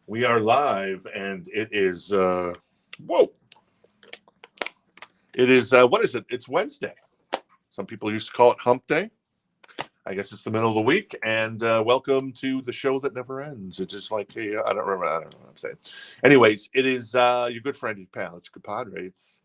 We are live, and it is whoa! It is what is it? It's Wednesday. Some people used to call it Hump Day. I guess it's the middle of the week, and welcome to the show that never ends. It's just like hey, I don't remember. I don't know what I'm saying. Anyways, it is your good friend and pal. It's compadre. It's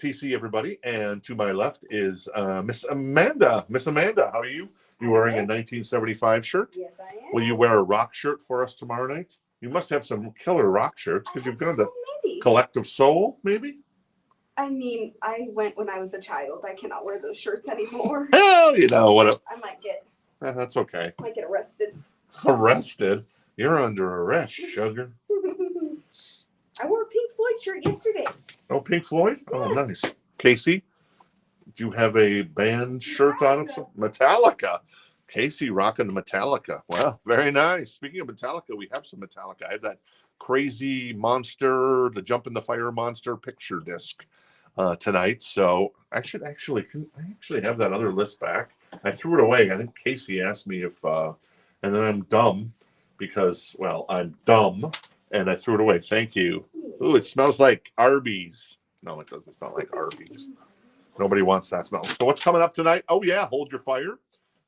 TC, everybody, and to my left is Miss Amanda. Miss Amanda, how are you? You wearing a 1975 shirt? Yes, I am. Will you wear a rock shirt for us tomorrow night? You must have some killer rock shirts because you've gone so to many. Collective Soul, maybe? I mean, I went when I was a child. I cannot wear those shirts anymore. Hell, you know what? I might get That's okay. arrested. Arrested? You're under arrest, sugar. I wore a Pink Floyd shirt yesterday. Oh, Pink Floyd? Oh, nice. Casey, do you have a band shirt on? Metallica. Casey rocking the Metallica. Wow, very nice. Speaking of Metallica, we have some Metallica. I have that crazy monster, the Jump in the Fire monster picture disc tonight. So I should actually have that other list back. I threw it away. I think Casey asked me if, and then I'm dumb because, well, I'm dumb and I threw it away. Thank you. Ooh, it smells like Arby's. No, it doesn't smell like Arby's. Nobody wants that smell. So what's coming up tonight? Oh, yeah, Hold Your Fire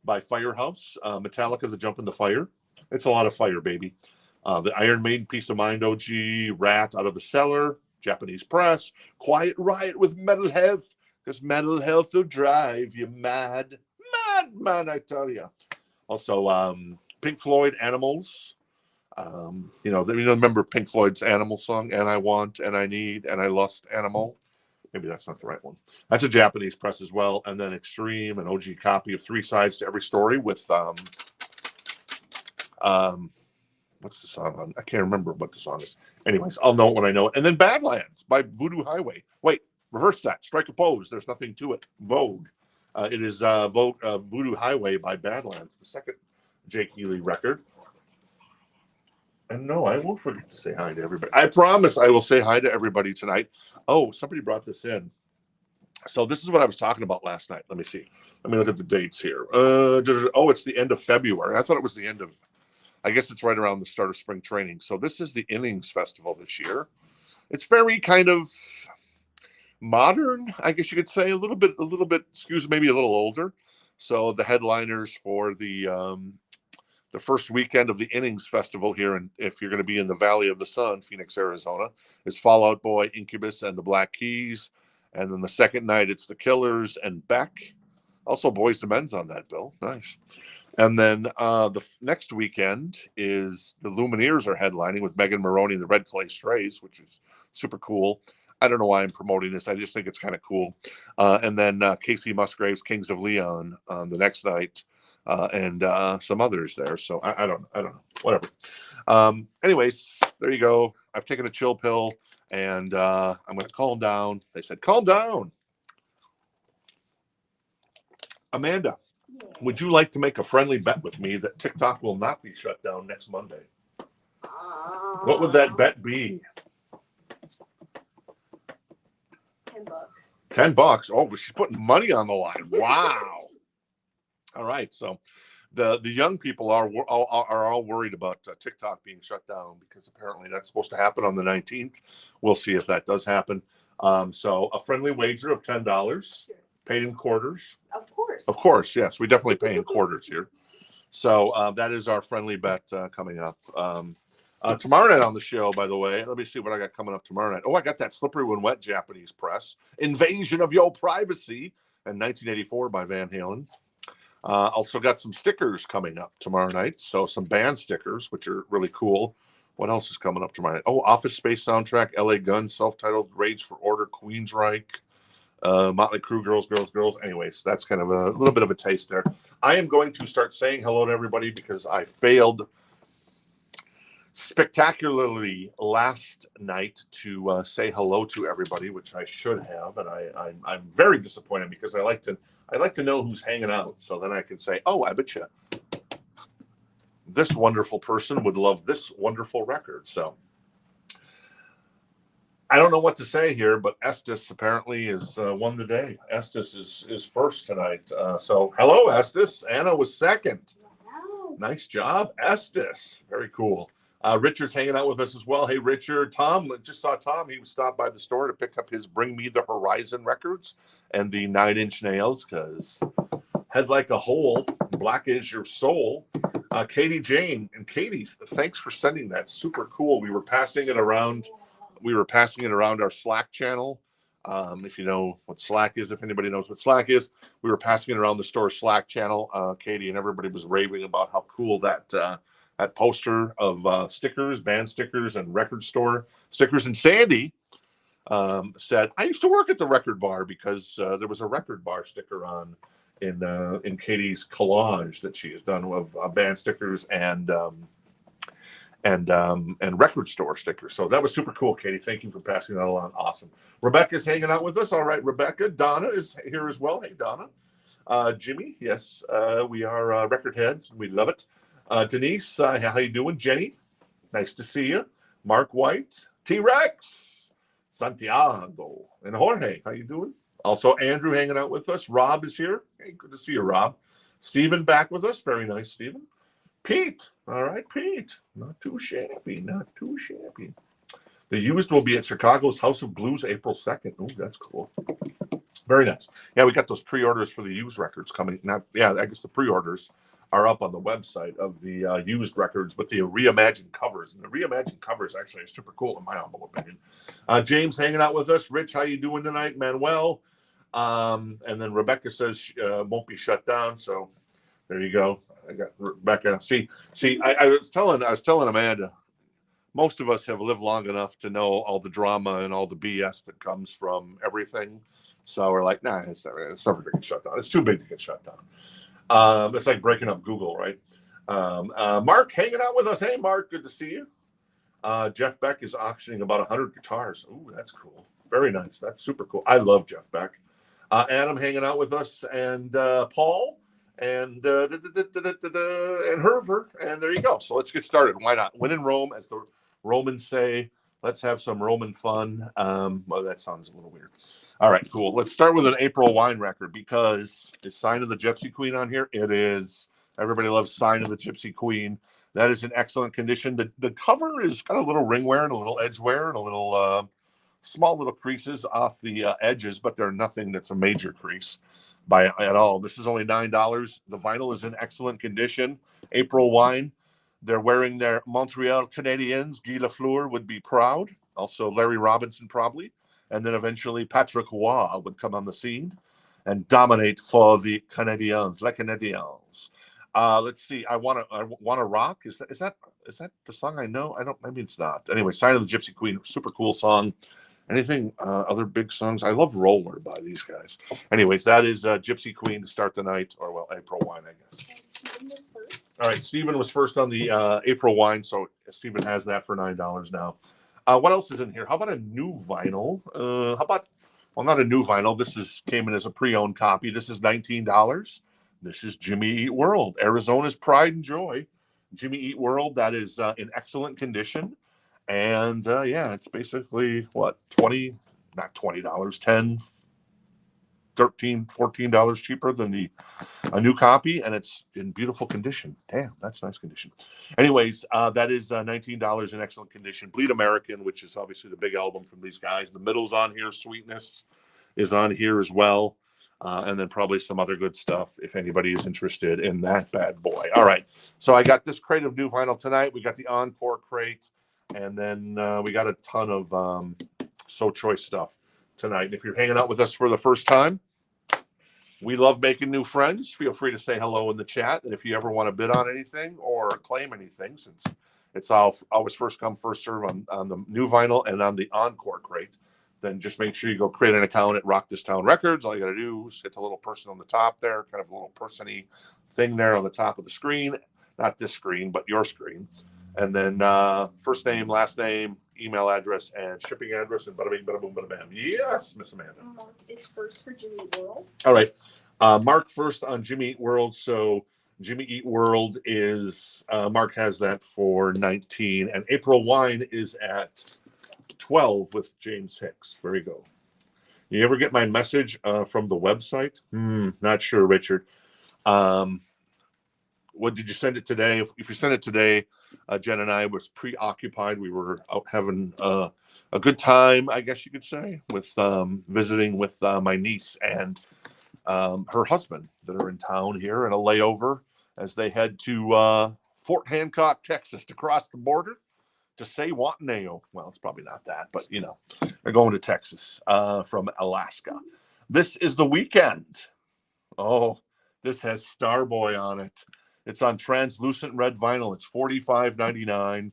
by FireHouse. Metallica, The Jump in the Fire. It's a lot of fire, baby. The Iron Maiden, Peace of Mind, OG, Ratt, Out of the Cellar, Japanese Press, Quiet Riot with Metal Health, because Metal Health will drive you mad. Mad, man, I tell you. Also, Pink Floyd, Animals. Remember Pink Floyd's Animal song, And I Want, and I Need, and I Lust Animal. Maybe that's not the right one. That's a Japanese press as well. And then Extreme, an OG copy of Three Sides to Every Story with what's the song on? I can't remember what the song is. Anyways, I'll know it when I know it. And then Badlands by Voodoo Highway. Wait, reverse that. Strike a pose. There's nothing to it. Vogue. It is Voodoo Highway by Badlands, the second Jake Healy record. And no, I won't forget to say hi to everybody. I promise I will say hi to everybody tonight. Oh, somebody brought this in. So this is what I was talking about last night. Let me see. Let me look at the dates here. It's the end of February. I thought it was the end of, I guess it's right around the start of spring training. So this is the Innings Festival this year. It's very kind of modern, I guess you could say, a little bit, maybe a little older. So the headliners for the first weekend of the Innings Festival here, and if you're going to be in the Valley of the Sun, Phoenix, Arizona, is Fall Out Boy, Incubus, and the Black Keys. And then the second night, it's the Killers and Beck. Also, Boys to Men's on that bill. Nice. And then the next weekend is the Lumineers are headlining with Megan Maroney and the Red Clay Strays, which is super cool. I don't know why I'm promoting this. I just think it's kind of cool. And then Casey Musgraves, Kings of Leon on the next night. And some others there. So I don't know. Whatever. Anyways, there you go. I've taken a chill pill and I'm going to calm down. They said, calm down. Amanda, would you like to make a friendly bet with me that TikTok will not be shut down next Monday? What would that bet be? $10. $10. Oh, she's putting money on the line. Wow. All right, so the young people are all worried about TikTok being shut down because apparently that's supposed to happen on the 19th. We'll see if that does happen. So a friendly wager of $10, paid in quarters. Of course, yes, we definitely pay in quarters here. So that is our friendly bet coming up. Tomorrow night on the show, by the way, let me see what I got coming up tomorrow night. Oh, I got that Slippery When Wet Japanese Press, Invasion of Your Privacy, and 1984 by Van Halen. Also got some stickers coming up tomorrow night. So some band stickers, which are really cool. What else is coming up tomorrow night? Oh, Office Space soundtrack, LA Guns, self-titled, Rage for Order, Queensryche, Motley Crue, Girls. Anyways, that's kind of a little bit of a taste there. I am going to start saying hello to everybody because I failed spectacularly last night to say hello to everybody, which I should have, and I'm very disappointed because I like to know who's hanging out, so then I can say, oh, I bet you this wonderful person would love this wonderful record. So I don't know what to say here, but Estes apparently is won the day. Estes is first tonight. So hello, Estes. Anna was second. Wow. Nice job, Estes. Very cool. Richard's hanging out with us as well. Hey, Richard. Tom, just saw Tom. He stopped by the store to pick up his Bring Me the Horizon records and the 9-inch nails because head like a hole, black is your soul. Katie Jane. And Katie, thanks for sending that. Super cool. We were passing it around. We were passing it around our Slack channel. If you know what Slack is, if anybody knows what Slack is, we were passing it around the store Slack channel, Katie, and everybody was raving about how cool that poster of stickers, band stickers, and record store stickers. And Sandy said, "I used to work at the record bar because there was a record bar sticker on in Katie's collage that she has done of band stickers and record store stickers." So that was super cool, Katie. Thank you for passing that along. Awesome. Rebecca's hanging out with us. All right, Rebecca. Donna is here as well. Hey, Donna. Jimmy, yes, we are record heads. We love it. Denise, how you doing? Jenny, nice to see you. Mark White, T-Rex, Santiago, and Jorge, how you doing? Also, Andrew hanging out with us. Rob is here. Hey, good to see you, Rob. Stephen back with us. Very nice, Stephen. Pete, all right, Pete. Not too shabby, not too shabby. The Used will be at Chicago's House of Blues April 2nd. Oh, that's cool. Very nice. Yeah, we got those pre-orders for the Used records coming. Now, yeah, I guess the pre-orders are up on the website of the Used records with the reimagined covers. And the reimagined covers actually are super cool in my humble opinion. James hanging out with us. Rich, how you doing tonight? Manuel. And then Rebecca says won't be shut down. So there you go. I got Rebecca. I was telling Amanda, most of us have lived long enough to know all the drama and all the BS that comes from everything. So we're like, nah, it's never going to get shut down. It's too big to get shut down. It's like breaking up Google, right? Mark hanging out with us. Hey, Mark, good to see you. Jeff Beck is auctioning about 100 guitars. Ooh, that's cool. Very nice. That's super cool. I love Jeff Beck. Adam hanging out with us, and Paul, and Herver, and there you go. So let's get started. Why not? When in Rome, as the Romans say. Let's have some Roman fun. Well, that sounds a little weird. All right, cool. Let's start with an April Wine record because it's Sign of the Gypsy Queen on here. It is. Everybody loves Sign of the Gypsy Queen. That is in excellent condition. The cover is got a little ring wear and a little edge wear and a little small little creases off the edges, but they're nothing that's a major crease at all. This is only $9. The vinyl is in excellent condition. April Wine. They're wearing their Montreal Canadiens. Guy Lafleur would be proud. Also, Larry Robinson probably. And then eventually Patrick Roy would come on the scene and dominate for the Canadiens, Les Canadiens. Let's see. I wanna rock. Is that the song I know? Maybe it's not. Anyway, Sign of the Gypsy Queen, super cool song. Anything other big songs? I love Roller by these guys. Anyways, that is Gypsy Queen to start the night, or well, April Wine, I guess. All right, Stephen was first on the April Wine, so Stephen has that for $9 now. What else is in here? How about a new vinyl? Well, not a new vinyl. This came in as a pre-owned copy. This is $19. This is Jimmy Eat World, Arizona's pride and joy. Jimmy Eat World, that is in excellent condition. And yeah, it's basically what, $20, not $20, $10, $13, $14 cheaper than a new copy, and it's in beautiful condition. Damn, that's nice condition. Anyways, that is $19 in excellent condition. Bleed American, which is obviously the big album from these guys. The middle's on here. Sweetness is on here as well. And then probably some other good stuff if anybody is interested in that bad boy. All right. So I got this crate of new vinyl tonight. We got the Encore crate. And then we got a ton of So Choice stuff tonight. And if you're hanging out with us for the first time, we love making new friends. Feel free to say hello in the chat. And if you ever want to bid on anything or claim anything, since it's always first come, first serve on the new vinyl and on the Encore crate, then just make sure you go create an account at Rock This Town Records. All you got to do is hit the little person on the top there, kind of a little person-y thing there on the top of the screen. Not this screen, but your screen. And then first name, last name, email address, and shipping address, and bada bing, bada boom, bada bam. Yes, Miss Amanda. Mark is first for Jimmy Eat World. All right. Mark first on Jimmy Eat World. So Jimmy Eat World is, Mark has that for 19. And April Wine is at 12 with James Hicks. There you go. You ever get my message from the website? Not sure, Richard. what did you send it today? If you sent it today, Jen and I was preoccupied. We were out having a good time, I guess you could say, with visiting with my niece and her husband that are in town here in a layover as they head to Fort Hancock, Texas, to cross the border to say Wataneo. Well, it's probably not that, but you know, they're going to Texas from Alaska. This is the weekend. Oh, this has Starboy on it. It's on translucent red vinyl. It's $45.99.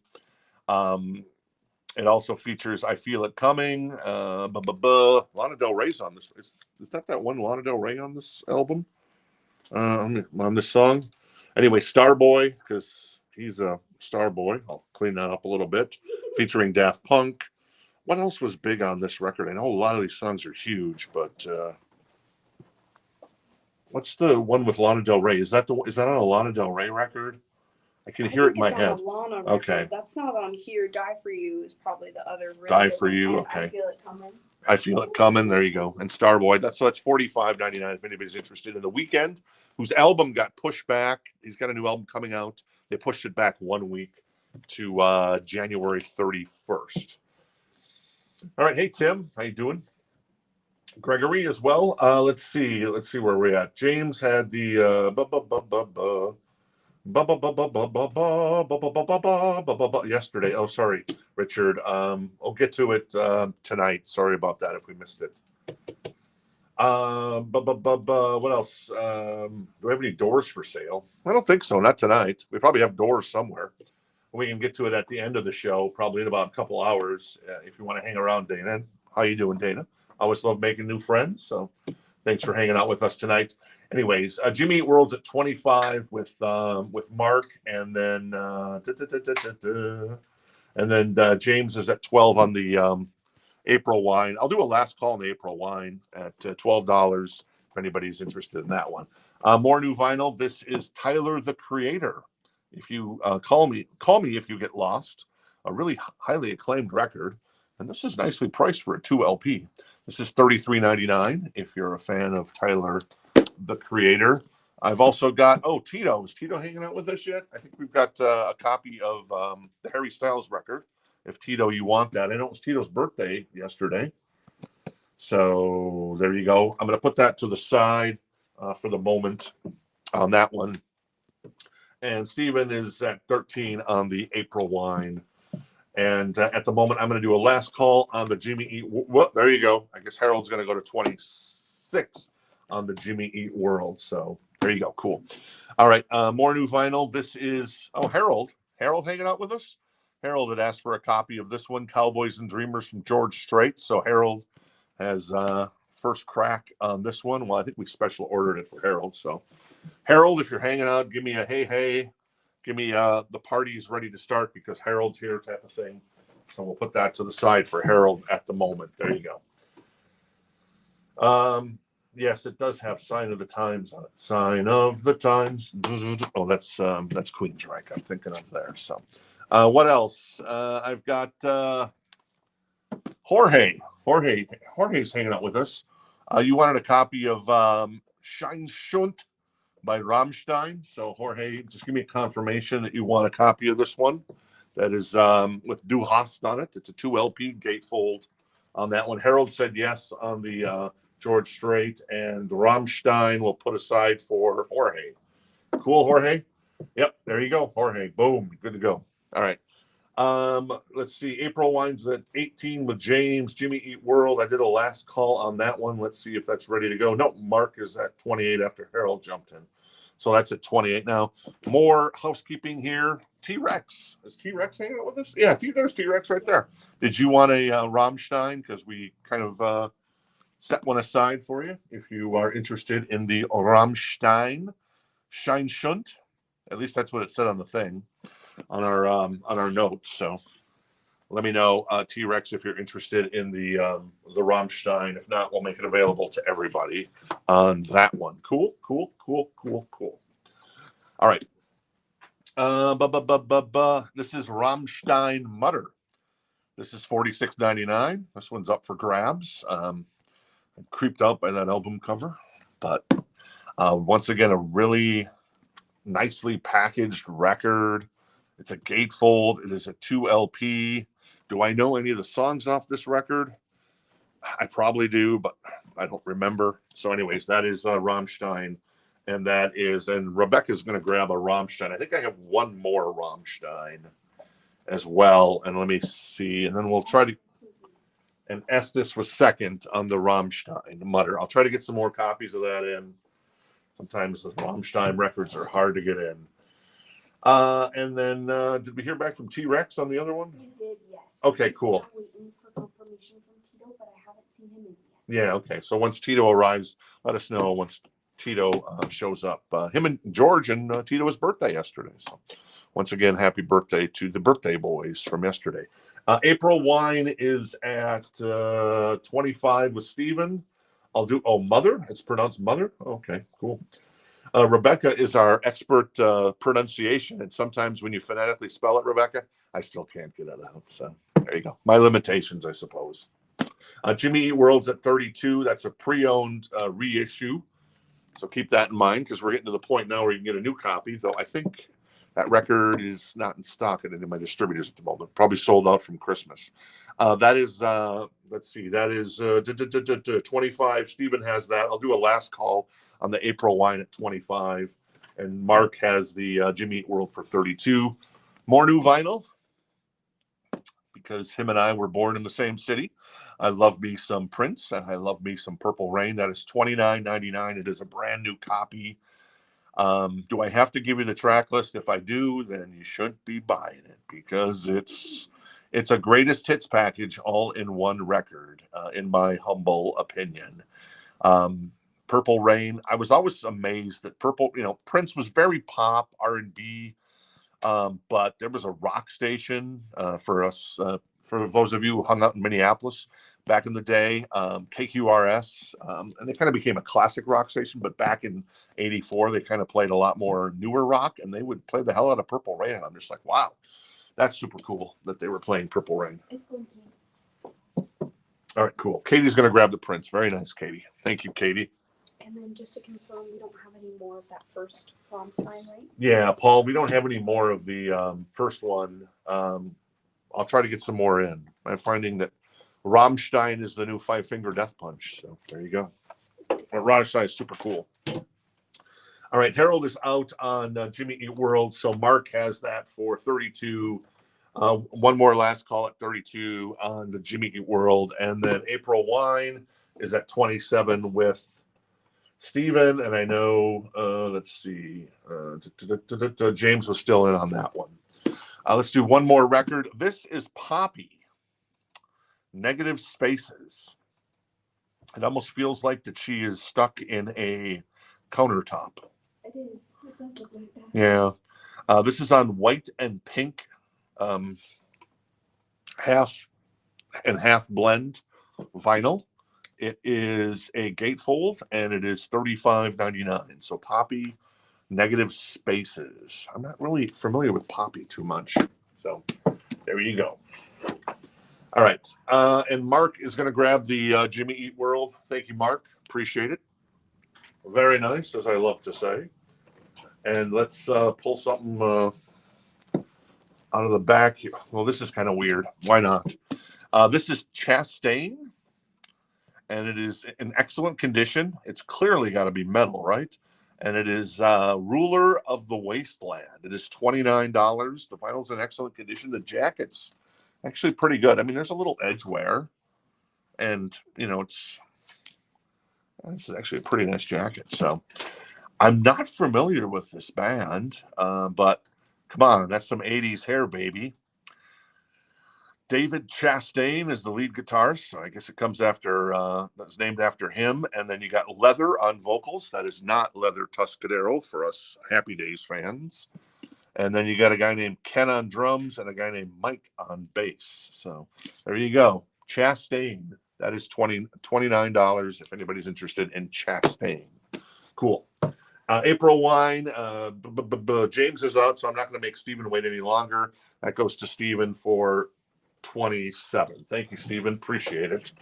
It also features "I Feel It Coming." Lana Del Rey's on this. Is that one Lana Del Rey on this album? On this song? Anyway, Starboy, because he's a Starboy. I'll clean that up a little bit. Featuring Daft Punk. What else was big on this record? I know a lot of these songs are huge, but what's the one with Lana Del Rey? Is that on a Lana Del Rey record? I can hear it in my head. Lana record. Okay. That's not on here. Die For You is probably the other. Really Die For You. Okay. I Feel It Coming. I Feel It Coming. There you go. And Starboy. That's $45.99 if anybody's interested in The Weeknd, whose album got pushed back. He's got a new album coming out. They pushed it back 1 week to January 31st. All right. Hey, Tim. How you doing? Gregory as well. Let's see where we're at. James had the yesterday. Oh, sorry, Richard. I'll get to it tonight. Sorry about that if we missed it. What else? Do we have any doors for sale? I don't think so. Not tonight. We probably have doors somewhere. We can get to it at the end of the show, probably in about a couple hours. If you want to hang around, Dana. How you doing, Dana? I always love making new friends. So thanks for hanging out with us tonight. Anyways, Jimmy Eat World's at 25 with Mark, and then James is at 12 on the April wine. I'll do a last call on the April wine at $12 if anybody's interested in that one. More new vinyl. This is Tyler the Creator. If you call me if you get lost. A really highly acclaimed record, and this is nicely priced for a 2 LP. This is $33.99 if you're a fan of Tyler the Creator. I've also got Tito. Is Tito hanging out with us yet? I think we've got a copy of the Harry Styles record. If Tito, you want that. I know it was Tito's birthday yesterday. So there you go. I'm going to put that to the side for the moment on that one. And Steven is at 13 on the April wine. And at the moment, I'm going to do a last call on the Jimmy Eat. Well, there you go. I guess Harold's going to go to 26 on the Jimmy Eat World. So there you go. Cool. All right. More new vinyl. This is Harold. Harold hanging out with us. Harold had asked for a copy of this one, Cowboys and Dreamers from George Strait. So Harold has first crack on this one. Well, I think we special ordered it for Harold. So Harold, if you're hanging out, give me a hey. Give me the party's ready to start because Harold's here type of thing. So we'll put that to the side for Harold at the moment. There you go. Yes, it does have Sign of the Times on it. Sign of the Times. Oh, that's Queensryche I'm thinking of there. So what else? I've got Jorge. Jorge's hanging out with us. You wanted a copy of Schein Schunt by Rammstein. So Jorge, just give me a confirmation that you want a copy of this one. That is with Du Hast on it. It's a 2 LP gatefold on that one. Harold said yes on the George Strait, and Rammstein will put aside for Jorge. Cool, Jorge? Yep, there you go, Jorge. Boom, good to go. All right. Let's see. April wine's at 18 with James. Jimmy Eat World. I did a last call on that one. Let's see if that's ready to go. No, Mark is at 28 after Harold jumped in. So that's at 28 now. More housekeeping here. T-Rex. Is T-Rex hanging out with us? Yeah, there's T-Rex right there. Did you want a Rammstein? Because we kind of set one aside for you if you are interested in the Rammstein Schein Schunt. At least that's what it said on the thing, on our notes. So let me know, T-Rex, if you're interested in the Rammstein. If not, we'll make it available to everybody on that one. Cool. All right. This is Rammstein Mutter. This is $46.99. This one's up for grabs. I'm creeped out by that album cover, but once again, a really nicely packaged record. It's a gatefold. It is a 2 LP. Do I know any of the songs off this record? I probably do, but I don't remember. So anyways, that is Rammstein. And Rebecca's going to grab a Rammstein. I think I have one more Rammstein as well. And let me see. And then we'll try to, and Estes was second on the Rammstein Mutter. I'll try to get some more copies of that in. Sometimes the Rammstein records are hard to get in. And then did we hear back from T-Rex on the other one? We did, yes. Okay, cool. I'm waiting for confirmation from Tito, but I haven't seen him in yet. Yeah, okay. So once Tito arrives, let us know once Tito shows up. Him and George and Tito's birthday yesterday. So once again, happy birthday to the birthday boys from yesterday. April Wine is at 25 with Steven. I'll do, Mother. It's pronounced Mother. Okay, cool. Rebecca is our expert pronunciation. And sometimes when you phonetically spell it, Rebecca, I still can't get it out. So there you go. My limitations, I suppose. Jimmy Eat World's at 32. That's a pre-owned reissue. So keep that in mind because we're getting to the point now where you can get a new copy, though I think that record is not in stock at any of my distributors at the moment. Probably sold out from Christmas. That is, let's see, that is 25. Stephen has that. I'll do a last call on the April Wine at 25. And Mark has the Jimmy Eat World for 32. More new vinyl because him and I were born in the same city. I love me some Prince and I love me some Purple Rain. That is $29.99. It is a brand new copy. Do I have to give you the track list? If I do, then you shouldn't be buying it because it's a greatest hits package all in one record, in my humble opinion. Purple Rain. I was always amazed that Prince was very pop R&B, but there was a rock station for us. For those of you who hung out in Minneapolis back in the day, KQRS, and they kind of became a classic rock station, but back in 84, they kind of played a lot more newer rock, and they would play the hell out of Purple Rain. I'm just like, wow, that's super cool that they were playing Purple Rain. All right, cool. Katie's going to grab the Prince. Very nice, Katie. Thank you, Katie. And then just to confirm, we don't have any more of that first Rammstein, right? Yeah, Paul, we don't have any more of the first one. I'll try to get some more in. I'm finding that Rammstein is the new Five Finger Death Punch. So there you go. Rammstein is super cool. All right, Harold is out on Jimmy Eat World. So Mark has that for 32. One more last call at 32 on the Jimmy Eat World. And then April Wine is at 27 with Steven. And I know, let's see, James was still in on that one. Let's do one more record. This is Poppy. Negative Spaces. It almost feels like that she is stuck in a countertop. It is. It does look like that. Yeah. This is on white and pink, half and half blend vinyl. It is a gatefold and it is $35.99. So Poppy, Negative Spaces. I'm not really familiar with Poppy too much. So there you go. All right. And Mark is going to grab the Jimmy Eat World. Thank you, Mark. Appreciate it. Very nice, as I love to say. And let's pull something out of the back here. Well, this is kind of weird. Why not? This is Chastain. And it is in excellent condition. It's clearly got to be metal, right? And it is Ruler of the Wasteland. It is $29. The vinyl's in excellent condition. The jacket's actually pretty good. I mean, there's a little edge wear. And, this is actually a pretty nice jacket. So I'm not familiar with this band, but come on, that's some 80s hair, baby. David Chastain is the lead guitarist, so I guess it comes after, that's named after him. And then you got Leather on vocals. That is not Leather Tuscadero for us Happy Days fans. And then you got a guy named Ken on drums and a guy named Mike on bass. So there you go. Chastain. That is $29 if anybody's interested in Chastain. Cool. April Wine. James is out, so I'm not going to make Stephen wait any longer. That goes to Stephen for 27. Thank you, Stephen. Appreciate it.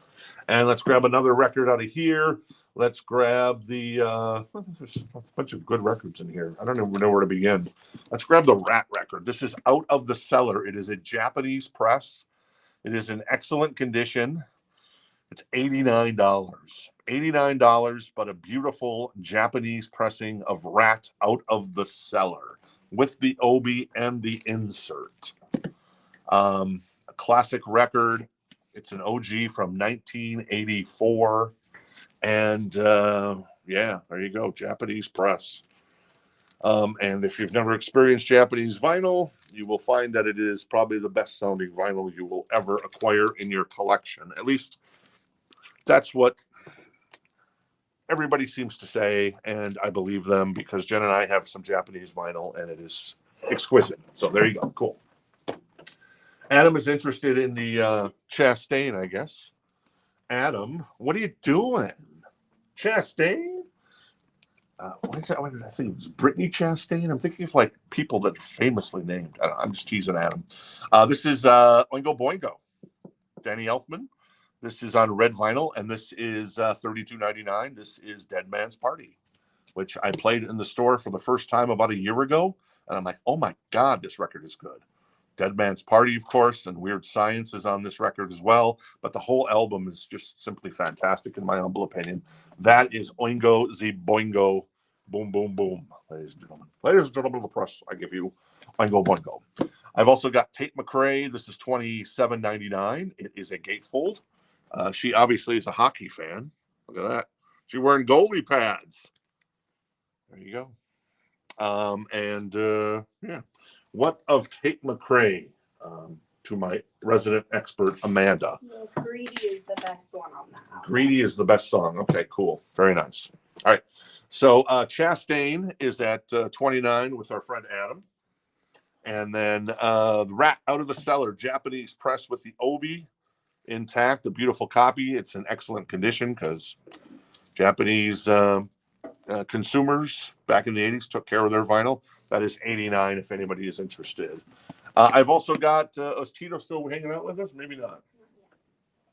And let's grab another record out of here. Let's grab the, there's a bunch of good records in here. I don't even know where to begin. Let's grab the Ratt record. This is Out of the Cellar. It is a Japanese press. It is in excellent condition. It's $89. $89, but a beautiful Japanese pressing of Ratt Out of the Cellar with the obi and the insert. A classic record. It's an OG from 1984. And yeah, there you go, Japanese press. And if you've never experienced Japanese vinyl, you will find that it is probably the best sounding vinyl you will ever acquire in your collection. At least that's what everybody seems to say, and I believe them because Jen and I have some Japanese vinyl, and it is exquisite. So there you go, cool. Adam is interested in the Chastain, I guess. Adam, what are you doing? Chastain? What is that? I think it was Brittany Chastain. I'm thinking of like people that are famously named. I'm just teasing Adam. This is Oingo Boingo, Danny Elfman. This is on red vinyl, and this is $32.99. This is Dead Man's Party, which I played in the store for the first time about a year ago, and I'm like, oh my God, this record is good. Dead Man's Party, of course, and Weird Science is on this record as well. But the whole album is just simply fantastic, in my humble opinion. That is Oingo the Boingo, boom, boom, boom, ladies and gentlemen. Ladies and gentlemen of the press, I give you Oingo Boingo. I've also got Tate McRae. This is $27.99. It is a gatefold. She obviously is a hockey fan. Look at that. She's wearing goalie pads. There you go. Yeah. What of Tate McRae? To my resident expert, Amanda. Yes, Greedy is the best one on that album. Greedy is the best song. Okay, cool. Very nice. All right. So Chastain is at 29 with our friend Adam. And then the Ratt Out of the Cellar, Japanese press with the obi intact, a beautiful copy. It's in excellent condition because Japanese consumers back in the 80s took care of their vinyl. That is $89 if anybody is interested. I've also got, is Tito still hanging out with us? Maybe not.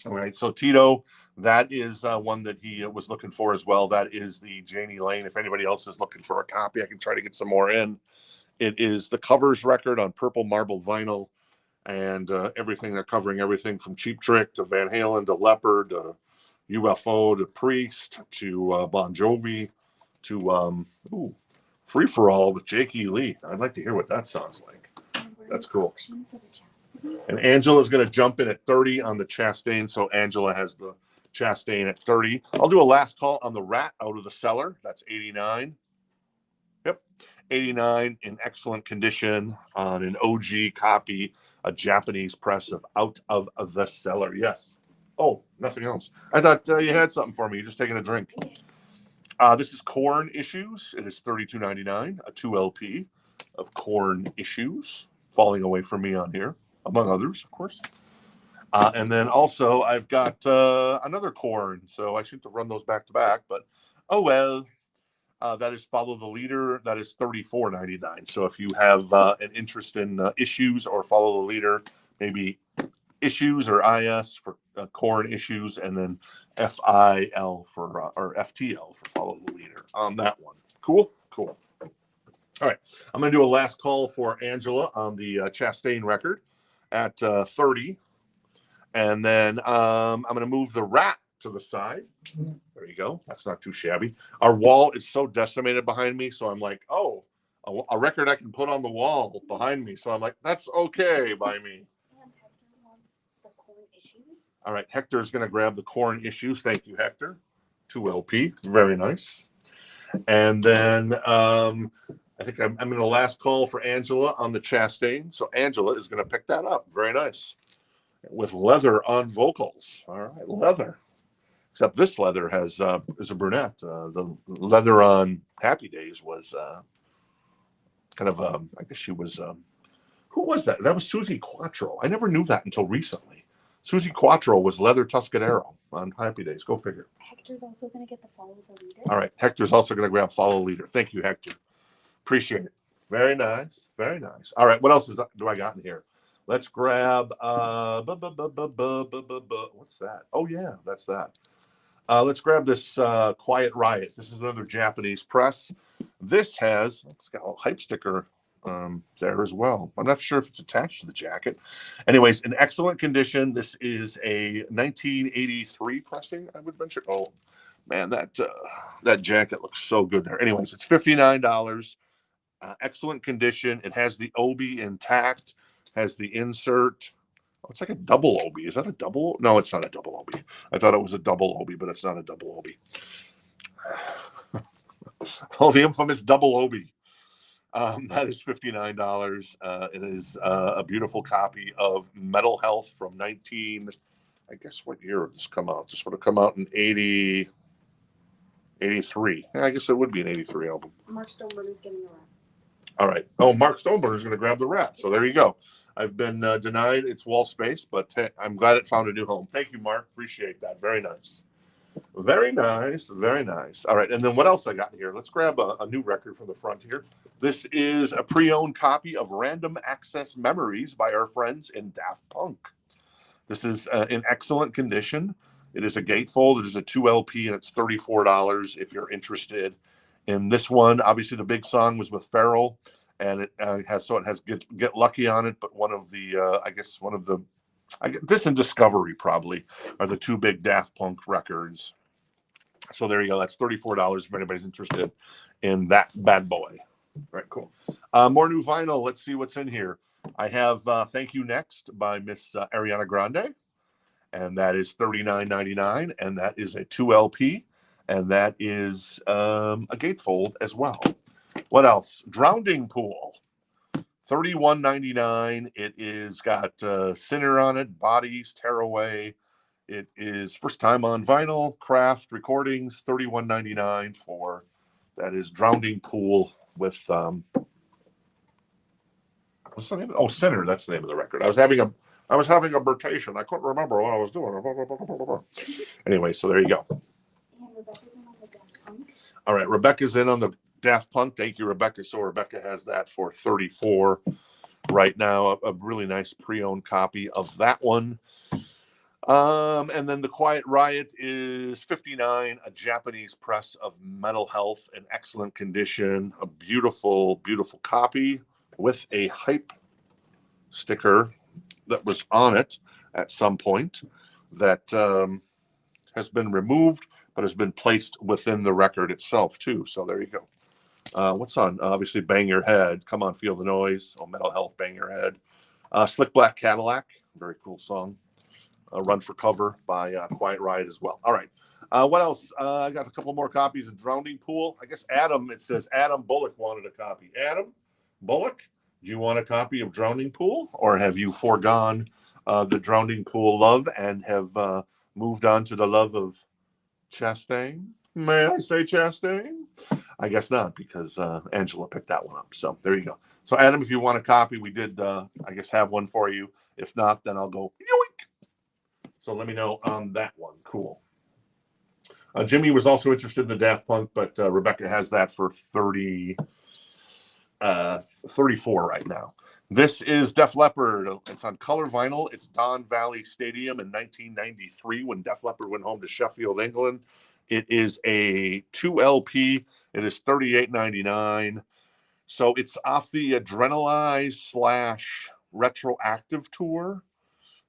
All right, so Tito, that is one that he was looking for as well. That is the Janie Lane. If anybody else is looking for a copy, I can try to get some more in. It is the Covers record on purple marble vinyl, and everything. They're covering everything from Cheap Trick to Van Halen to Leopard to UFO to Priest to Bon Jovi to Free for All with Jake E. Lee. I'd like to hear what that sounds like. That's cool. And Angela's going to jump in at 30 on the Chastain. So Angela has the Chastain at 30. I'll do a last call on the Ratt Out of the Cellar. That's 89. Yep. 89 in excellent condition on an OG copy, a Japanese press of Out of the Cellar. Yes. Oh, nothing else. I thought you had something for me. You're just taking a drink. This is Korn Issues. It is $32.99, a 2 LP of Korn Issues. Falling away from me on here, among others, of course. And then also I've got another Korn, so I shouldn't have run those back to back, but oh well. That is Follow the Leader. That is $34.99. So if you have an interest in Issues or Follow the Leader, maybe Issues or IS for Korn Issues, and then FIL for or FTL for Follow the Leader on that one. Cool. All right, I'm going to do a last call for Angela on the Chastain record at 30. And then I'm going to move the Ratt to the side. There you go. That's not too shabby. Our wall is so decimated behind me, so I'm like, oh, a record I can put on the wall behind me. So I'm like, that's okay by me. And Hector wants the Korn Issues. All right, Hector's going to grab the Korn Issues. Thank you, Hector. 2 LP. Very nice. And then I think I'm in the last call for Angela on the Chastain. So Angela is going to pick that up. Very nice. With leather on vocals. All right, leather. Except this leather is a brunette. The leather on Happy Days was kind of, I guess she was, who was that? That was Susie Quattro. I never knew that until recently. Susie Quattro was leather Tuscadero on Happy Days. Go figure. Hector's also going to get the Follow the Leader. All right, Hector's also going to grab Follow Leader. Thank you, Hector. Appreciate it. Very nice. Very nice. All right, what else do I got in here? Let's grab what's that? Oh yeah, that's that. Let's grab this Quiet Riot. This is another Japanese press. It's got a hype sticker there as well. I'm not sure if it's attached to the jacket. Anyways, in excellent condition. This is a 1983 pressing, I would venture. Oh man, that jacket looks so good there. Anyways, it's $59. Excellent condition. It has the obi intact, has the insert. Oh, it's like a double obi. Is that a double? No, it's not a double obi. I thought it was a double obi, but it's not a double obi. Oh, the infamous double obi. That is $59. It is a beautiful copy of Metal Health from I guess what year would this come out? This would have come out in 83. Yeah, I guess it would be an 83 album. Mark Stoneburner's getting a Ratt. All right. Oh, Mark Stoneburner is going to grab the Ratt. So there you go. I've been denied its wall space, but I'm glad it found a new home. Thank you, Mark. Appreciate that. Very nice. Very nice. Very nice. All right. And then what else I got here? Let's grab a new record from the front here. This is a pre-owned copy of Random Access Memories by our friends in Daft Punk. This is in excellent condition. It is a gatefold. It is a 2 LP, and it's $34 if you're interested in this one. Obviously, the big song was with Farrell, and it has Get Lucky on it. But this and Discovery probably are the two big Daft Punk records. So there you go. That's $34 if anybody's interested in that bad boy. All right, cool. More new vinyl. Let's see what's in here. I have Thank You Next by Miss Ariana Grande, and that is $39.99, and that is a 2 LP, and that is a gatefold as well. What else? Drowning Pool, $31.99. It is got Sinner on it, Bodies, Tearaway. It is first time on vinyl, Craft Recordings, $31.99 for that is Drowning Pool with what's the name? Oh, Sinner. That's the name of the record. I was having a birtation. I couldn't remember what I was doing. Anyway, so there you go. And Rebecca's in on the Daft Punk. All right, Rebecca's in on the Daft Punk. Thank you, Rebecca. So Rebecca has that for $34 right now. A really nice pre-owned copy of that one. And then the Quiet Riot is $59, a Japanese press of Metal Health in excellent condition. A beautiful, beautiful copy with a hype sticker that was on it at some point that has been removed, but has been placed within the record itself too. So there you go. What's on? Obviously, Bang Your Head. Come on, Feel the Noise. Oh, Metal Health, Bang Your Head. Slick Black Cadillac. Very cool song. Run for Cover by Quiet Riot as well. All right. What else? I got a couple more copies of Drowning Pool. I guess it says Adam Bullock wanted a copy. Adam Bullock, do you want a copy of Drowning Pool, or have you foregone the Drowning Pool love and have moved on to the love of Chastain? May I say Chastain? I guess not, because Angela picked that one up. So there you go. So Adam, if you want a copy, we did, I guess, have one for you. If not, then I'll go yoink. So let me know on that one. Cool. Jimmy was also interested in the Daft Punk, but Rebecca has that for $34 right now. This is Def Leppard. It's on color vinyl. It's Don Valley Stadium in 1993 when Def Leppard went home to Sheffield, England. It is a 2 LP. It is $38.99. So it's off the Adrenalize / Retroactive tour.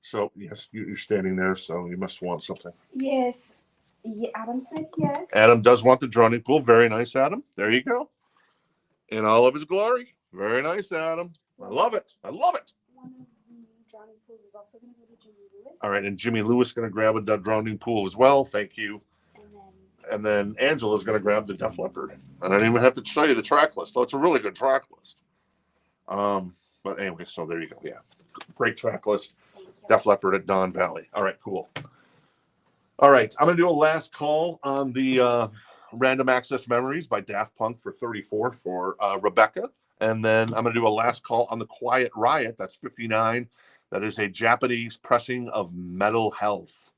So, yes, you're standing there, so you must want something. Yes. Yeah, Adam said yes. Adam does want the Drowning Pool. Very nice, Adam. There you go. In all of his glory. Very nice, Adam. I love it. I love it. One of the Drowning Pools is also going to go to Jimmy Lewis. All right, and Jimmy Lewis going to grab a Drowning Pool as well. Thank you. And then Angela's going to grab the Def Leppard. And I didn't even have to show you the track list, though it's a really good track list. But anyway, so there you go. Yeah, great track list. Def Leppard at Don Valley. All right, cool. All right, I'm going to do a last call on the Random Access Memories by Daft Punk for $34 for Rebecca. And then I'm going to do a last call on the Quiet Riot. That's $59. That is a Japanese pressing of Metal Health.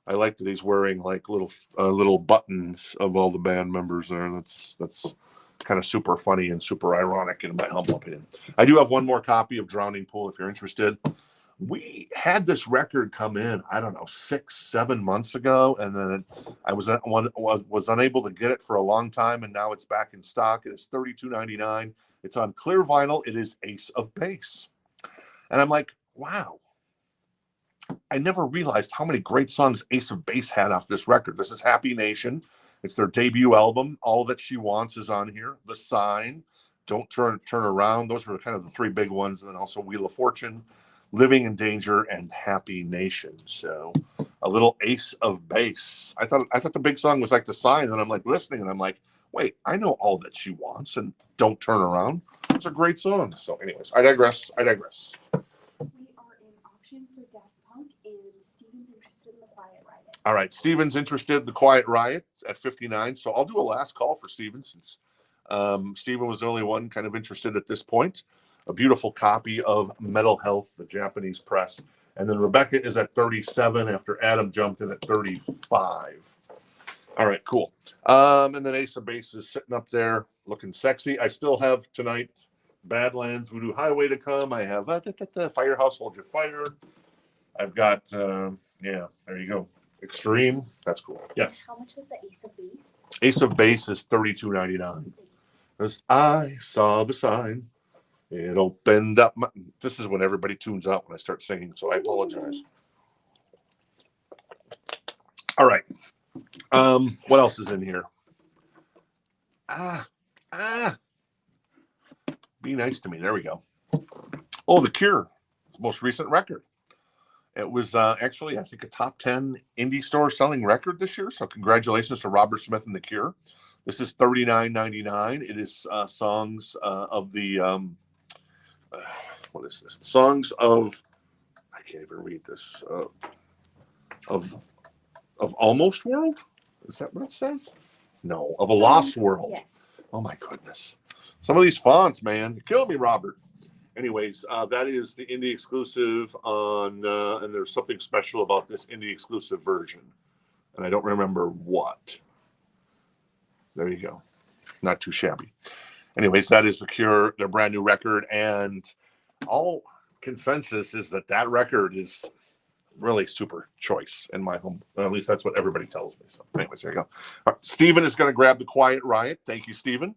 I like that he's wearing like little buttons of all the band members there. That's kind of super funny and super ironic in my humble opinion. I do have one more copy of Drowning Pool if you're interested. We had this record come in, I don't know, 6-7 months ago, and then I was unable to get it for a long time, and now it's back in stock. It is $32.99. It's on clear vinyl. It is Ace of Base. And I'm like, wow. I never realized how many great songs Ace of Base had off this record. This is Happy Nation. It's their debut album. All That She Wants is on here. The Sign, Don't Turn Around. Those were kind of the three big ones. And then also Wheel of Fortune, Living in Danger, and Happy Nation. So a little Ace of Base. I thought the big song was like The Sign, and I'm like listening, and I'm like, wait, I know All That She Wants and Don't Turn Around. It's a great song. So anyways, I digress. We are in auction for Daft Punk, and Steven's interested in the Quiet Riot. All right, Steven's interested in the Quiet Riot at 59. So I'll do a last call for Steven, since Steven was the only one kind of interested at this point. A beautiful copy of Metal Health, the Japanese press. And then Rebecca is at 37 after Adam jumped in at 35. All right, cool. And then Ace of Base is sitting up there looking sexy. I still have tonight Badlands, Voodoo Highway to come. I have FireHouse, Hold Your Fire. I've got, yeah, there you go. Extreme. That's cool. Yes. How much was the Ace of Base? Ace of Base is $32.99. Because I saw the sign. It opened up my... This is when everybody tunes out when I start singing, so I apologize. All right. What else is in here? Be Nice to Me. There we go. Oh, The Cure. It's most recent record. It was actually, I think, a top 10 indie store selling record this year. So congratulations to Robert Smith and The Cure. This is $39.99. It is songs of the... what is this? Songs of... I can't even read this. Of Almost World? Is that what it says? No, of a Lost World. Yes. Oh my goodness. Some of these fonts, man. You kill me, Robert. Anyways, that is the indie exclusive on, and there's something special about this indie exclusive version. And I don't remember what. There you go. Not too shabby. Anyways, that is The Cure, their brand new record. And all consensus is that record is really super choice in my home. At least that's what everybody tells me. So anyways, there you go. All right, Steven is going to grab the Quiet Riot. Thank you, Steven.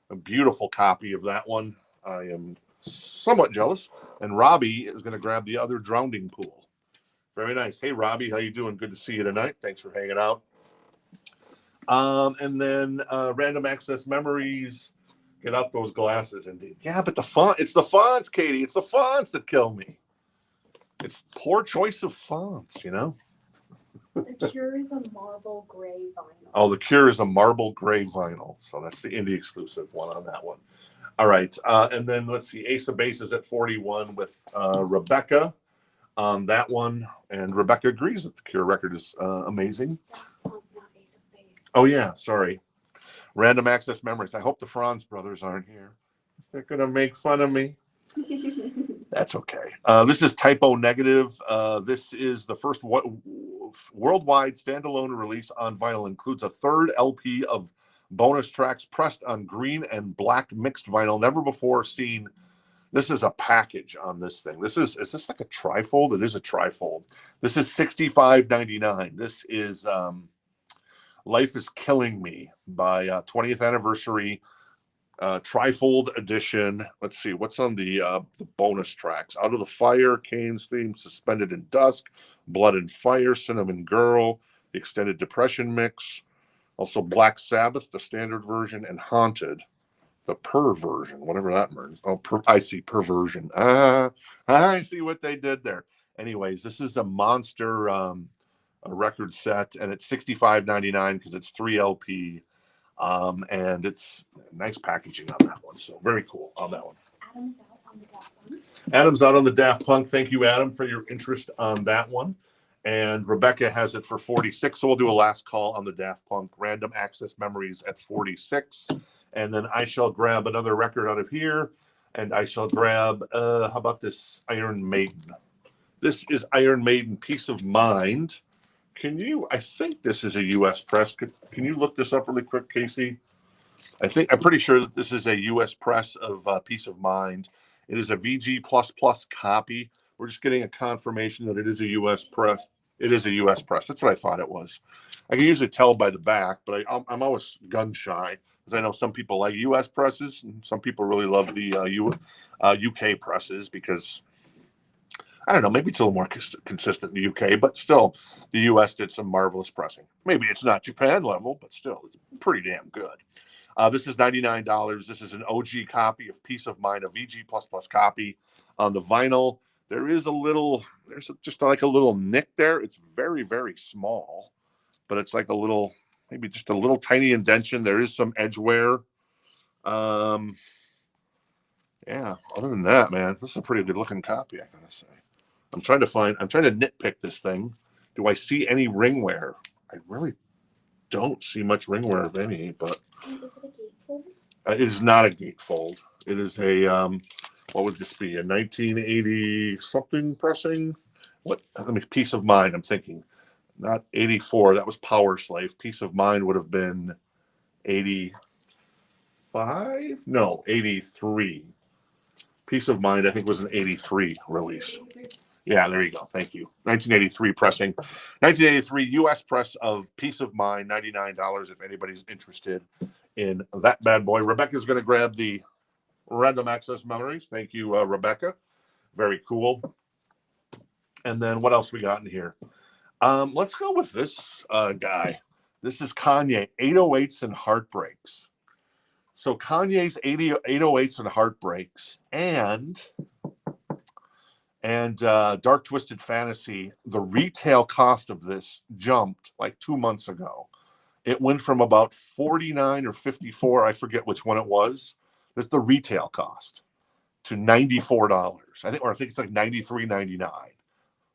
A beautiful copy of that one. I am somewhat jealous. And Robbie is going to grab the other Drowning Pool. Very nice. Hey, Robbie, how you doing? Good to see you tonight. Thanks for hanging out. And then Random Access Memories. Get out those glasses, indeed. Yeah, but the font, it's the fonts, Katie. It's the fonts that kill me. It's poor choice of fonts, you know? The Cure is a marble gray vinyl. Oh, The Cure is a marble gray vinyl. So that's the indie exclusive one on that one. All right. And then let's see. Ace of Base is at 41 with Rebecca on that one. And Rebecca agrees that the Cure record is amazing. Not Ace of Base. Oh, yeah. Sorry. Random Access Memories. I hope the Franz brothers aren't here. They're going to make fun of me. That's okay. This is Typo Negative. This is the first worldwide standalone release on vinyl. Includes a third LP of bonus tracks pressed on green and black mixed vinyl. Never before seen. This is a package on this thing. Is this like a trifold? It is a trifold. This is $65.99. This is Life is Killing Me by 20th anniversary trifold edition. Let's see what's on the bonus tracks. Out of the Fire, Kane's Theme, Suspended in Dusk, Blood and Fire, Cinnamon Girl, the extended Depression mix, also Black Sabbath, the standard version, and Haunted, the version, whatever that means. Oh, I see perversion. I see what they did there. Anyways, this is a monster a record set, and it's $65.99 because it's 3 LP. And it's nice packaging on that one. So very cool on that one. Adam's out on the Daft Punk. Adam's out on the Daft Punk. Thank you, Adam, for your interest on that one. And Rebecca has it for 46. So we'll do a last call on the Daft Punk. Random Access Memories at 46. And then I shall grab another record out of here. And I shall grab, how about this Iron Maiden? This is Iron Maiden, Peace of Mind. I think this is a U.S. press. Can you look this up really quick, Casey? I'm pretty sure that this is a U.S. press of Peace of Mind. It is a VG++ copy. We're just getting a confirmation that it is a U.S. press. It is a U.S. press. That's what I thought it was. I can usually tell by the back, but I'm always gun shy because I know some people like U.S. presses and some people really love the UK presses because I don't know, maybe it's a little more consistent in the UK, but still, the US did some marvelous pressing. Maybe it's not Japan level, but still, it's pretty damn good. This is $99. This is an OG copy of Peace of Mind, a VG++ copy. On the vinyl, there's just like a little nick there. It's very, very small, but it's like a little, maybe just a little tiny indentation. There is some edge wear. Yeah, other than that, man, this is a pretty good looking copy, I gotta say. I'm trying to nitpick this thing. Do I see any ring wear? I really don't see much ring wear of any, but Is it a gatefold? it is not a gatefold. It is a what would this be? A 1980 something pressing? What? Let me. Peace of Mind. I'm thinking, not 84. That was Power Slave. Peace of Mind would have been 85. No, 83. Peace of Mind, I think, was an 83 release. Yeah, there you go. Thank you. 1983 pressing. 1983 U.S. press of Peace of Mind, $99 if anybody's interested in that bad boy. Rebecca's going to grab the Random Access Memories. Thank you, Rebecca. Very cool. And then what else we got in here? Let's go with this guy. This is Kanye, 808s and Heartbreaks. So Kanye's 808s and Heartbreaks and Dark Twisted Fantasy, the retail cost of this jumped like 2 months ago. It went from about 49 or 54, I forget which one it was. That's the retail cost to $94. I think it's like $93.99. I'm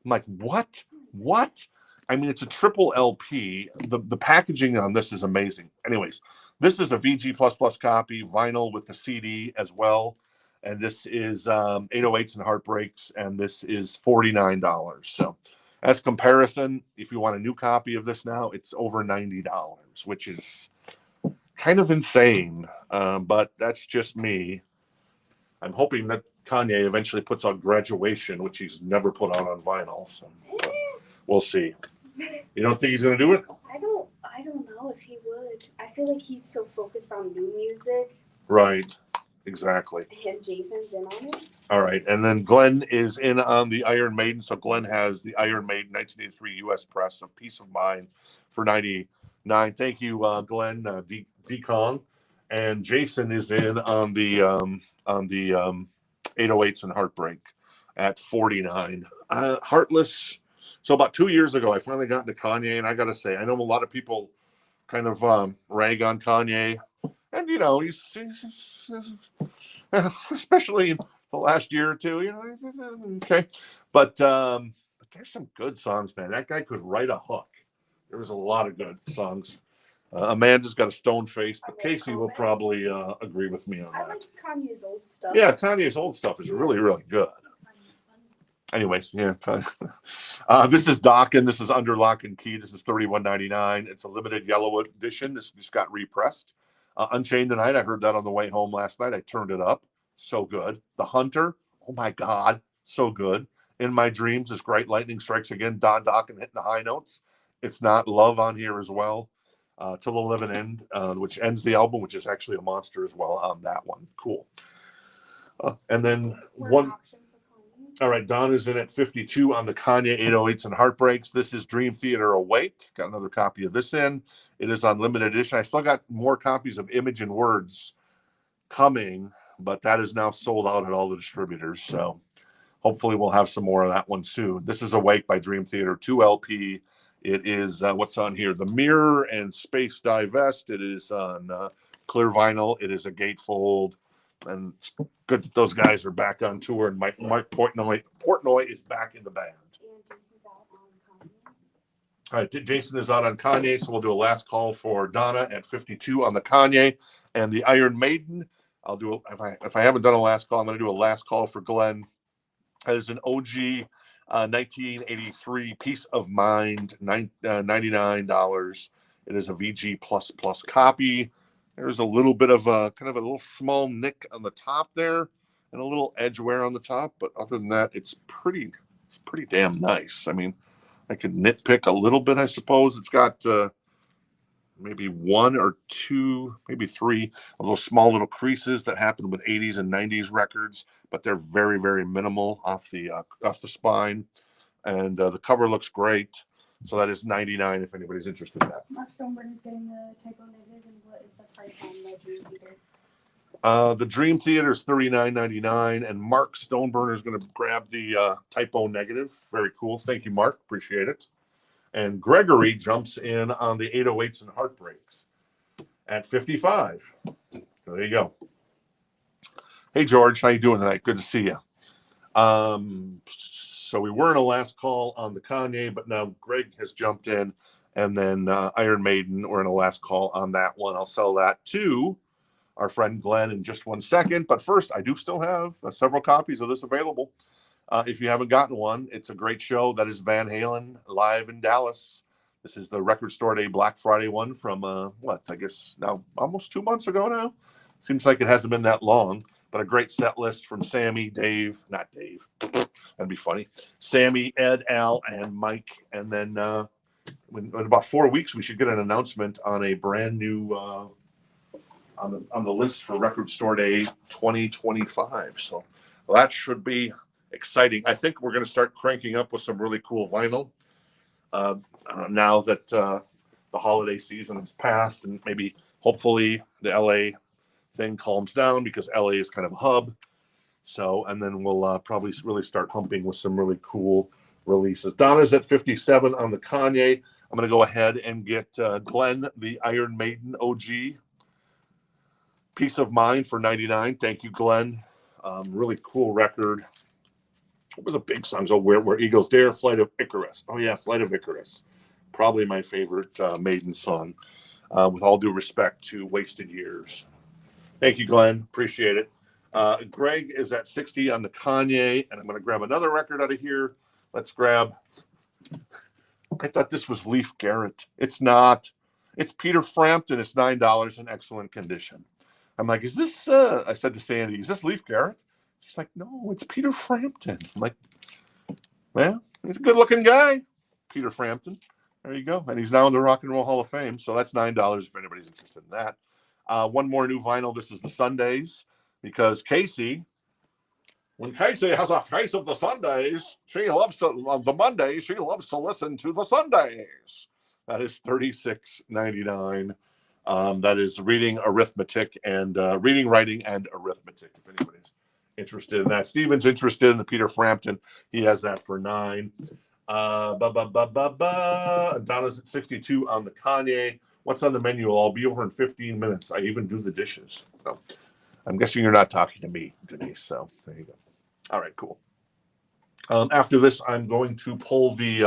like, what? What? I mean, it's a triple LP. The packaging on this is amazing. Anyways, this is a VG++ copy, vinyl with the CD as well. And this is 808s and Heartbreaks, and this is $49. So as comparison, if you want a new copy of this now, it's over $90, which is kind of insane. But that's just me. I'm hoping that Kanye eventually puts out Graduation, which he's never put out on vinyl. So we'll see. You don't think he's going to do it? I don't know if he would. I feel like he's so focused on new music. Right. Exactly. And Jason's in on it. All right. And then Glenn is in on the Iron Maiden. So Glenn has the Iron Maiden 1983 U.S. press of Peace of Mind for $99. Thank you, Glenn, D Kong. And Jason is in on the 808s and Heartbreak at $49. Heartless. So about 2 years ago, I finally got into Kanye, and I got to say, I know a lot of people kind of rag on Kanye. And, you know, he's especially in the last year or two, you know, okay. But there's some good songs, man. That guy could write a hook. There was a lot of good songs. Amanda's got a stone face, but Casey will probably agree with me on that. I like Kanye's old stuff. Yeah, Kanye's old stuff is really, really good. Anyways, yeah. This is Dokken. This is Under Lock and Key. This is $31.99. It's a limited yellow edition. This just got repressed. Unchained Tonight, I heard that on the way home last night. I turned it up. So good. The Hunter, oh my God, so good. In My Dreams is Great Lightning Strikes Again. Don Dokken hitting the high notes. It's Not Love on here as well. Till the Living End, which ends the album, which is actually a monster as well on that one. Cool. And then one. All right, Don is in at 52 on the Kanye 808s and Heartbreaks. This is Dream Theater Awake. Got another copy of this in. It is on limited edition. I still got more copies of Image and Words coming, but that is now sold out at all the distributors. So hopefully we'll have some more of that one soon. This is Awake by Dream Theater, 2 LP. It is, what's on here? The Mirror and Space Divest. It is on clear vinyl. It is a gatefold. And it's good that those guys are back on tour. And Mike Portnoy is back in the band. All right, Jason is out on Kanye, so we'll do a last call for Donna at 52 on the Kanye and the Iron Maiden. I'll do if I haven't done a last call, I'm going to do a last call for Glenn. As an OG 1983 Peace of Mind, $99. It is a VG++ copy. There's a little bit of a kind of a little small nick on the top there, and a little edge wear on the top. But other than that, it's pretty damn nice. I mean, I could nitpick a little bit, I suppose. It's got maybe one or two, maybe three of those small little creases that happen with 80s and 90s records, but they're very, very minimal off the spine. And the cover looks great. So that is $99 if anybody's interested in that. Mark Stoneburn is getting the typo negative, and what is the price on the Dream Theater? The Dream Theater is $39.99, and Mark Stoneburner is going to grab the typo negative. Very cool. Thank you, Mark. Appreciate it. And Gregory jumps in on the 808s and Heartbreaks at $55. There you go. Hey, George. How you doing tonight? Good to see you. So we were in a last call on the Kanye, but now Greg has jumped in, and then Iron Maiden, we're in a last call on that one. I'll sell that to our friend Glenn in just 1 second. But first, I do still have several copies of this available. If you haven't gotten one, it's a great show. That is Van Halen live in Dallas. This is the Record Store Day Black Friday one from, I guess now almost 2 months ago now. Seems like it hasn't been that long, but a great set list from Sammy, not Dave. That'd be funny. Sammy, Ed, Al, and Mike. And then in about 4 weeks, we should get an announcement on a brand new on the list for Record Store Day 2025. So that should be exciting. I think we're going to start cranking up with some really cool vinyl now that the holiday season has passed, and maybe hopefully the LA thing calms down, because LA is kind of a hub. So, and then we'll probably really start humping with some really cool releases. Donna's at 57 on the Kanye. I'm going to go ahead and get Glenn, the Iron Maiden OG, Peace of Mind for $99. Thank you, Glenn. Really cool record. What were the big songs? Oh, Where Eagles Dare, Flight of Icarus. Oh, yeah, Flight of Icarus. Probably my favorite Maiden song, with all due respect to Wasted Years. Thank you, Glenn. Appreciate it. Greg is at 60 on the Kanye, and I'm going to grab another record out of here. Let's grab... I thought this was Leif Garrett. It's not. It's Peter Frampton. It's $9 in excellent condition. I'm like, is this... I said to Sandy, is this Leif Garrett? She's like, no, it's Peter Frampton. I'm like, well, he's a good-looking guy, Peter Frampton. There you go. And he's now in the Rock and Roll Hall of Fame, so that's $9 if anybody's interested in that. One more new vinyl. This is the Sundays, because Casey, when Casey has a face of the Sundays, she loves to, on the Mondays, she loves to listen to the Sundays. That is $36.99. That is reading, arithmetic, and reading, writing, and arithmetic, if anybody's interested in that. Steven's interested in the Peter Frampton. He has that for $9. Donna's at 62 on the Kanye. What's on the menu? I'll be over in 15 minutes. I even do the dishes. So I'm guessing you're not talking to me, Denise. So there you go. All right, cool. After this, I'm going to pull the,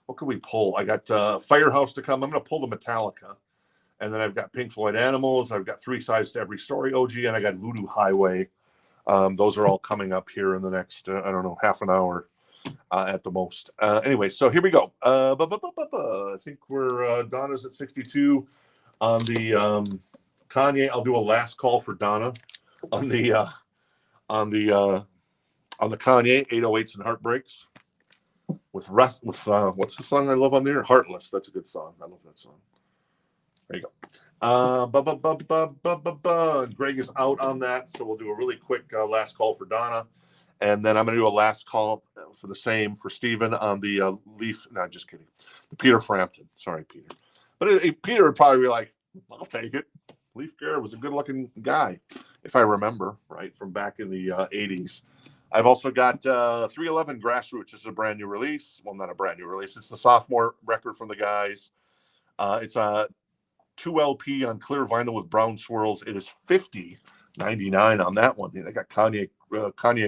what can we pull? I got FireHouse to come. I'm going to pull the Metallica. And then I've got Pink Floyd Animals. I've got 3 Sides to Every Story OG. And I got Voodoo Highway. Those are all coming up here in the next, I don't know, half an hour at the most. Anyway, so here we go. I think we're Donna's at 62 on the Kanye. I'll do a last call for Donna on the Kanye 808s and Heartbreaks with what's the song I love on there? Heartless. That's a good song. I love that song. There you go. Greg is out on that, so we'll do a really quick last call for Donna, and then I'm going to do a last call for the same for Steven on the Leaf. No, just kidding. The Peter Frampton. Sorry, Peter. But Peter would probably be like, I'll take it. Leif Garrett was a good-looking guy, if I remember, right, from back in the 80s. I've also got 311 Grassroots. This is a brand new release. Well, not a brand new release. It's the sophomore record from the guys. It's a 2 LP on clear vinyl with brown swirls. It is $50.99 on that one. They got Kanye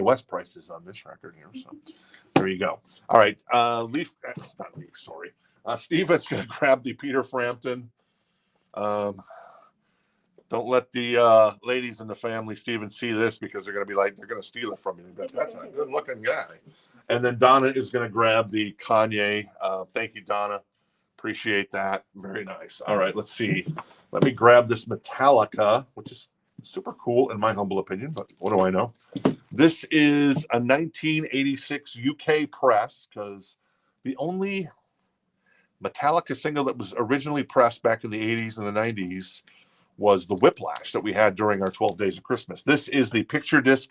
West prices on this record here. So there you go. All right. Steven's going to grab the Peter Frampton. Don't let the ladies in the family, Steven, see this, because they're going to be like, they're going to steal it from you. But that's a good looking guy. And then Donna is going to grab the Kanye. Thank you, Donna. Appreciate that. Very nice. All right, let's see. Let me grab this Metallica, which is super cool in my humble opinion, but what do I know? This is a 1986 UK press, because the only Metallica single that was originally pressed back in the 80s and the 90s was the Whiplash that we had during our 12 Days of Christmas. This is the picture disc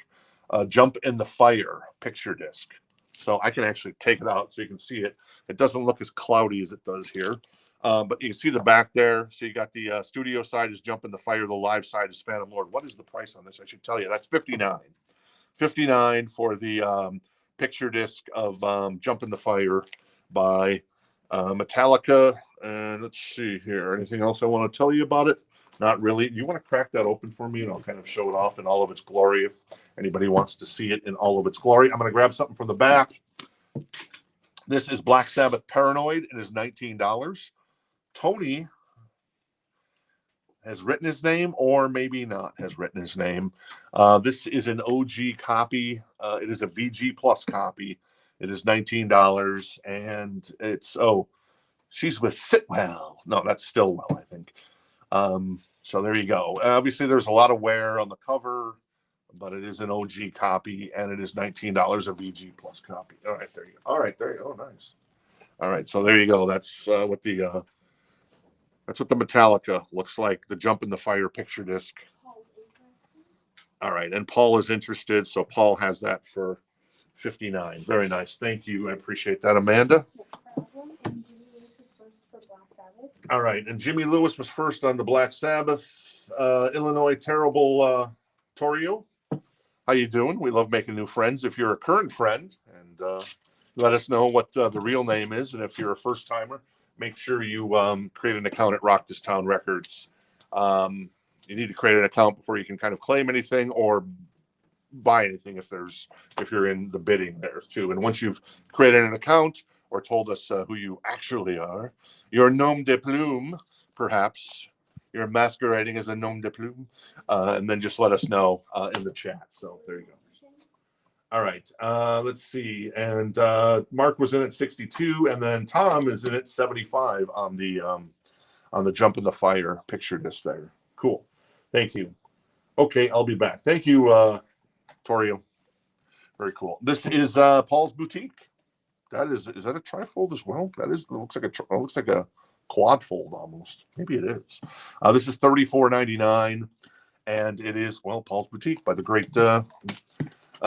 Jump in the Fire picture disc. So I can actually take it out so you can see it. It doesn't look as cloudy as it does here. But you can see the back there. So you got the studio side is Jump in the Fire. The live side is Phantom Lord. What is the price on this? I should tell you. That's $59. $59 for the picture disc of Jump in the Fire by Metallica. And let's see here. Anything else I want to tell you about it? Not really. You want to crack that open for me and I'll kind of show it off in all of its glory if anybody wants to see it in all of its glory. I'm going to grab something from the back. This is Black Sabbath Paranoid. It is $19. Tony has written his name, or maybe not has written his name. This is an OG copy. It is a VG Plus copy. It is $19, and it's, she's with Sitwell. No, that's Stillwell, I think. So there you go. Obviously, there's a lot of wear on the cover, but it is an OG copy, and it is $19 a VG Plus copy. All right, there you go. All right, there you go. Oh, nice. All right, so there you go. That's what the Metallica looks like. The Jump in the Fire picture disc. Paul's interested. All right, and Paul is interested, so Paul has that for $59. Very nice. Thank you. I appreciate that, Amanda. No problem. And Jimmy Lewis was first for Black Sabbath. All right, and Jimmy Lewis was first on the Black Sabbath, Illinois Terrible Torio. How you doing? We love making new friends. If you're a current friend, and let us know what the real name is, and if you're a first timer, make sure you create an account at Rock This Town Records. You need to create an account before you can kind of claim anything or buy anything if you're in the bidding there too. And once you've created an account or told us who you actually are, your nom de plume, perhaps you're masquerading as a nom de plume, and then just let us know in the chat. So there you go. All right, let's see. And Mark was in at 62, and then Tom is in at 75 on the Jump in the Fire picture disc there. Cool. Thank you. Okay, I'll be back. Thank you, Torio. Very cool. This is Paul's Boutique. Is that a trifold as well? That is. It looks like a quad fold almost. Maybe it is. This is $34.99, and it is Paul's Boutique by the great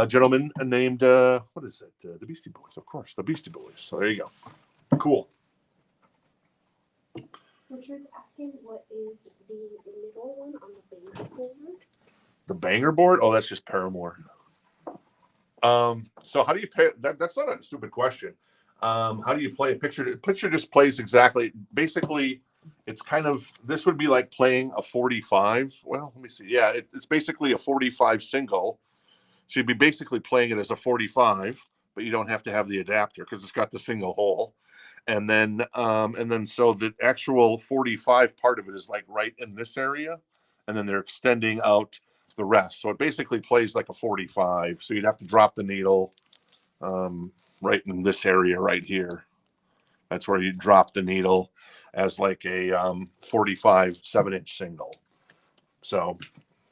gentleman named what is it? The Beastie Boys, of course, the Beastie Boys. So there you go. Cool. Richard's asking what is the middle one on the banger board? The banger board? Oh, that's just Paramore. So how do you pay that? That's not a stupid question. How do you play a picture? Picture just plays exactly. Basically, it's kind of, this would be like playing a 45. Well, let me see. Yeah, it's basically a 45 single. So you'd be basically playing it as a 45, but you don't have to have the adapter because it's got the single hole. And then so the actual 45 part of it is like right in this area, and then they're extending out the rest. So it basically plays like a 45. So you'd have to drop the needle right in this area right here. That's where you drop the needle as like a 45 7-inch single. So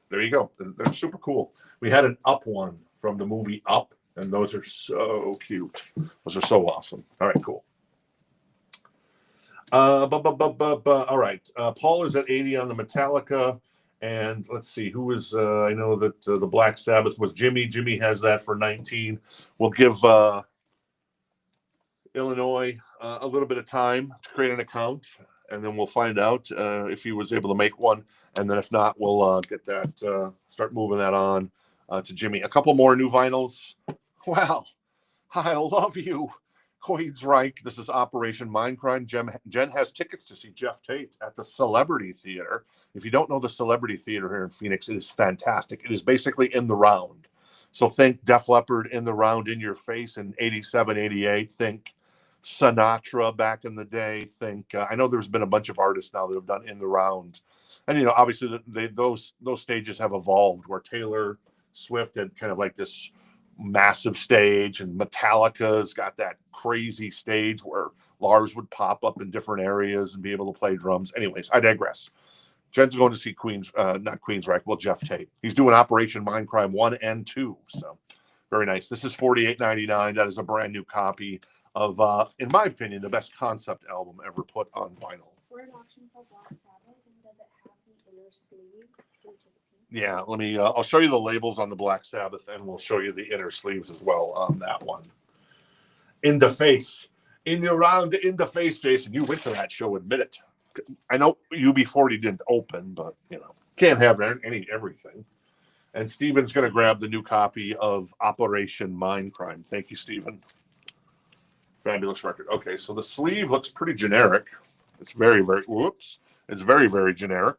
there you go. They're super cool. We had an Up one from the movie Up, and those are so cute. Those are so awesome. All right, cool. All right. Paul is at 80 on the Metallica. And let's see, who is, I know that the Black Sabbath was Jimmy. Jimmy has that for 19. We'll give Illinois a little bit of time to create an account, and then we'll find out if he was able to make one. And then if not, we'll get that, start moving that on to Jimmy. A couple more new vinyls. Wow. I love you. Queensryche. This is Operation Mindcrime. Jen has tickets to see Jeff Tate at the Celebrity Theater. If you don't know the Celebrity Theater here in Phoenix, it is fantastic. It is basically in the round. So think Def Leppard in the round in your face in 87, 88. Think Sinatra back in the day. Think, I know there's been a bunch of artists now that have done in the round. And, you know, obviously those stages have evolved where Taylor Swift had kind of like this massive stage, and Metallica's got that crazy stage where Lars would pop up in different areas and be able to play drums. Anyways, I digress. Jen's going to see not Queensryche, Jeff Tate. He's doing Operation Mindcrime 1 and 2. So Very nice. This is $48.99. That is a brand new copy of, in my opinion, the best concept album ever put on vinyl. For an auction for Black Sabbath, and does it have the inner sleeves? Can you take a peek? Yeah, let me. I'll show you the labels on the Black Sabbath, and we'll show you the inner sleeves as well on that one. In the face, in the face, Jason. You went to that show. Admit it. I know UB40 didn't open, but you know, can't have everything. And Steven's going to grab the new copy of Operation Mindcrime. Thank you, Steven. Fabulous record. Okay, so the sleeve looks pretty generic. It's very, very, whoops. It's very, very generic.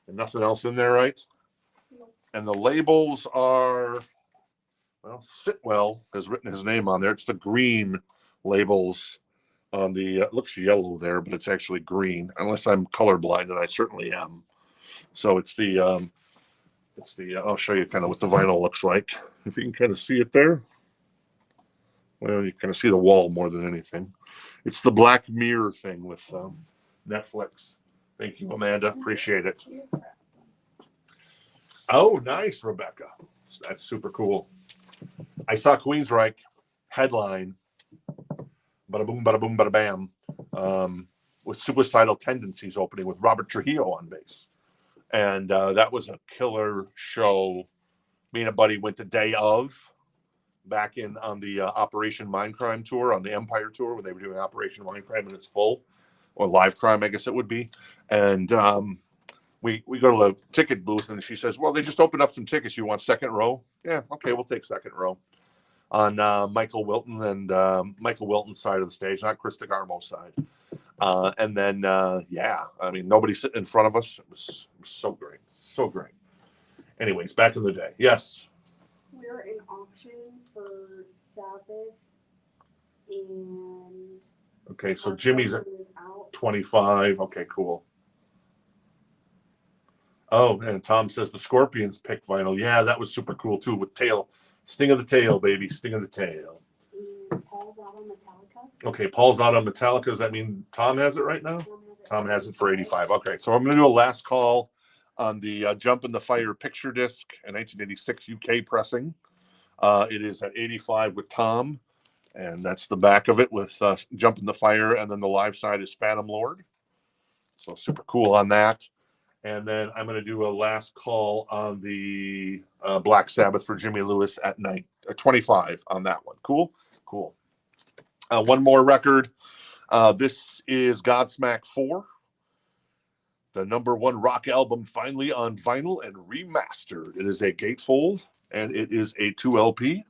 And nothing else in there, right? And the labels are, well, Sitwell has written his name on there. It's the green labels on the, it looks yellow there, but it's actually green, unless I'm colorblind, and I certainly am. So it's the, I'll show you kind of what the vinyl looks like. If you can kind of see it there. Well, you kind of see the wall more than anything. It's the Black Mirror thing with Netflix. Thank you, Amanda. Appreciate it. Oh, nice, Rebecca. That's super cool. I saw Queensryche headline, bada boom, bada bam, with Suicidal Tendencies opening with Robert Trujillo on bass. And that was a killer show. Me and a buddy went the day of back in on the Operation Mindcrime tour, on the Empire tour, when they were doing Operation Mindcrime in its full, or Live Crime, I guess it would be. And we go to the ticket booth, and she says, well, they just opened up some tickets. You want second row? Yeah, okay, we'll take second row. On Michael Wilton and Michael Wilton's side of the stage, not Chris DeGarmo's side. And then, yeah, I mean, nobody sitting in front of us. It was so great. So great. Anyways, back in the day. Yes. We're in auction for Sabbath and Okay, so Jimmy's at October is out. 25. Okay, cool. Oh, and Tom says the Scorpions pick vinyl. Yeah, that was super cool too, with tail. Sting of the tail, baby. Sting of the tail. And Paul's out on Metallica. Okay, Paul's out on Metallica. Does that mean Tom has it right now? Tom has it for 85. Okay, so I'm going to do a last call on the Jump in the Fire picture disc, a 1986 UK pressing. It is at 85 with Tom, and that's the back of it with Jump in the Fire, and then the live side is Phantom Lord. So super cool on that. And then I'm going to do a last call on the Black Sabbath for Jimmy Lewis at 25 on that one. Cool? Cool. One more record. This is Godsmack 4, the #1 rock album finally on vinyl and remastered. It is a gatefold, and it is a 2LP,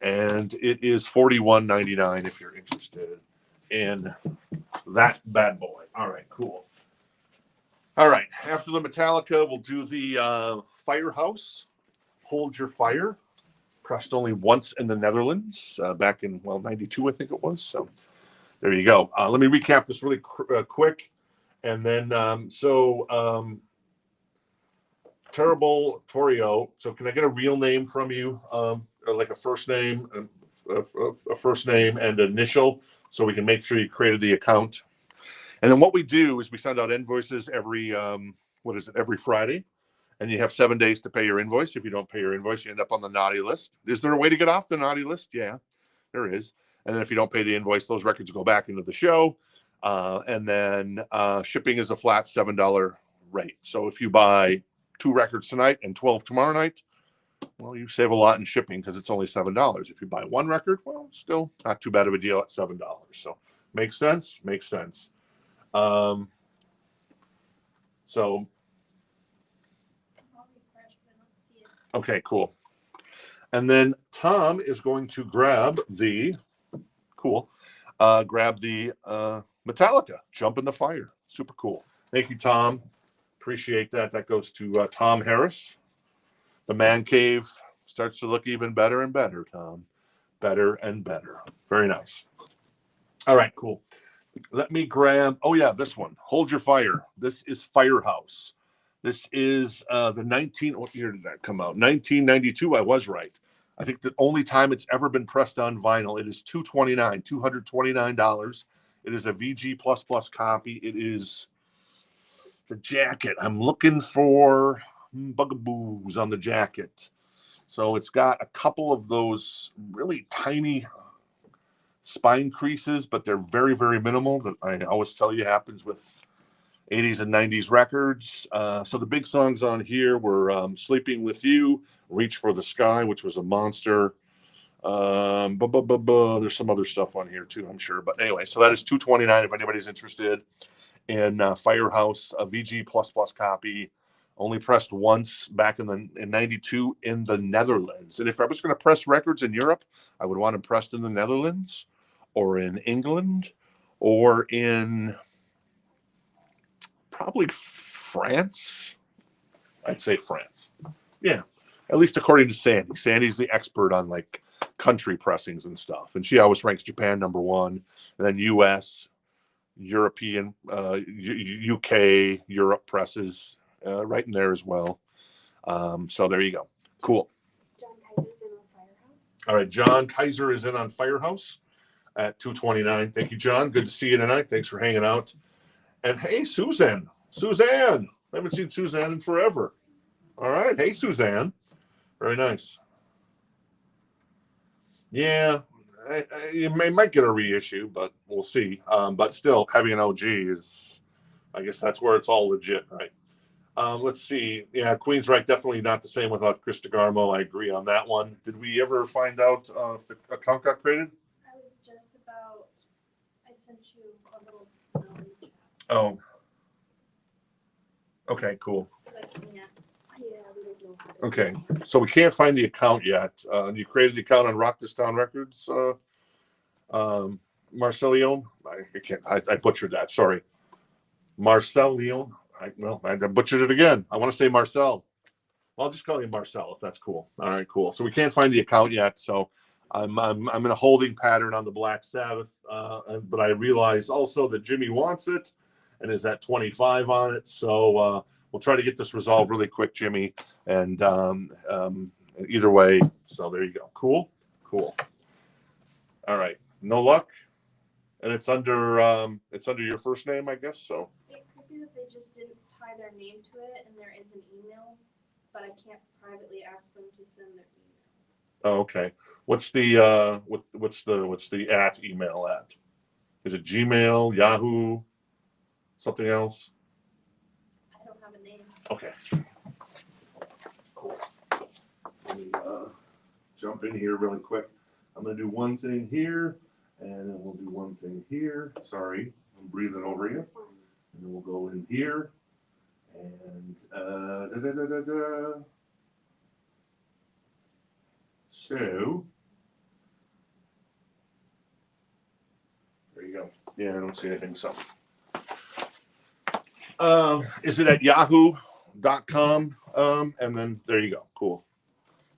and it is $41.99 if you're interested in that bad boy. All right, cool. All right, after the Metallica, we'll do the FireHouse, Hold Your Fire, pressed only once in the Netherlands back in, well, 92, I think it was. So there you go. Let me recap this really quick. And then, Terrible Torio. So can I get a real name from you, like a first name, a first name and initial, so we can make sure you created the account? And then what we do is we send out invoices every, every Friday. And you have 7 days to pay your invoice. If you don't pay your invoice, you end up on the naughty list. Is there a way to get off the naughty list? Yeah, there is. And then if you don't pay the invoice, those records go back into the show. And then shipping is a flat $7 rate. So if you buy 2 records tonight and 12 tomorrow night, well, you save a lot in shipping because it's only $7. If you buy 1 record, well, still not too bad of a deal at $7. So makes sense? Makes sense. Okay, cool. And then Tom is going to grab the Metallica, Jump in the Fire. Super cool. Thank you, Tom. Appreciate that. That goes to Tom Harris. The man cave starts to look even better and better, Tom. Better and better. Very nice. All right, cool. Let me grab, oh yeah, this one. Hold Your Fire. This is FireHouse. This is what year did that come out? 1992, I was right. I think the only time it's ever been pressed on vinyl. It is $229. It is a VG++ copy. It is the jacket. I'm looking for bugaboos on the jacket. So it's got a couple of those really tiny spine creases, but they're very, very minimal. That I always tell you happens with 80s and 90s records. So the big songs on here were Sleeping With You, Reach for the Sky, which was a monster. There's some other stuff on here too, I'm sure. But anyway, so that is $229 if anybody's interested in FireHouse, a VG++ copy. Only pressed once back in 92 in the Netherlands. And if I was going to press records in Europe, I would want them pressed in the Netherlands or in England or in probably France. I'd say France. Yeah, at least according to Sandy. Sandy's the expert on like country pressings and stuff. And she always ranks Japan #1, and then US, European, UK, Europe presses. Right in there as well. So there you go. Cool. John Kaiser's in on FireHouse. All right, John Kaiser is in on FireHouse at $229. Thank you, John. Good to see you tonight. Thanks for hanging out. And hey, Suzanne. Suzanne. I haven't seen Suzanne in forever. All right. Hey, Suzanne. Very nice. Yeah, you might get a reissue, but we'll see. But still, having an OG is, I guess that's where it's all legit, right? Let's see. Yeah, Queensryche definitely not the same without Chris DeGarmo. I agree on that one. Did we ever find out if the account got created? I was just about. I sent you a little chat. Oh. Okay, cool. I can't. Yeah, we don't know how to Okay, so we can't find the account yet. You created the account on Rock This Town Records, Marcel Leon. I can't. I butchered that. Sorry, Marcel Leon. I butchered it again. I want to say Marcel. I'll just call you Marcel if that's cool. All right, cool. So we can't find the account yet. So I'm in a holding pattern on the Black Sabbath. But I realize also that Jimmy wants it and is at 25 on it. So we'll try to get this resolved really quick, Jimmy. And either way, so there you go. Cool. All right. No luck. And it's under your first name, I guess. So. It could be that they just didn't tie their name to it, and there is an email, but I can't privately ask them to send their email. Oh, okay. What's the what's the at email at? Is it Gmail, Yahoo, something else? I don't have a name. Okay. Cool. Let me jump in here really quick. I'm gonna do one thing here, and then we'll do one thing here. Sorry, I'm breathing over you. And then we'll go in here, and So there you go. Yeah, I don't see anything. So, is it at yahoo.com? And then there you go. Cool.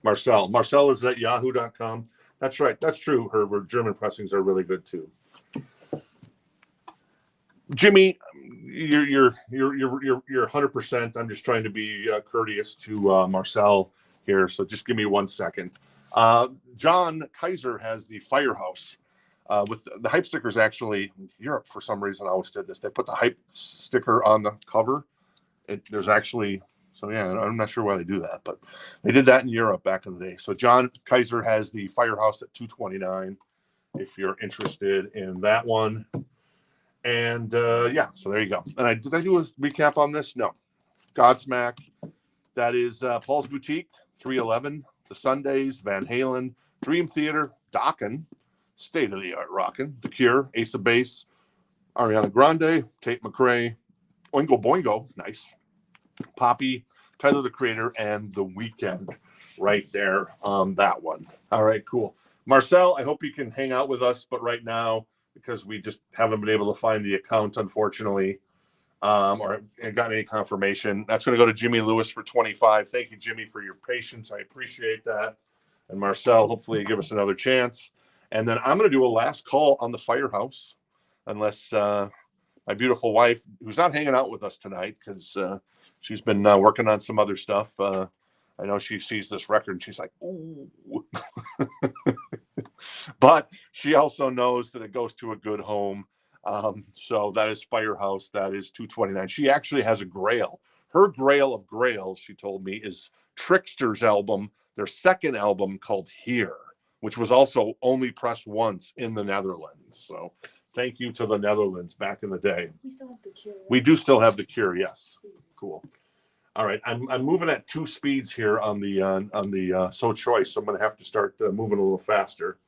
Marcel is at yahoo.com. That's right. That's true. Her German pressings are really good too. Jimmy, you're 100%. I'm just trying to be courteous to Marcel here, so just give me 1 second. John Kaiser has the FireHouse with the hype stickers. Actually, Europe for some reason always did this. They put the hype sticker on the cover. There's actually, so yeah, I'm not sure why they do that, but they did that in Europe back in the day. So John Kaiser has the FireHouse at $229 if you're interested in that one. And yeah, so there you go. And did I do a recap on this? No. Godsmack. That is Paul's Boutique, 311, The Sundays, Van Halen, Dream Theater, Dokken, State of the Art Rockin', The Cure, Ace of Base, Ariana Grande, Tate McRae, Oingo Boingo, nice, Poppy, Tyler the Creator, and The Weeknd right there on that one. All right, cool. Marcel, I hope you can hang out with us, but right now, because we just haven't been able to find the account, unfortunately, or got any confirmation. That's going to go to Jimmy Lewis for 25. Thank you, Jimmy, for your patience. I appreciate that. And Marcel, hopefully you give us another chance. And then I'm going to do a last call on the FireHouse, unless my beautiful wife, who's not hanging out with us tonight because she's been working on some other stuff. I know she sees this record and she's like, ooh. But she also knows that it goes to a good home. So that is FireHouse. That is $229. She actually has a grail. Her grail of grails, she told me, is Trickster's album, their second album called Here, which was also only pressed once in the Netherlands. So thank you to the Netherlands back in the day. We still have the Cure. We do still have the Cure, yes. Cool. All right, I'm moving at 2 speeds here on the So Choice, so I'm going to have to start moving a little faster.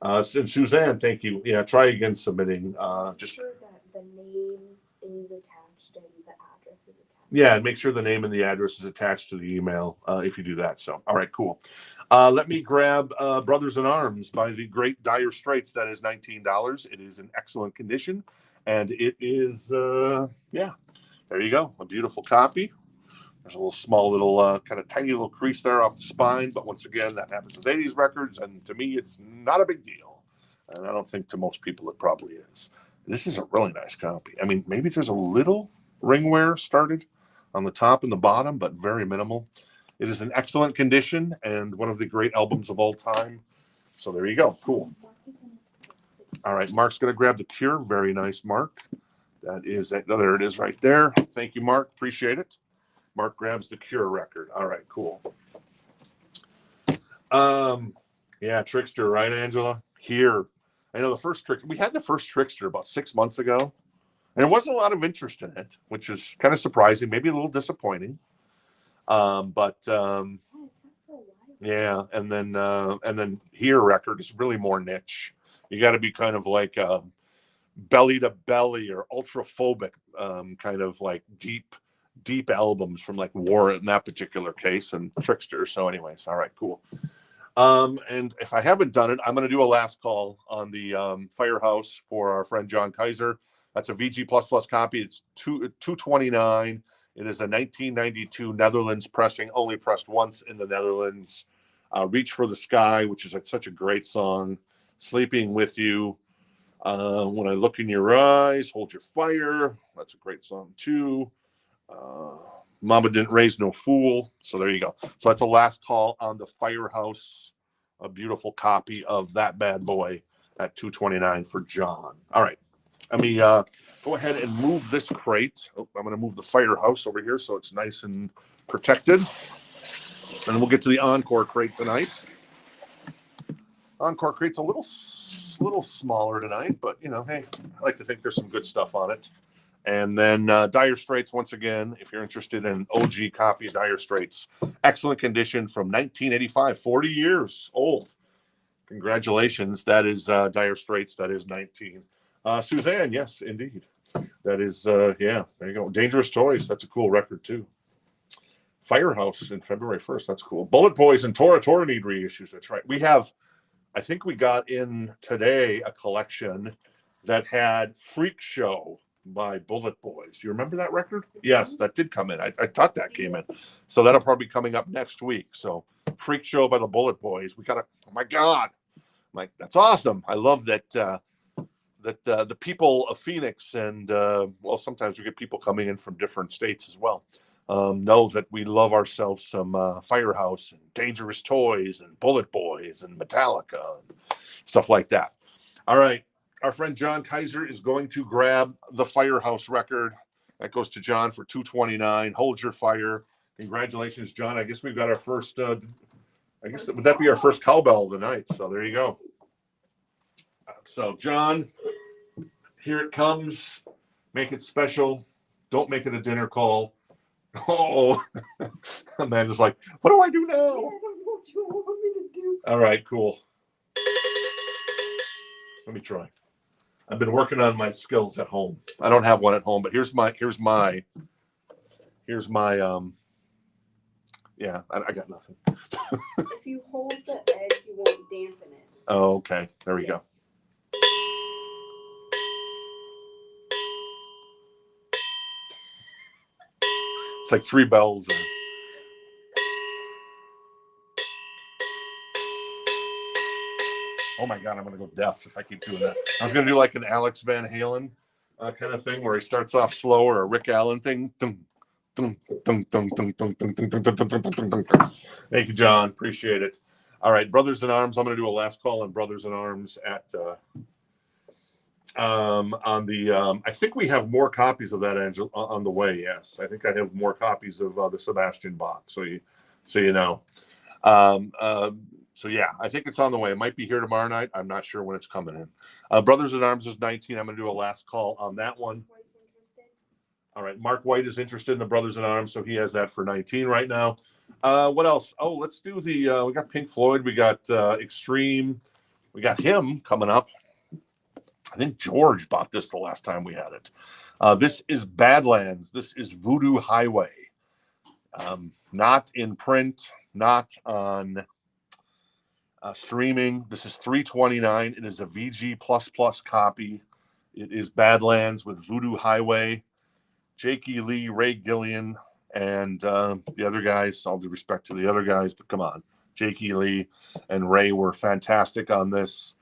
And Suzanne, thank you. Yeah, try again submitting. Just sure that the name is attached and the address is attached. yeah, and make sure the name and the address is attached to the email if you do that. So, all right, cool. Let me grab Brothers in Arms by the great Dire Straits. That is $19. It is in excellent condition, and it is yeah. There you go, a beautiful copy. There's a little small little kind of tiny little crease there off the spine, but once again, that happens with 80s records, and to me, it's not a big deal. And I don't think to most people it probably is. This is a really nice copy. I mean, maybe there's a little ring wear started on the top and the bottom, but very minimal. It is in excellent condition and one of the great albums of all time. So there you go. Cool. All right, Mark's going to grab the Cure. Very nice, Mark. That is, there it is right there. Thank you, Mark. Appreciate it. Mark grabs the Cure record. All right, cool. Yeah, Trickster, right, Angela? Here. I know the first Trickster, we had the first Trickster about 6 months ago, and there wasn't a lot of interest in it, which is kind of surprising, maybe a little disappointing. Yeah, and then Here record is really more niche. You got to be kind of like belly to belly or ultraphobic, kind of like deep albums from like War in that particular case and Trickster. So anyways, all right, cool. And if I haven't done it, I'm going to do a last call on the FireHouse for our friend John Kaiser. That's a VG++ copy. It's $229. It is a 1992 Netherlands pressing, only pressed once in the Netherlands. Reach for the Sky, which is such a great song. Sleeping with You. When I Look in Your Eyes, Hold Your Fire. That's a great song too. Mama Didn't Raise No Fool. So there you go. So that's a last call on the FireHouse. A beautiful copy of that bad boy at $229 for John. All right. Let me go ahead and move this crate. Oh, I'm going to move the FireHouse over here so it's nice and protected. And we'll get to the Encore crate tonight. Encore crate's a little smaller tonight, but you know, hey, I like to think there's some good stuff on it. And then Dire Straits, once again, if you're interested in an OG copy of Dire Straits, excellent condition from 1985, 40 years old. Congratulations. That is Dire Straits. That is 19. Suzanne, yes, indeed. That is, yeah, there you go. Dangerous Toys. That's a cool record, too. FireHouse in February 1st. That's cool. Bullet Boys and Tora need reissues. That's right. We have, I think we got in today a collection that had Freak Show by Bullet Boys. Do you remember that record? Yes, that did come in. I thought that came in. So that'll probably be coming up next week. So Freak Show by the Bullet Boys. We got to, oh my God. I'm like, that's awesome. I love that the people of Phoenix and, well, sometimes we get people coming in from different states as well, know that we love ourselves some FireHouse and Dangerous Toys and Bullet Boys and Metallica and stuff like that. All right. Our friend John Kaiser is going to grab the FireHouse record. That goes to John for $229. Hold Your Fire. Congratulations, John. I guess we've got our first, I guess, would that be our first cowbell of the night? So there you go. So, John, here it comes. Make it special. Don't make it a dinner call. Oh, Amanda's like, what do I do now? I don't know what you want me to do. All right, cool. Let me try. I've been working on my skills at home. I don't have one at home, but here's my yeah, I got nothing. If you hold the edge, you won't dampen it. Oh, okay. There we go. It's like 3 bells. Oh my God, I'm going to go deaf if I keep doing that. I was going to do like an Alex Van Halen kind of thing where he starts off slow, or a Rick Allen thing. Thank you, John. Appreciate it. All right, Brothers in Arms. I'm going to do a last call on Brothers in Arms at on the. I think we have more copies of that, Angel, on the way. Yes, I think I have more copies of the Sebastian box. So you know. So yeah, I think it's on the way. It might be here tomorrow night. I'm not sure when it's coming in. Brothers in Arms is 19. I'm going to do a last call on that one. Floyd's interested. All right, Mark White is interested in the Brothers in Arms, so he has that for 19 right now. What else? Oh, let's do the. We got Pink Floyd. We got Extreme. We got him coming up. I think George bought this the last time we had it. This is Badlands. This is Voodoo Highway. Not in print, not on streaming. This is $3.29. It is a VG++ copy. It is Badlands with Voodoo Highway. Jakey Lee, Ray Gillian, and the other guys. All due respect to the other guys, but come on. Jakey Lee and Ray were fantastic on this.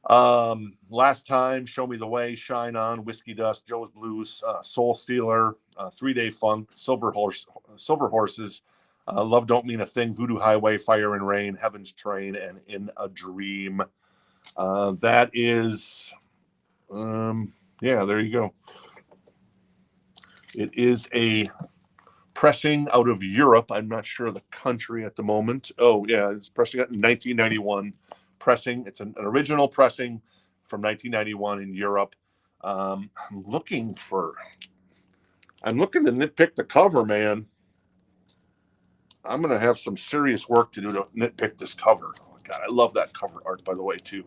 Last time, Show Me the Way, Shine On, Whiskey Dust, Joe's Blues, Soul Stealer, 3 Day Funk, Silver Horses, Love Don't Mean a Thing, Voodoo Highway, Fire and Rain, Heaven's Train, and In a Dream. That is, yeah, there you go. It is a pressing out of Europe. I'm not sure the country at the moment. Oh, yeah, it's pressing out in 1991. Pressing. It's an original pressing from 1991 in Europe. I'm looking to nitpick the cover, man. I'm going to have some serious work to do to nitpick this cover. Oh, God, I love that cover art, by the way, too.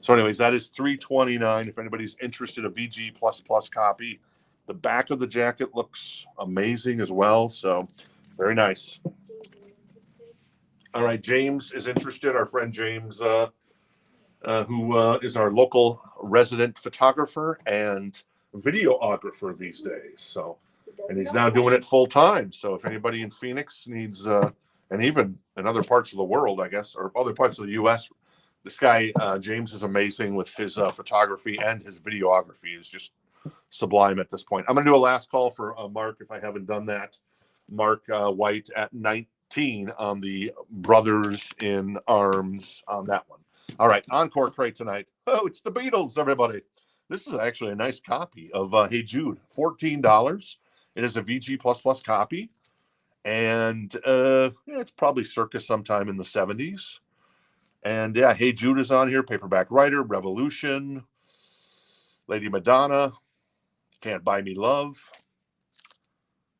So anyways, that is $3.29. If anybody's interested, a VG++ copy. The back of the jacket looks amazing as well. So very nice. All right, James is interested. Our friend James, who is our local resident photographer and videographer these days. So, and he's now doing it full time. So if anybody in Phoenix needs, and even in other parts of the world, I guess, or other parts of the U.S., this guy, James, is amazing with his photography, and his videography is just sublime at this point. I'm going to do a last call for Mark if I haven't done that. Mark White at 19 on the Brothers in Arms on that one. All right, Encore Crate tonight. Oh, it's the Beatles, everybody. This is actually a nice copy of Hey Jude, $14. It is a VG++ copy, and it's probably circa sometime in the 70s. And yeah, Hey Jude is on here. Paperback Writer, Revolution, Lady Madonna, Can't Buy Me Love.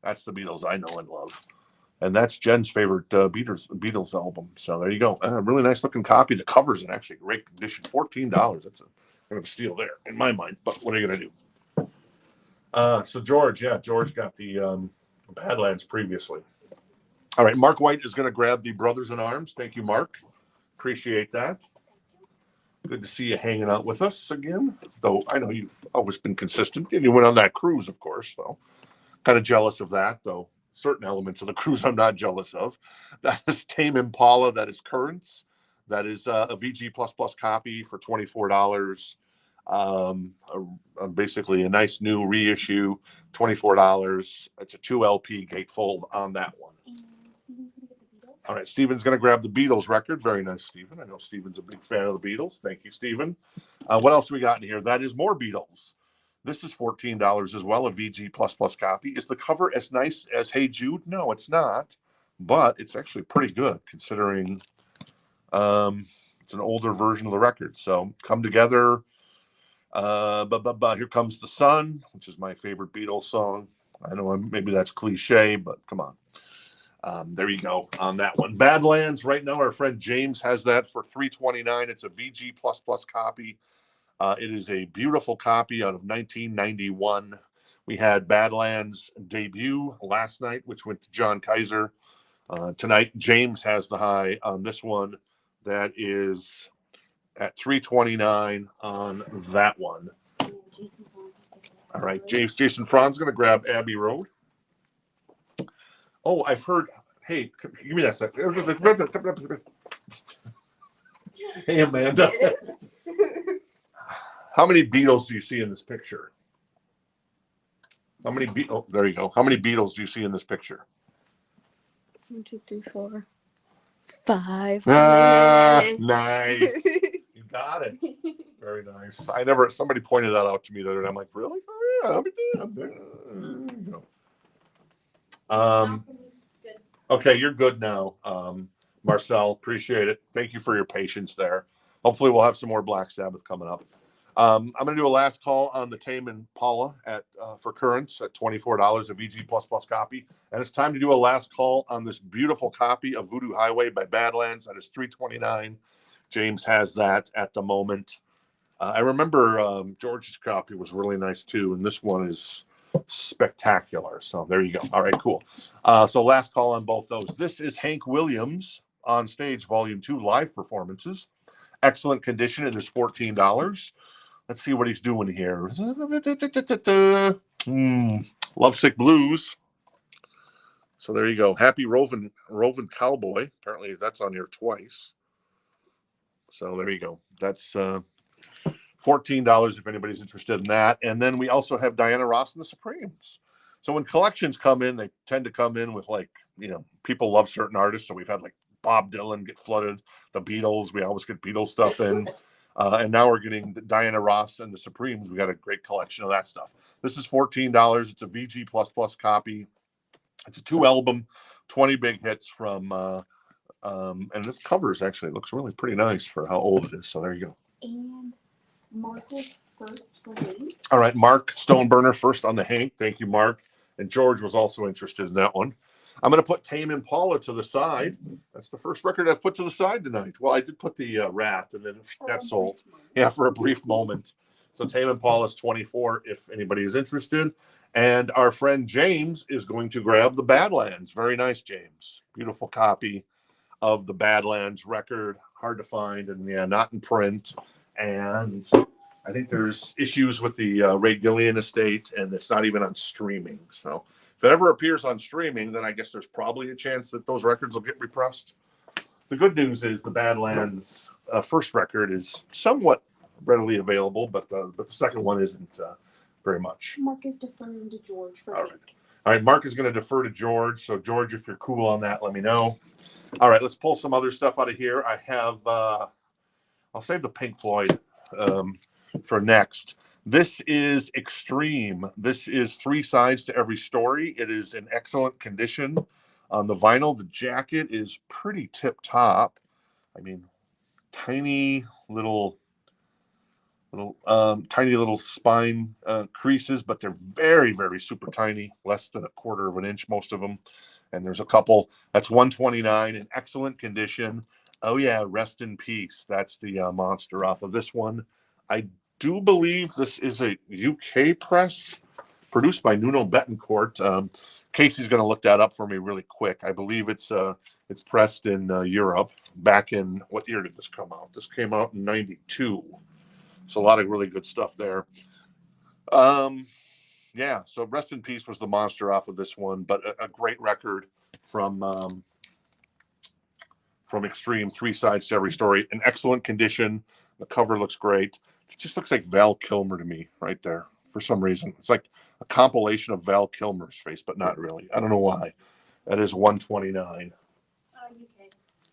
That's the Beatles I know and love. And that's Jen's favorite Beatles album. So there you go. Really nice looking copy. The cover's in actually great condition. $14. That's a kind of a steal there in my mind. But what are you going to do? So George got the Badlands previously. All right, Mark White is going to grab the Brothers in Arms. Thank you, Mark. Appreciate that. Good to see you hanging out with us again. Though I know you've always been consistent. And you went on that cruise, of course. So kind of jealous of that, though. Certain elements of the cruise I'm not jealous of. That is Tame Impala. That is Currents. That is a VG++ copy for $24. Basically a nice new reissue, $24. It's a 2 LP gatefold on that one. All right, Steven's going to grab the Beatles record. Very nice, Steven. I know Steven's a big fan of the Beatles. Thank you, Steven. What else we got in here? That is more Beatles. This is $14 as well, a VG++ copy. Is the cover as nice as Hey Jude? No, it's not. But it's actually pretty good considering it's an older version of the record. So Come Together. Here Comes the Sun, which is my favorite Beatles song. I know maybe that's cliche, but come on. There you go on that one. Badlands, right now, our friend James has that for $3.29. It's a VG++ copy. It is a beautiful copy out of 1991. We had Badlands debut last night, which went to John Kaiser. Tonight, James has the high on this one. That is at $3.29 on that one. All right, Jason Fran's going to grab Abbey Road. Oh, I've heard. Hey, give me that second. Hey, Amanda. How many Beatles do you see in this picture? How many Oh, there you go. How many Beatles do you see in this picture? 1, 2, 3, 4, 5. Nice. You got it. Very nice. Somebody pointed that out to me the other day. I'm like, really? Oh, yeah. Good. Okay, you're good now, Marcel. Appreciate it. Thank you for your patience there. Hopefully, we'll have some more Black Sabbath coming up. I'm going to do a last call on the Tame Impala at for currents at $24 a VG++ copy, and it's time to do a last call on this beautiful copy of Voodoo Highway by Badlands. That is $329. James has that at the moment. I remember George's copy was really nice too, and this one is spectacular. So there you go. All right, cool. So last call on both those. This is Hank Williams on Stage Volume 2 live performances. Excellent condition. It is $14. Let's see what he's doing here. Lovesick Blues. So there you go. Happy Roving Cowboy. Apparently that's on here twice. So there you go. That's $14 if anybody's interested in that. And then we also have Diana Ross and the Supremes. So when collections come in, they tend to come in with like, people love certain artists. So we've had like Bob Dylan get flooded, the Beatles. We always get Beatles stuff in. And now we're getting Diana Ross and the Supremes. We got a great collection of that stuff. This is $14. It's a VG++ copy. It's a 2-album, 20 big hits from, and this covers actually looks really pretty nice for how old it is. So there you go. And Mark was first for me. All right, Mark Stoneburner first on the Hank. Thank you, Mark. And George was also interested in that one. I'm going to put Tame Impala to the side. That's the first record I've put to the side tonight. Well, I did put the Ratt, and then that sold. Yeah, for a brief moment. So Tame Impala is $24 if anybody is interested. And our friend James is going to grab the Badlands. Very nice, James. Beautiful copy of the Badlands record. Hard to find, and yeah, not in print. And I think there's issues with the Ray Gillian estate, and it's not even on streaming. So if it ever appears on streaming, then I guess there's probably a chance that those records will get repressed. The good news is the Badlands first record is somewhat readily available, but the second one isn't very much. Mark is deferring to George for All Hank. right. All right, Mark is going to defer to George. So George, if you're cool on that, let me know. All right, let's pull some other stuff out of here. I have, I'll save the Pink Floyd for next. This is Extreme. This is 3 sides to every story. It is in excellent condition. On the vinyl, the jacket is pretty tip top. I mean, tiny little spine creases, but they're very, very super tiny, less than 1/4 of an inch, most of them. And there's a couple. That's $129 in excellent condition. Oh yeah, rest in peace. That's the monster off of this one. I do believe this is a UK press produced by Nuno Betancourt. Casey's going to look that up for me really quick. I believe it's pressed in Europe. Back in, what year did this come out? This came out in '92. So a lot of really good stuff there. Yeah, so Rest in Peace was the monster off of this one, but a great record from Extreme, 3 sides to every story, in excellent condition. The cover looks great. It just looks like Val Kilmer to me right there for some reason. It's like a compilation of Val Kilmer's face, but not really. I don't know why. That is $129. UK.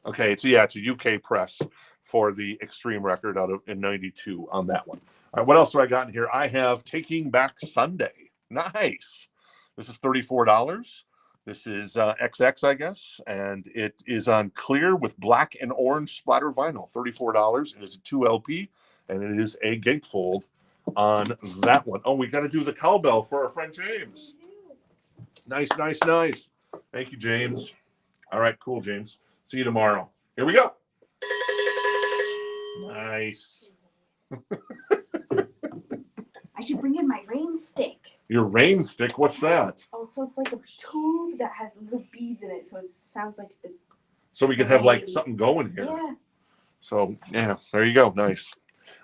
Okay, it's a UK press for the Extreme record in '92 on that one. All right, what else do I got in here? I have Taking Back Sunday. Nice. This is $34. This is XX, I guess, and it is on clear with black and orange splatter vinyl. $34. It is a 2 LP, and it is a gatefold on that one. Oh, we got to do the cowbell for our friend James. Nice, nice, nice. Thank you, James. All right, cool, James. See you tomorrow. Here we go. Nice. I should bring in my rain stick. Your rain stick? What's that? Also, it's like a tube that has little beads in it, so it sounds like the. So we can have like something going here. Yeah. So yeah, there you go. Nice.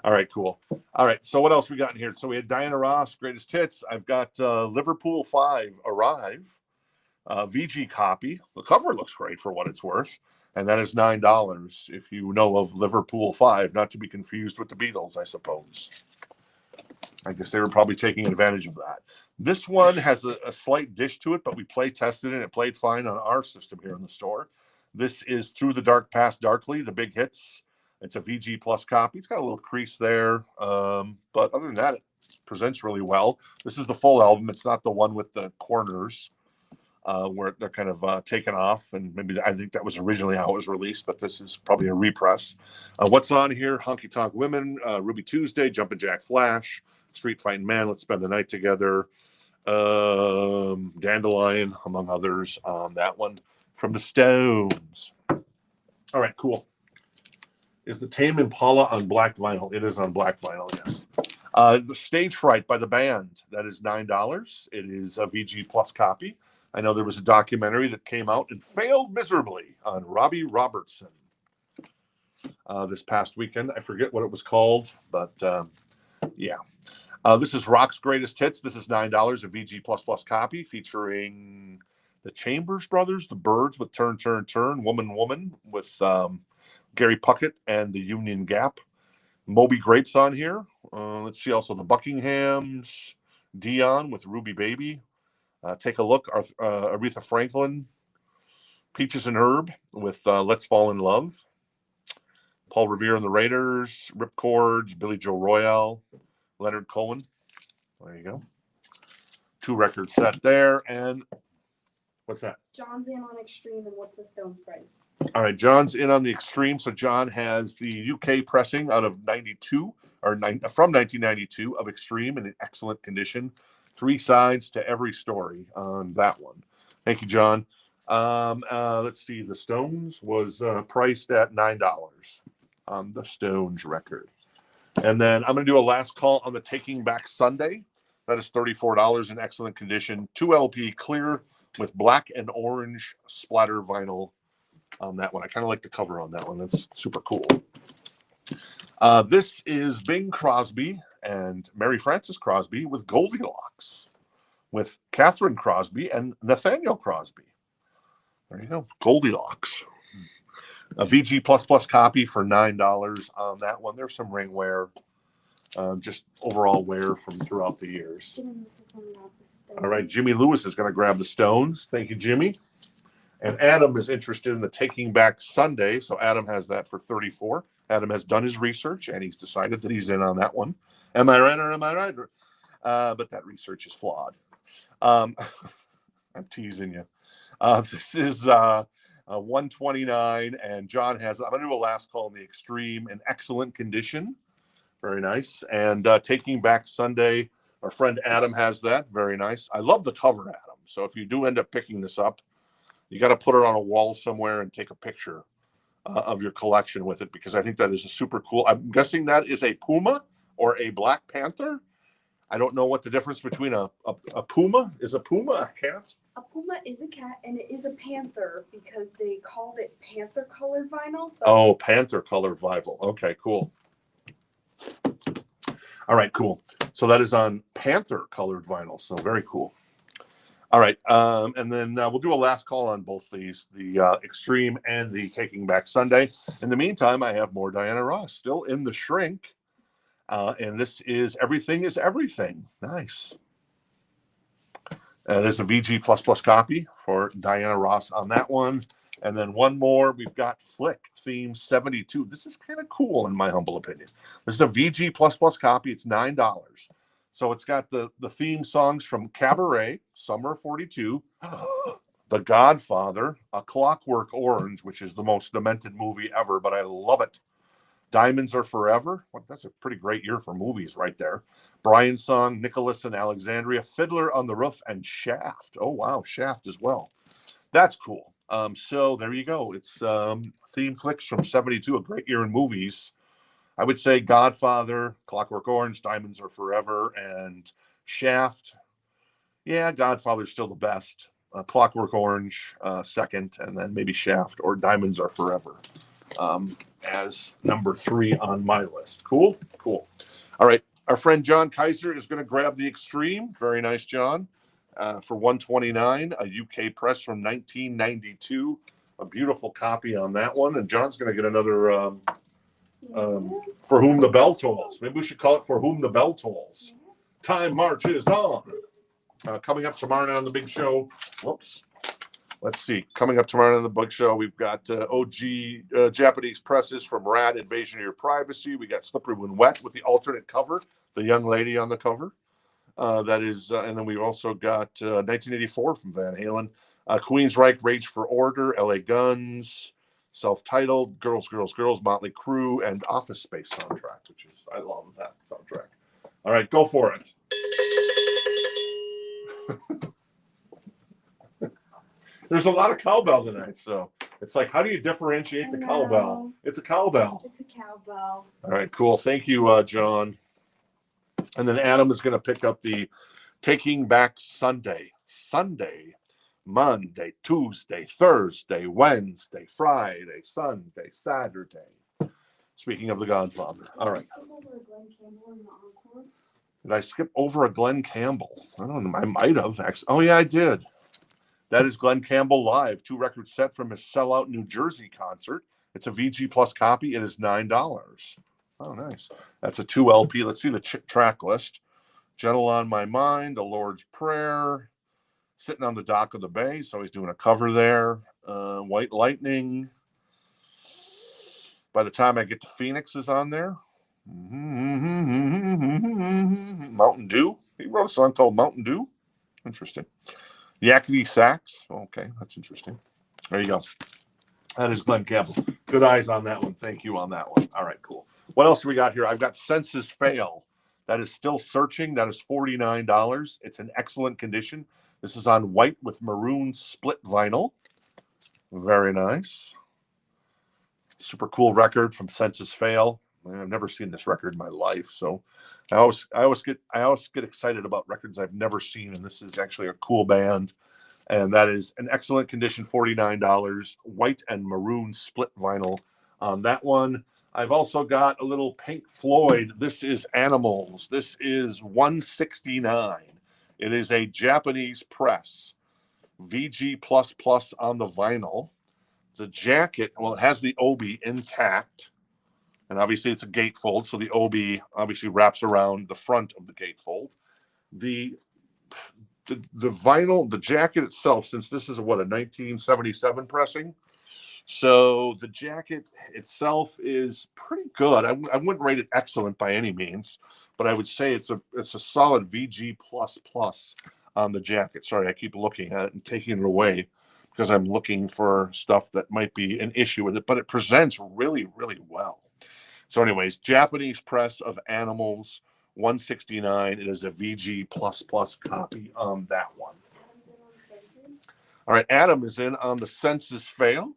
All right, cool. All right, so what else we got in here? So we had Diana Ross, Greatest Hits. I've got Liverpool 5 Arrive, VG copy. The cover looks great for what it's worth, and that is $9 if you know of Liverpool 5, not to be confused with the Beatles, I suppose. I guess they were probably taking advantage of that. This one has a slight dish to it, but we play tested it. It played fine on our system here in the store. This is Through the Dark Past Darkly, the big hits. It's a VG Plus copy. It's got a little crease there, but other than that, it presents really well. This is the full album. It's not the one with the corners. where they're kind of taken off, and maybe I think that was originally how it was released, but this is probably a repress. What's on here? Honky Tonk Women, Ruby Tuesday, Jumpin' Jack Flash, Street Fighting Man, Let's Spend the Night Together, Dandelion, among others on that one from the Stones. All right, cool. Is the Tame Impala on black vinyl? It is on black vinyl, yes. The Stage Fright by the band, that is $9. It is a VG Plus copy. I know there was a documentary that came out and failed miserably on Robbie Robertson this past weekend. I forget what it was called, but yeah. This is Rock's Greatest Hits. This is $9, a VG Plus copy featuring the Chambers Brothers, the Byrds with Turn, Turn, Turn, Woman, Woman with Gary Puckett and the Union Gap. Moby Grape's on here. Let's see also the Buckinghams, Dion with Ruby Baby. Take a look, Aretha Franklin, Peaches and Herb with Let's Fall in Love. Paul Revere and the Raiders, Ripcords, Billy Joe Royale, Leonard Cohen. There you go. 2 record set there. And what's that? John's in on Extreme, and what's the Stones price? All right, John's in on the Extreme. So John has the UK pressing out of 92 or from 1992 of Extreme in excellent condition. 3 sides to every story on that one. Thank you, John. Let's see. The Stones was priced at $9 on the Stones record. And then I'm going to do a last call on the Taking Back Sunday. That is $34 in excellent condition. 2 LP clear with black and orange splatter vinyl on that one. I kind of like the cover on that one. That's super cool. This is Bing Crosby and Mary Frances Crosby with Goldilocks, with Catherine Crosby and Nathaniel Crosby. There you go. Goldilocks. A VG Plus copy for $9 on that one. There's some ring wear, just overall wear from throughout the years. All right, Jimmy Lewis is going to grab the Stones. Thank you, Jimmy. And Adam is interested in the Taking Back Sunday, so Adam has that for $34. Adam has done his research, and he's decided that he's in on that one. Am I right or am I right? But that research is flawed. I'm teasing you. This is 129, and John has, I'm going to do a last call in the Extreme in excellent condition. Very nice. And Taking Back Sunday, our friend Adam has that. Very nice. I love the cover, Adam. So if you do end up picking this up, you got to put it on a wall somewhere and take a picture of your collection with it, because I think that is a super cool. I'm guessing that is a Puma or a Black Panther. I don't know what the difference between a Puma is. A Puma a cat? A Puma is a cat, and it is a panther because they called it panther colored vinyl. Oh, panther colored vinyl. Okay, cool. All right, cool. So that is on panther colored vinyl. So very cool. All right, and then we'll do a last call on both these, the Extreme and the Taking Back Sunday. In the meantime, I have more Diana Ross still in the shrink, and this is Everything is Everything. Nice. There's a VG Plus copy for Diana Ross on that one. And then one more, we've got Flick Theme 72. This is kind of cool in my humble opinion. This is a VG Plus copy. It's $9. So it's got the theme songs from Cabaret, Summer 42, The Godfather, A Clockwork Orange, which is the most demented movie ever, but I love it. Diamonds Are Forever. Well, that's a pretty great year for movies right there. Brian's Song, Nicholas and Alexandria, Fiddler on the Roof, and Shaft. Oh, wow, Shaft as well. That's cool. So there you go. It's theme flicks from 72, a great year in movies. I would say Godfather, Clockwork Orange, Diamonds Are Forever, and Shaft. Yeah, Godfather's still the best. Clockwork Orange second, and then maybe Shaft or Diamonds Are Forever as number 3 on my list. Cool? Cool. All right. Our friend John Kaiser is going to grab the Extreme. Very nice, John. For $129, a UK press from 1992. A beautiful copy on that one. And John's going to get another For Whom the Bell Tolls. Maybe we should call it For Whom the Bell Tolls. Time marches on. Coming up tomorrow night on the big show. Whoops. Let's see. Coming up tomorrow night on the big show, we've got OG Japanese presses from Ratt, Invasion of Your Privacy. We got Slippery When Wet with the alternate cover, the young lady on the cover. That is, and then we've also got 1984 from Van Halen, Queensryche, Rage for Order, LA Guns, self-titled, Girls, Girls, Girls, Motley Crue, and Office Space soundtrack, which is, I love that soundtrack. All right, go for it. There's a lot of cowbell tonight, so it's like, how do you differentiate the cowbell? It's a cowbell. It's a cowbell. All right, cool. Thank you, John. And then Adam is going to pick up the Taking Back Sunday, Monday, Tuesday, Thursday, Wednesday, Friday, Sunday, Saturday. Speaking of the Godfather. All right. Did I skip over a Glenn Campbell? I don't know. I might have. Oh, yeah, I did. That is Glenn Campbell live, 2 record set from his sellout New Jersey concert. It's a VG Plus copy. It is $9. Oh, nice. That's a 2 LP. Let's see the track list. Gentle on My Mind, The Lord's Prayer, Sitting on the Dock of the Bay. So he's doing a cover there. White Lightning. By the Time I Get to Phoenix is on there. Mountain Dew. He wrote a song called Mountain Dew. Interesting. Yakety Sax. Okay, that's interesting. There you go. That is Glenn Campbell. Good eyes on that one. Thank you on that one. All right, cool. What else do we got here? I've got Senses Fail. That is Still Searching. That is $49. It's in excellent condition. This is on white with maroon split vinyl. Very nice. Super cool record from Senses Fail. I've never seen this record in my life, so I always get excited about records I've never seen, and this is actually a cool band, and that is an excellent condition, $49, white and maroon split vinyl on that one. I've also got a little Pink Floyd. This is Animals. This is $169. It is a Japanese press, VG++ on the vinyl. The jacket, well, it has the obi intact. And obviously it's a gatefold, so the obi obviously wraps around the front of the gatefold. The vinyl, the jacket itself, since this is a 1977 pressing, so the jacket itself is pretty good. I wouldn't rate it excellent by any means, but I would say it's a solid VG++ on the jacket. Sorry, I keep looking at it and taking it away because I'm looking for stuff that might be an issue with it, but it presents really, really well. So anyways, Japanese press of Animals, $169. It is a VG++ copy on that one. All right, Adam is in on the Senses Fail.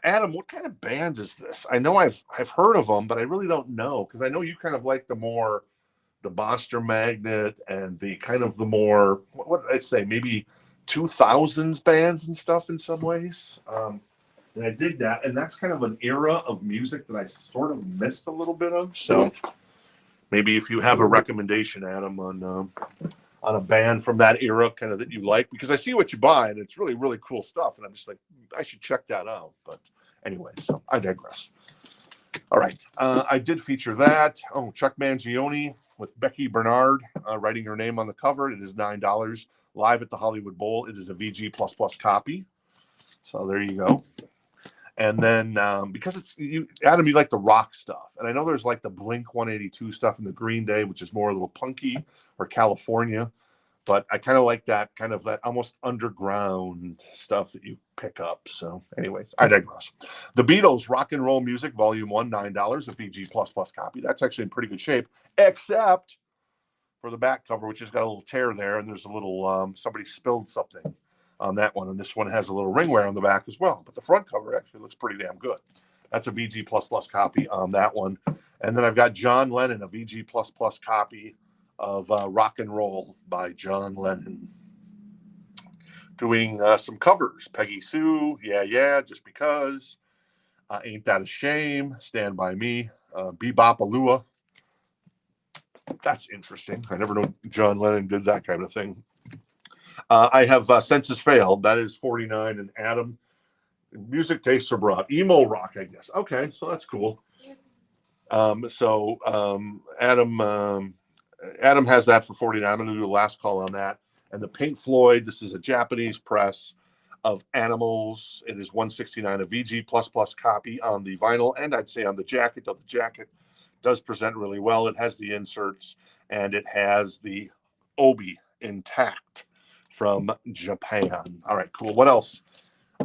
Adam, what kind of band is this? I know I've heard of them, but I really don't know, because I know you kind of like the Monster Magnet and the kind of the more, what I'd say, maybe 2000s bands and stuff in some ways. And I dig that, and that's kind of an era of music that I sort of missed a little bit of. So maybe if you have a recommendation, Adam, on a band from that era, kind of that you like, because I see what you buy, and it's really, really cool stuff, and I'm just like, I should check that out. But anyway, so I digress. All right, I did feature that. Oh, Chuck Mangione with Becky Bernard writing her name on the cover. It is $9. Live at the Hollywood Bowl. It is a VG++ copy. So there you go. And then because it's Adam, you like the rock stuff, and I know there's like the Blink 182 stuff in the Green Day, which is more a little punky or California, but I kind of like that almost underground stuff that you pick up. So anyways, I digress. The Beatles Rock and Roll Music Volume 1, $9, a VG++ copy. That's actually in pretty good shape, except for the back cover, which has got a little tear there, and there's a little somebody spilled something on that one, and this one has a little ring wear on the back as well, but the front cover actually looks pretty damn good. That's a VG++ copy on that one. And then I've got John Lennon, a VG++ copy of Rock and Roll by John Lennon, doing some covers. Peggy Sue, Yeah, Just Because, Ain't That a Shame, Stand By Me, Bebop-A-Lua. That's interesting. I never knew John Lennon did that kind of thing. I have Senses Fail. That is $49. And Adam, music tastes are broad. Emo rock, I guess. Okay, so that's cool. Adam has that for $49. I'm going to do the last call on that. And the Pink Floyd, this is a Japanese press of Animals. It is $169, a VG++ copy on the vinyl, and I'd say on the jacket, though the jacket does present really well. It has the inserts, and it has the obi intact. from Japan. All right, cool. What else?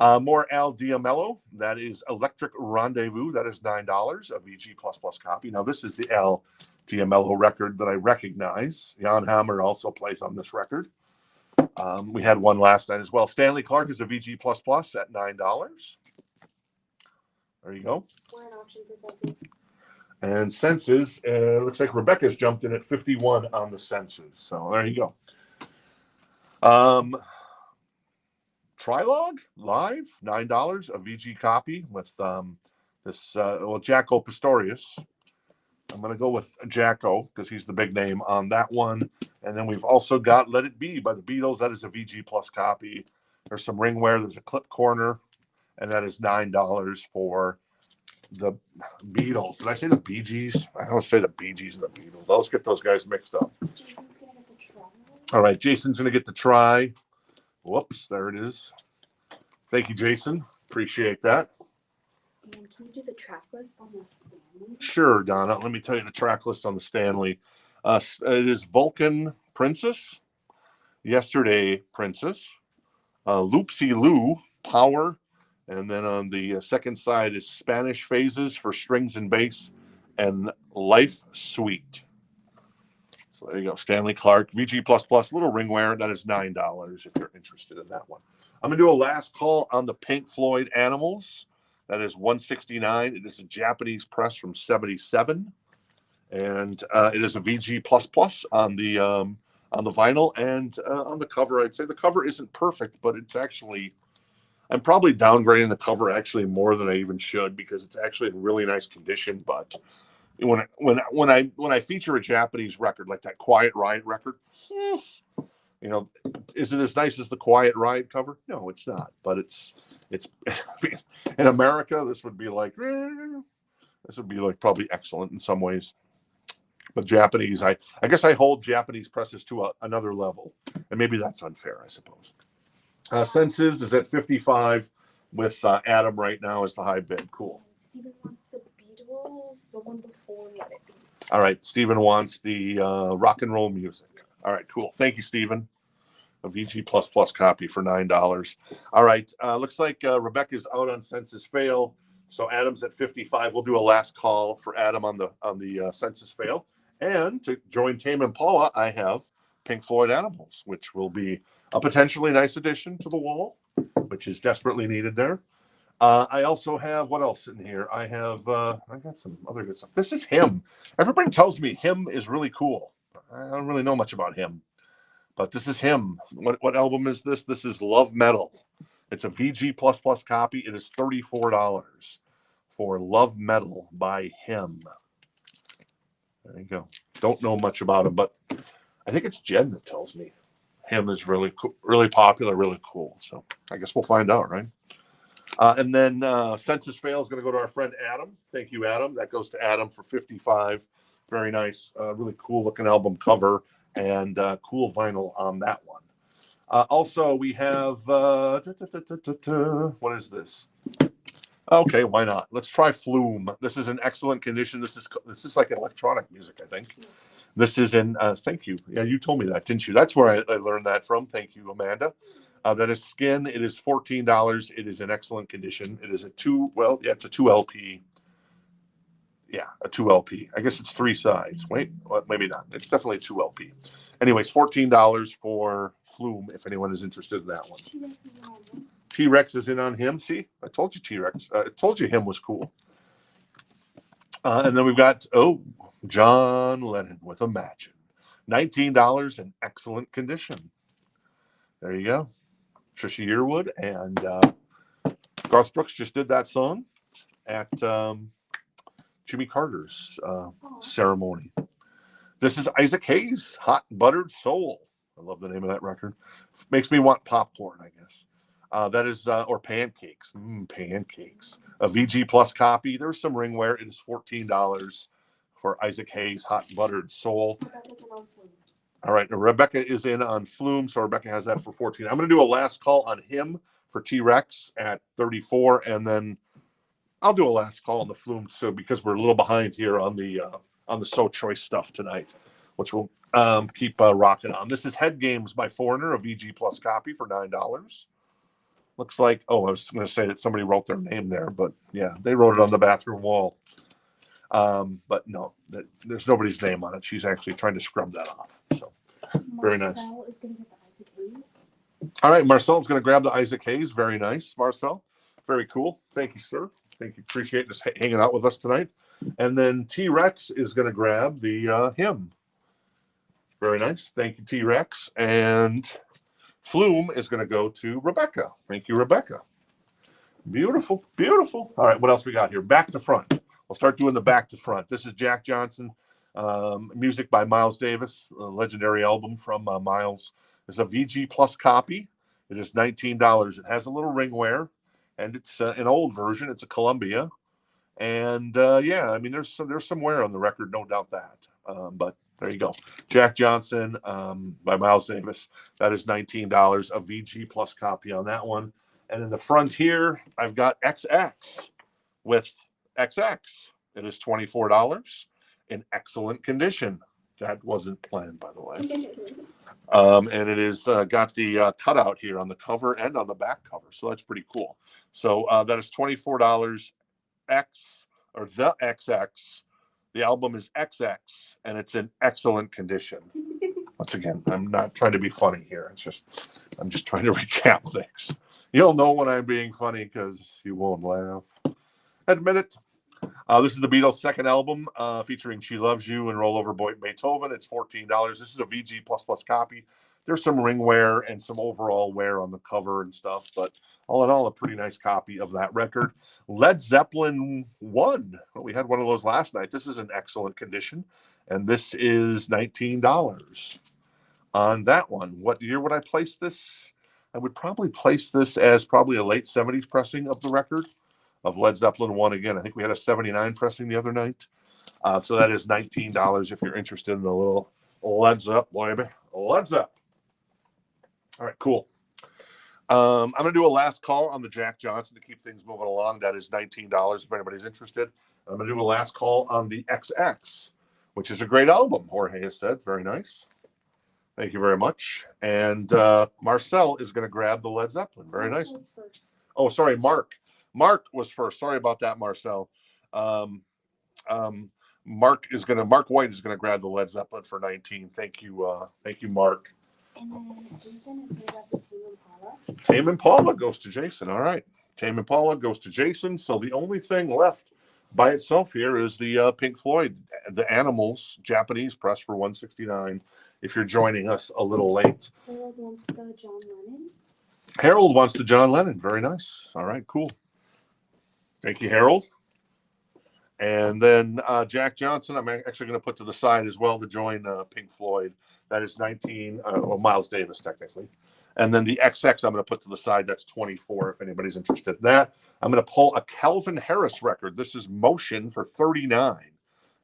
More Al Diamello. That is Electric Rendezvous. That is $9, a VG++ copy. Now, this is the Al Diamello record that I recognize. Jan Hammer also plays on this record. We had one last night as well. Stanley Clarke is a VG++ at $9. There you go. We're an auction for senses. And Senses, looks like Rebecca's jumped in at 51 on the Senses. So there you go. Trilog Live, $9, a VG copy with Jaco Pastorius. I'm going to go with Jaco because he's the big name on that one. And then we've also got Let It Be by the Beatles. That is a VG Plus copy. There's some ringware. There's a clip corner. And that is $9 for the Beatles. Did I say the Bee Gees? I always say the Bee Gees and the Beatles. I'll just get those guys mixed up. Jason's gonna get the try. All right, Jason's going to get the try. Whoops, there it is. Thank you, Jason. Appreciate that. And can you do the track list on this? Sure, Donna. Let me tell you the track list on the Stanley. It is Vulcan Princess, Yesterday Princess, Loopsy Lou Power, and then on the second side is Spanish Phases for strings and bass, and Life Suite. So there you go, Stanley Clarke, VG++, little ringware. That is $9 if you're interested in that one. I'm going to do a last call on the Pink Floyd Animals. That is $169. It is a Japanese press from '77, and it is a VG++ on the vinyl and on the cover. I'd say the cover isn't perfect, but it's actually, I'm probably downgrading the cover actually more than I even should because it's actually in really nice condition. But when I feature a Japanese record like that Quiet Riot record, you know, is it as nice as the Quiet Riot cover? No, it's not. But it's in America, this would be like probably excellent in some ways. But Japanese, I guess I hold Japanese presses to another level, and maybe that's unfair, I suppose. Senses is at 55 with Adam right now as the high bid. Cool. Steven wants the Beatles, the one before Let It Be. All right, Steven wants the rock and roll music. All right, cool. Thank you, Steven. A VG++ copy for $9. All right, looks like Rebecca's out on Census Fail, so Adam's at 55. We'll do a last call for Adam on the Census Fail. And to join Tame and Paula, I have Pink Floyd Animals, which will be a potentially nice addition to the wall, which is desperately needed there. I also have, what else in here? I got some other good stuff. This is Him. Everybody tells me Him is really cool. I don't really know much about Him, but this is Him. What album is this? This is Love Metal. It's a VG++ copy. It is $34 for Love Metal by Him. There you go. Don't know much about him, but I think it's Jen that tells me Him is really cool, really popular, really cool. So I guess we'll find out, right? And then Census Fail is going to go to our friend Adam. Thank you, Adam. That goes to Adam for 55. Very nice, really cool looking album cover and cool vinyl on that one. Also, we have what is this? Okay, why not? Let's try Flume. This is in excellent condition. This is like electronic music, I think. This is in. Thank you. Yeah, you told me that, didn't you? That's where I learned that from. Thank you, Amanda. That is Skin. It is $14. It is in excellent condition. It is it's a 2 LP. Yeah, a 2 LP. I guess it's 3 sides. Wait, well, maybe not. It's definitely a 2 LP. Anyways, $14 for Flume if anyone is interested in that one. T-Rex is in on Him. See, I told you T-Rex. I told you Him was cool. And then we've got John Lennon with Imagine, $19 in excellent condition. There you go. Trisha Yearwood and Garth Brooks just did that song at Jimmy Carter's ceremony. This is Isaac Hayes, Hot Buttered Soul. I love the name of that record. Makes me want popcorn, I guess. That is, or pancakes. Pancakes. A VG+ copy. There's some ringware. It is $14 for Isaac Hayes, Hot Buttered Soul. All right. Rebecca is in on Flume, so Rebecca has that for $14. I'm going to do a last call on Him for T-Rex at $34, and then I'll do a last call on the Flume, so because we're a little behind here on the So Choice stuff tonight. which we'll keep rocking on. This is Head Games by Foreigner, a VG Plus copy for $9. Looks like, I was going to say that somebody wrote their name there, but yeah, they wrote it on the bathroom wall. But no, there's nobody's name on it. She's actually trying to scrub that off. So very nice. Marcel is going to get the Isaac Hayes. All right, Marcel's going to grab the Isaac Hayes. Very nice, Marcel. Very cool. Thank you, sir. Thank you. Appreciate just hanging out with us tonight. And then T-Rex is going to grab the hymn. Very nice. Thank you, T-Rex. And Flume is going to go to Rebecca. Thank you, Rebecca. Beautiful, beautiful. All right, what else we got here? Back to front. We'll start doing the back to front. This is Jack Johnson, music by Miles Davis, a legendary album from Miles. It's a VG Plus copy. It is $19. It has a little ring wear, and it's an old version. It's a Columbia. And yeah, I mean, there's some wear on the record, no doubt that. But there you go. Jack Johnson by Miles Davis. That is $19. A VG Plus copy on that one. And in the front here, I've got XX with XX. It is $24 in excellent condition. That wasn't planned, by the way. And it is got the cutout here on the cover and on the back cover. So that's pretty cool. So that is $24 X or the XX. The album is XX and it's in excellent condition. Once again, I'm not trying to be funny here. I'm just trying to recap things. You'll know when I'm being funny because you won't laugh. Admit it. This is the Beatles' second album featuring She Loves You and Roll Over Beethoven. It's $14. This is a VG++ copy. There's some ring wear and some overall wear on the cover and stuff, but all in all, a pretty nice copy of that record. Led Zeppelin 1. Well, we had one of those last night. This is in excellent condition, and this is $19 on that one. What year would I place this? I would probably place this as probably a late 70s pressing of the record of Led Zeppelin 1. Again, I think we had a 79 pressing the other night. So that is $19 if you're interested in a little Led Zeppelin, baby. Led Zeppelin. All right, cool. I'm going to do a last call on the Jack Johnson to keep things moving along. That is $19 if anybody's interested. I'm going to do a last call on the XX, which is a great album, Jorge has said. Very nice. Thank you very much. And Marcel is going to grab the Led Zeppelin. Very nice. Oh, sorry, Mark. Mark was first. Sorry about that, Marcel. Mark White is going to grab the Led Zeppelin for 19. Thank you, Mark. And then Jason is going to grab the Tame Impala. Tame Impala goes to Jason. All right. Tame Impala goes to Jason. So the only thing left by itself here is the Pink Floyd, the Animals Japanese press for $169. If you're joining us a little late. Harold wants the John Lennon. Harold wants the John Lennon. Very nice. All right, cool. Thank you, Harold. And then Jack Johnson, I'm actually going to put to the side as well to join Pink Floyd. That is 19, Miles Davis, technically. And then the XX I'm going to put to the side. That's 24 if anybody's interested in that. I'm going to pull a Calvin Harris record. This is Motion for 39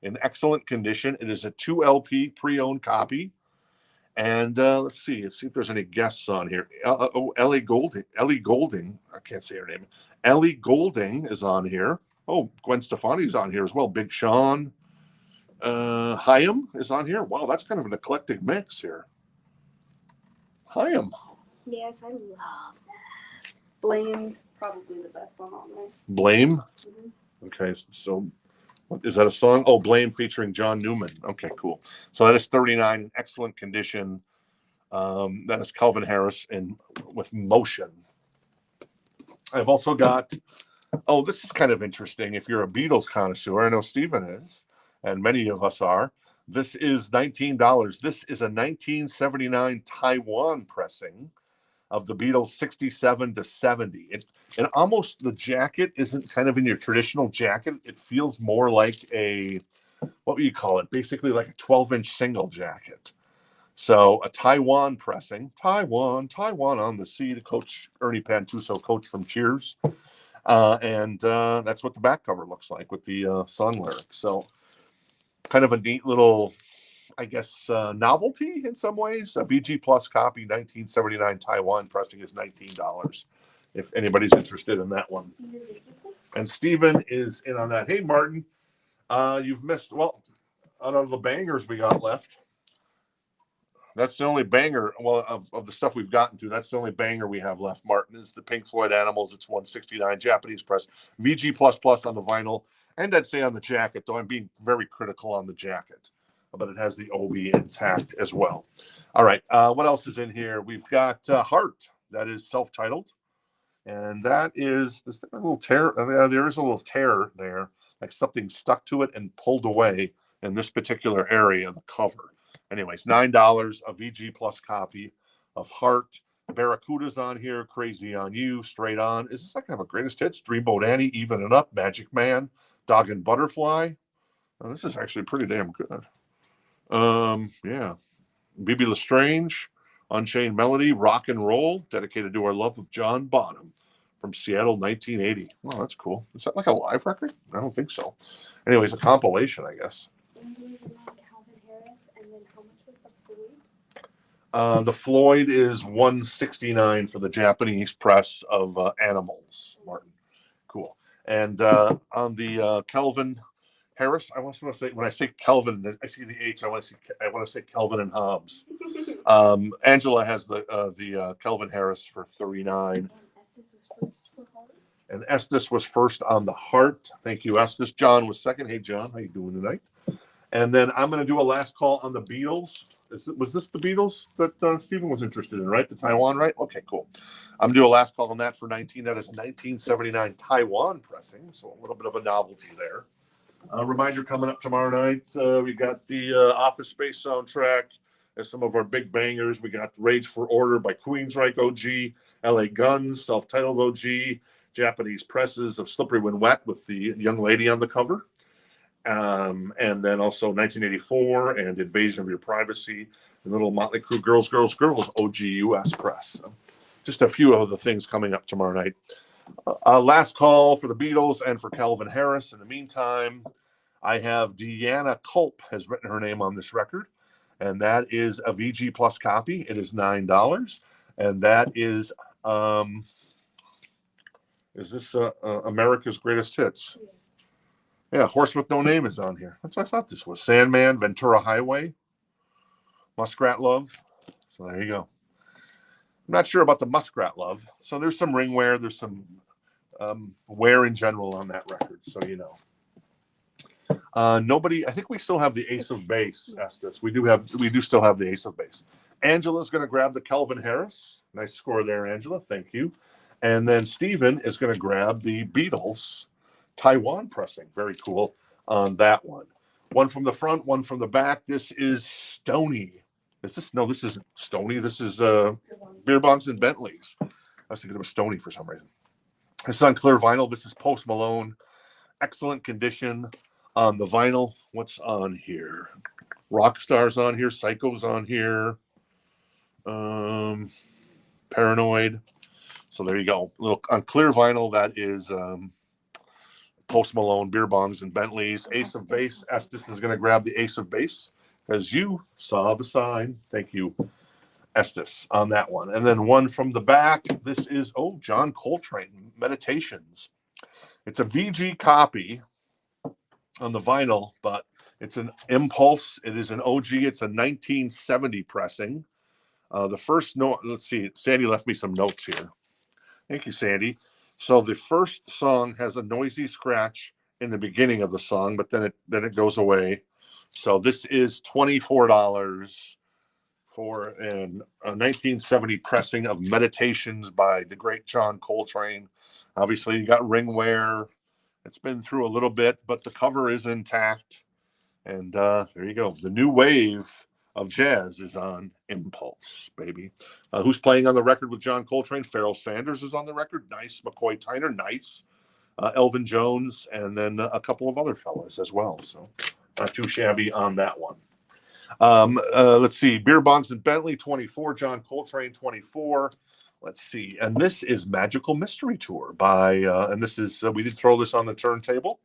in excellent condition. It is a 2 LP pre-owned copy. And let's see if there's any guests on here. Ellie Golding. I can't say her name. Ellie Golding is on here. Oh, Gwen Stefani's on here as well. Big Sean. Chaim is on here. Wow, that's kind of an eclectic mix here. Chaim. Yes, I love that. Blame, probably the best one on there. Blame. Mm-hmm. Okay, so is that a song? Oh, Blame featuring John Newman. Okay, cool. So that is 39 in excellent condition. That is Calvin Harris with Motion. I've also got, this is kind of interesting. If you're a Beatles connoisseur, I know Stephen is, and many of us are. This is $19. This is a 1979 Taiwan pressing of the Beatles 67 to 70. And almost the jacket isn't kind of in your traditional jacket. It feels more like what would you call it? Basically like a 12-inch single jacket. So a Taiwan pressing. Taiwan on the sea to Coach Ernie Pantuso, coach from Cheers. And that's what the back cover looks like with the song lyrics. So kind of a neat little, I guess, novelty in some ways. A VG Plus copy, 1979 Taiwan pressing is $19. If anybody's interested in that one. And Steven is in on that. Hey, Martin, you've missed, out of the bangers we got left, That's the only banger. Well, of the stuff we've gotten to, that's the only banger we have left. Martin is the Pink Floyd Animals. It's 169 Japanese press, VG++ on the vinyl, and I'd say on the jacket. Though I'm being very critical on the jacket, but it has the OB intact as well. All right, what else is in here? We've got Heart. That is self-titled, and that is this a little tear. There is a little tear there, like something stuck to it and pulled away in this particular area of the cover. Anyways, $9, a VG Plus copy of Heart. Barracuda's on here, Crazy on You, Straight On. Is this like kind of a greatest hits? Dreamboat Annie, Even It Up, Magic Man, Dog and Butterfly. Oh, this is actually pretty damn good. Yeah. Bibi Lestrange, Unchained Melody, Rock and Roll, dedicated to our love of John Bonham from Seattle, 1980. Oh, that's cool. Is that like a live record? I don't think so. Anyways, a compilation, I guess. And there was another Calvin Harris, and then how much was the Floyd? The Floyd is 169 for the Japanese press of Animals, Martin. Cool. And on the Calvin Harris, I want to say, when I say Kelvin, I see the H. I want to say Kelvin and Hobbes. Angela has the Kelvin Harris for 39. And Estes was first on the Heart. Thank you, Estes. John was second. Hey, John, how you doing tonight? And then I'm going to do a last call on the Beatles. Was this the Beatles that Stephen was interested in, right? The Taiwan, right? Okay, cool. I'm going to do a last call on that for 19. That is a 1979 Taiwan pressing, so a little bit of a novelty there. Reminder coming up tomorrow night, we got the Office Space soundtrack as some of our big bangers. We got Rage for Order by Queensryche OG, LA Guns, self-titled OG, Japanese presses of Slippery When Wet with the young lady on the cover. And then also 1984 and Invasion of Your Privacy, and Little Motley Crue Girls, Girls, Girls, OG US press. So just a few of the things coming up tomorrow night. Last call for the Beatles and for Calvin Harris. In the meantime, I have Deanna Culp has written her name on this record, and that is a VG Plus copy. It is $9, and that is this America's Greatest Hits? Yeah, Horse with No Name is on here. That's what I thought this was. Sandman, Ventura Highway, Muskrat Love. So there you go. I'm not sure about the Muskrat Love. So there's some ring wear. There's some wear in general on that record. So you know. Nobody. I think we still have the Ace of Base. Estes. We do still have the Ace of Base. Angela's going to grab the Calvin Harris. Nice score there, Angela. Thank you. And then Stephen is going to grab the Beatles Taiwan pressing. Very cool on that one. One from the front, one from the back. This is Stony. This isn't Stony. This is Beer Bongs and Bentleys. I was thinking it was Stony for some reason. This is on clear vinyl. This is Post Malone. Excellent condition on the vinyl. What's on here? Rockstar's on here. Psycho's on here. Paranoid. So there you go. Look, on clear vinyl, that is Post Malone, Beer Bongs and Bentleys. Ace of Base. Estes is going to grab the Ace of Base, as you saw the sign. Thank you, Estes, on that one. And then one from the back. This is, John Coltrane, Meditations. It's a VG copy on the vinyl, but it's an Impulse. It is an OG. It's a 1970 pressing. The first note, let's see, Sandy left me some notes here. Thank you, Sandy. So the first song has a noisy scratch in the beginning of the song, but then it goes away. So this is $24 for a 1970 pressing of Meditations by the great John Coltrane. Obviously, you got ring wear. It's been through a little bit, but the cover is intact. And there you go. The new wave of jazz is on Impulse, baby. Who's playing on the record with John Coltrane? Pharoah Sanders is on the record. Nice. McCoy Tyner. Nice. Elvin Jones, and then a couple of other fellas as well. So not too shabby on that one. Let's see. Beer Bongs and Bentley, 24. John Coltrane, 24. Let's see. And this is Magical Mystery Tour by, and this is, we did throw this on the turntable,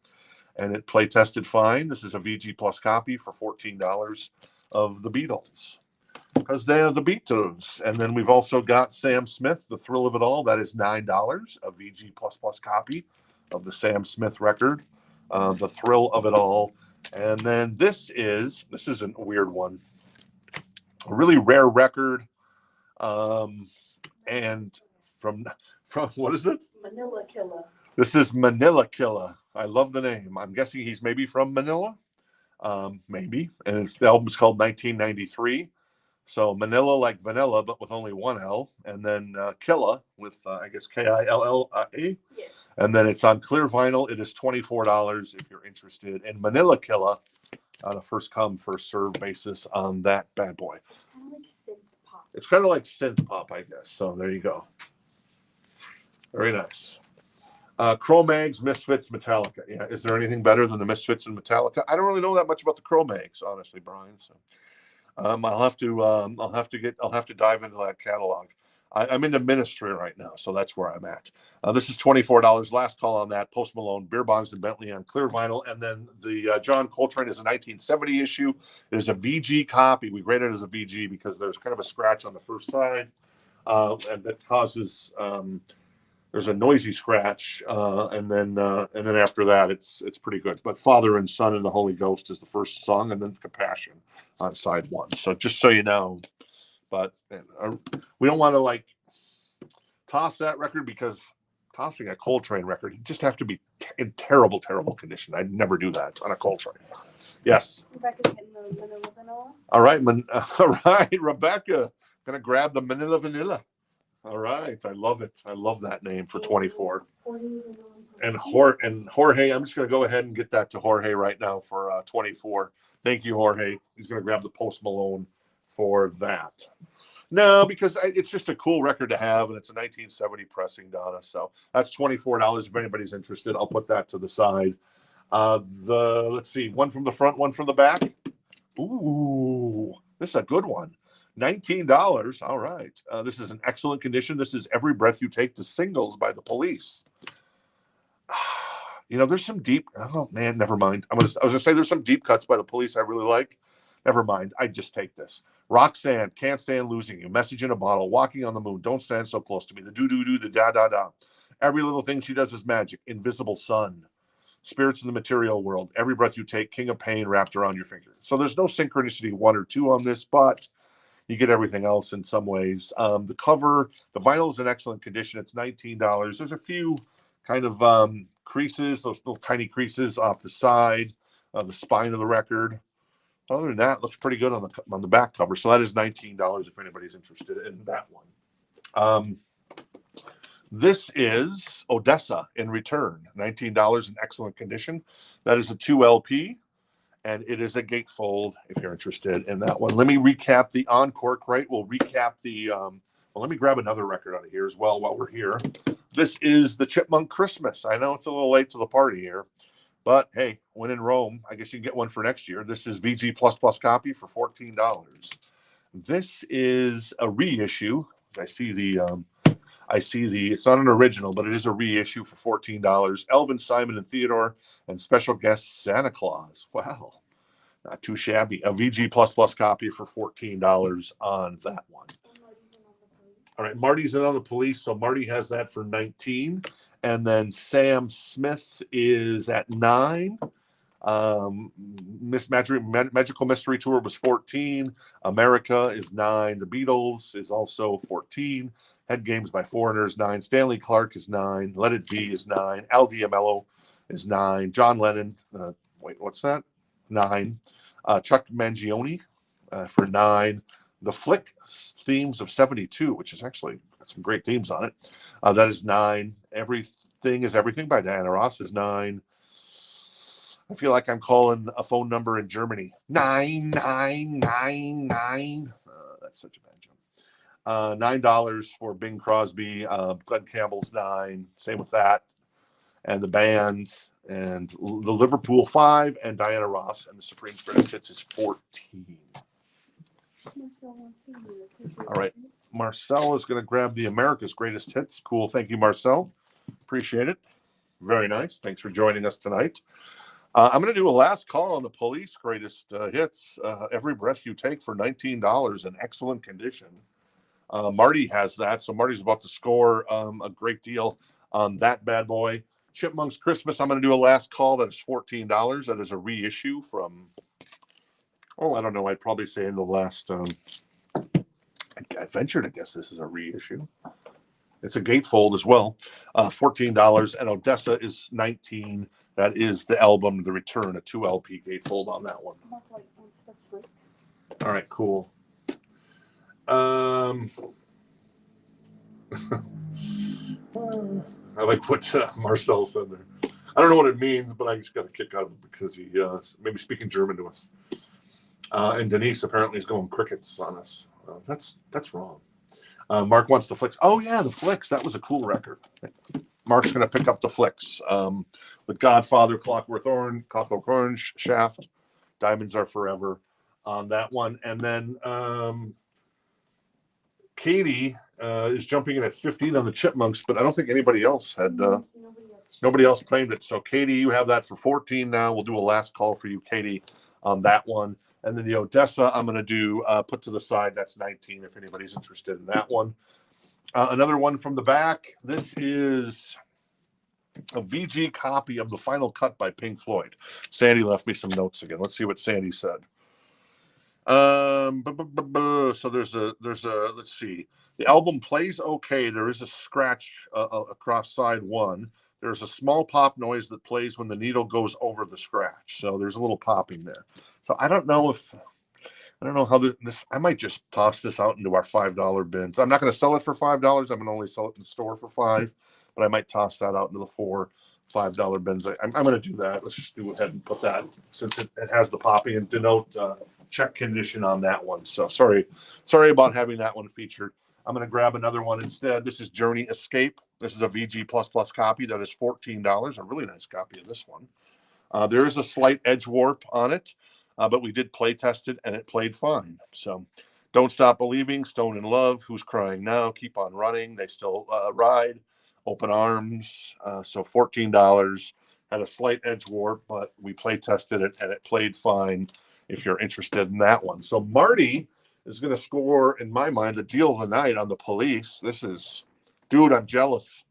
and it play tested fine. This is a VG Plus copy for $14 of the Beatles, because they're the Beatles. And then we've also got Sam Smith, The Thrill of It All. That is $9, a VG Plus copy of the Sam Smith record, The Thrill of It All. And then this is a weird one. a really rare record. And from what is it? Manila Killer. This is Manila Killa. I love the name. I'm guessing he's maybe from Manila. Maybe. And the album's called 1993. So Manila like vanilla, but with only one L. And then Killa with, I guess, Killa. Yes. And then it's on clear vinyl. It is $24 if you're interested. And Manila Killa on a first come, first serve basis on that bad boy. It's kind of like synth pop. It's kind of like synth pop, I guess. So there you go. Very nice. Cro-Mags, Misfits, Metallica. Yeah, is there anything better than the Misfits and Metallica? I don't really know that much about the Cro-Mags, honestly, Brian. So I'll have to dive into that catalog. I'm into Ministry right now, so that's where I'm at. This is $24. Last call on that. Post Malone, Beer Bongs, and Bentley on clear vinyl. And then the John Coltrane is a 1970 issue. It is a VG copy. We grade it as a VG because there's kind of a scratch on the first side, and that causes there's a noisy scratch, and then after that it's pretty good. But Father and Son and the Holy Ghost is the first song, and then Compassion on side one. So just so you know. But we don't want to like toss that record, because tossing a Coltrane record, you just have to be in terrible, terrible condition. I'd never do that on a Coltrane. Yes. Rebecca's getting the Manila Vanilla. All right, all right, Rebecca, gonna grab the Manila Vanilla. All right, I love it. I love that name for 24. And Jorge, I'm just gonna go ahead and get that to Jorge right now for 24. Thank you, Jorge. He's gonna grab the Post Malone for that. No, because it's just a cool record to have, and it's a 1970 pressing, Donna. So that's $24 if anybody's interested. I'll put that to the side. Let's see, one from the front, one from the back. Ooh, this is a good one. $19. All right. This is in excellent condition. This is Every Breath You Take, the singles by the Police. You know, there's some deep. Oh man, never mind. I was gonna say there's some deep cuts by the Police I really like. Never mind. I just take this. Roxanne, Can't Stand Losing You, Message in a Bottle, Walking on the Moon, Don't Stand So Close to Me, the do, the da. Every Little Thing She Does Is Magic, Invisible Sun, Spirits in the Material World, Every Breath You Take, King of Pain, Wrapped Around Your Finger. So there's no synchronicity 1 or 2 on this, but you get everything else in some ways. The cover, the vinyl is in excellent condition. It's $19. There's a few kind of creases, those little tiny creases off the side, the spine of the record. Other than that, it looks pretty good on the back cover. So that is $19 if anybody's interested in that one. This is Odessa in Return, $19 in excellent condition. That is a 2 LP, and it is a gatefold if you're interested in that one. Let me recap the Encore crate. We'll recap the, let me grab another record out of here as well while we're here. This is the Chipmunk Christmas. I know it's a little late to the party here, but hey, when in Rome, I guess you can get one for next year. This is VG++ copy for $14. This is a reissue. I see the, it's not an original, but it is a reissue for $14. Elvin, Simon, and Theodore, and special guest Santa Claus. Wow, not too shabby. A VG++ copy for $14 on that one. All right, Marty's in on the Police, so Marty has that for $19. And then Sam Smith is at $9. Magical Mystery Tour was $14. America is $9. The Beatles is also $14. Head Games by Foreigners, $9. Stanley Clarke is $9. Let It Be is $9. Al Diamello is $9. John Lennon, what's that? $9. Chuck Mangione for $9. The Flick Themes of 72, which is actually got some great themes on it. That is $9. Everything is Everything by Diana Ross is $9. I feel like I'm calling a phone number in Germany. 9999. That's such a bad joke. $9 for Bing Crosby. Glenn Campbell's $9. Same with that. And the bands and the Liverpool 5 and Diana Ross and the Supreme's Greatest Hits is $14. All right. Marcel is going to grab the America's Greatest Hits. Cool. Thank you, Marcel. Appreciate it. Very nice. Thanks for joining us tonight. I'm going to do a last call on the Police Greatest Hits. Every Breath You Take for $19 in excellent condition. Marty has that. So Marty's about to score a great deal on that bad boy. Chipmunks Christmas, I'm going to do a last call. That is $14. That is a reissue from, I don't know. I'd probably say in the last I'd venture to guess this is a reissue. It's a gatefold as well, $14, and Odessa is $19. That is the album, The Return, a 2 LP gatefold on that one. Mark White wants the flicks. All right, cool. I like what Marcel said there. I don't know what it means, but I just got a kick out of it because he maybe speaking German to us. And Denise apparently is going crickets on us. That's wrong. Mark wants the flicks. Oh yeah, the flicks. That was a cool record. Mark's going to pick up the flicks with Godfather, Clockwork Orange, Shaft, Diamonds Are Forever on that one, and then Katie is jumping in at 15 on the Chipmunks, but I don't think anybody else had. Nobody else claimed it. So Katie, you have that for 14 now. We'll do a last call for you, Katie, on that one. And then the Odessa, I'm going to do put to the side. That's 19 if anybody's interested in that one. Another one from the back. This is a VG copy of the Final Cut by Pink Floyd. Sandy left me some notes again. Let's see what Sandy said. So there's a let's see. The album plays okay. There is a scratch across side one. There's a small pop noise that plays when the needle goes over the scratch. So there's a little popping there. So I don't know how this. I might just toss this out into our $5 bins. I'm not going to sell it for $5. I'm going to only sell it in the store for $5. But I might toss that out into the $4-$5 bins. I'm going to do that. Let's just go ahead and put that, since it has the popping, and denote check condition on that one. So sorry about having that one featured. I'm going to grab another one instead. This is Journey Escape. This is a VG++ copy that is $14. A really nice copy of this one. There is a slight edge warp on it, but we did play test it and it played fine. So Don't Stop Believing, Stone in Love, Who's Crying Now, Keep on Running, They Still Ride, Open Arms. So $14. Had a slight edge warp, but we play tested it and it played fine if you're interested in that one. So Marty is going to score, in my mind, the deal of the night on the Police. This is, dude, I'm jealous.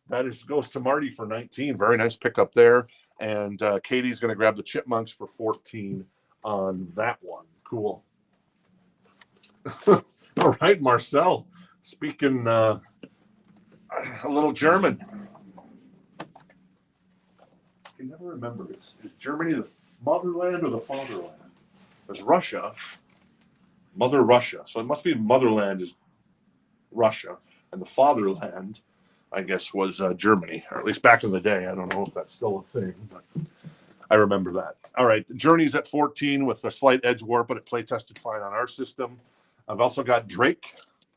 That goes to Marty for 19. Very nice pickup there. And Katie's going to grab the Chipmunks for 14 on that one. Cool. All right, Marcel, speaking a little German. I can never remember. Is Germany the motherland or the fatherland? There's Russia. Mother Russia. So it must be motherland is Russia. And the fatherland, I guess, was Germany. Or at least back in the day. I don't know if that's still a thing, but I remember that. All right. Journey's at 14 with a slight edge warp, but it play tested fine on our system. I've also got Drake,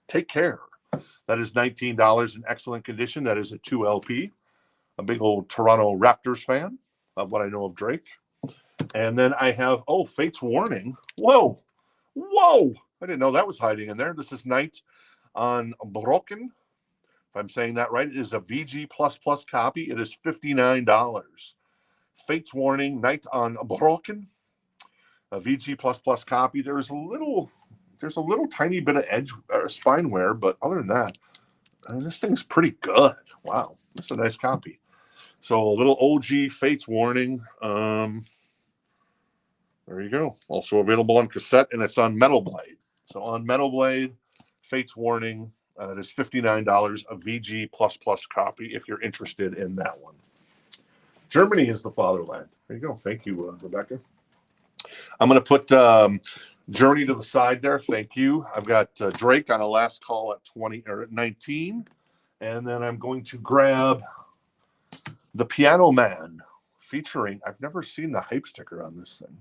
Take Care. That is $19 in excellent condition. That is a 2 LP. A big old Toronto Raptors fan of what I know of Drake. And then I have, Fate's Warning. Whoa. I didn't know that was hiding in there. This is Night on Broken. If I'm saying that right, it is a VG++ copy. It is $59. Fate's Warning, Night on Broken. A VG++ copy. There's a little tiny bit of edge or spine wear, but other than that, this thing's pretty good. Wow. That's a nice copy. So a little OG Fate's Warning. There you go. Also available on cassette, and it's on Metal Blade. So on Metal Blade, Fate's Warning, it is $59, a VG++ copy if you're interested in that one. Germany is the fatherland. There you go. Thank you, Rebecca. I'm going to put Journey to the side there. Thank you. I've got Drake on a last call at 20 or at 19, and then I'm going to grab The Piano Man featuring. I've never seen the hype sticker on this thing.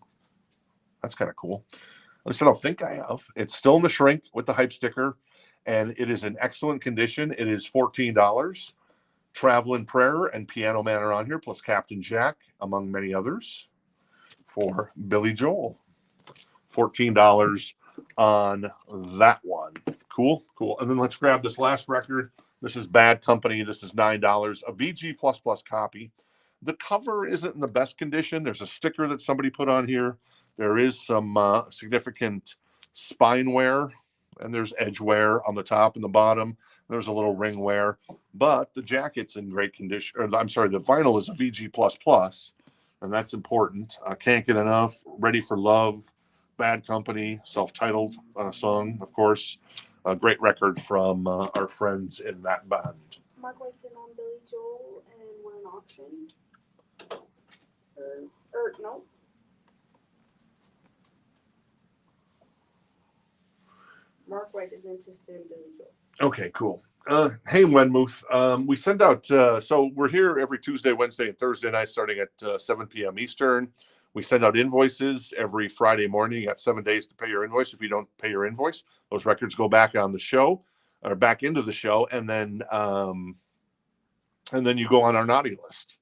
That's kind of cool. At least I don't think I have. It's still in the shrink with the hype sticker, and it is in excellent condition. It is $14. Traveling Prayer and Piano Man are on here, plus Captain Jack, among many others, for Billy Joel. $14 on that one. Cool. And then let's grab this last record. This is Bad Company. This is $9, a VG++ copy. The cover isn't in the best condition. There's a sticker that somebody put on here. There is some significant spine wear, and there's edge wear on the top and the bottom. There's a little ring wear, but the jacket's in great condition. Or I'm sorry, the vinyl is a VG++, and that's important. Can't Get Enough, Ready for Love, Bad Company, self-titled song, of course. A great record from our friends in that band. Mark White's in on Billy Joel and won an auction. Or no. Mark White is interested in Billy Joel. Okay, cool. Hey, Wenmuth. We send out, so we're here every Tuesday, Wednesday, and Thursday night starting at 7 p.m. Eastern. We send out invoices every Friday morning. You got 7 days to pay your invoice. If you don't pay your invoice, those records go back on the show or back into the show, and then you go on our naughty list.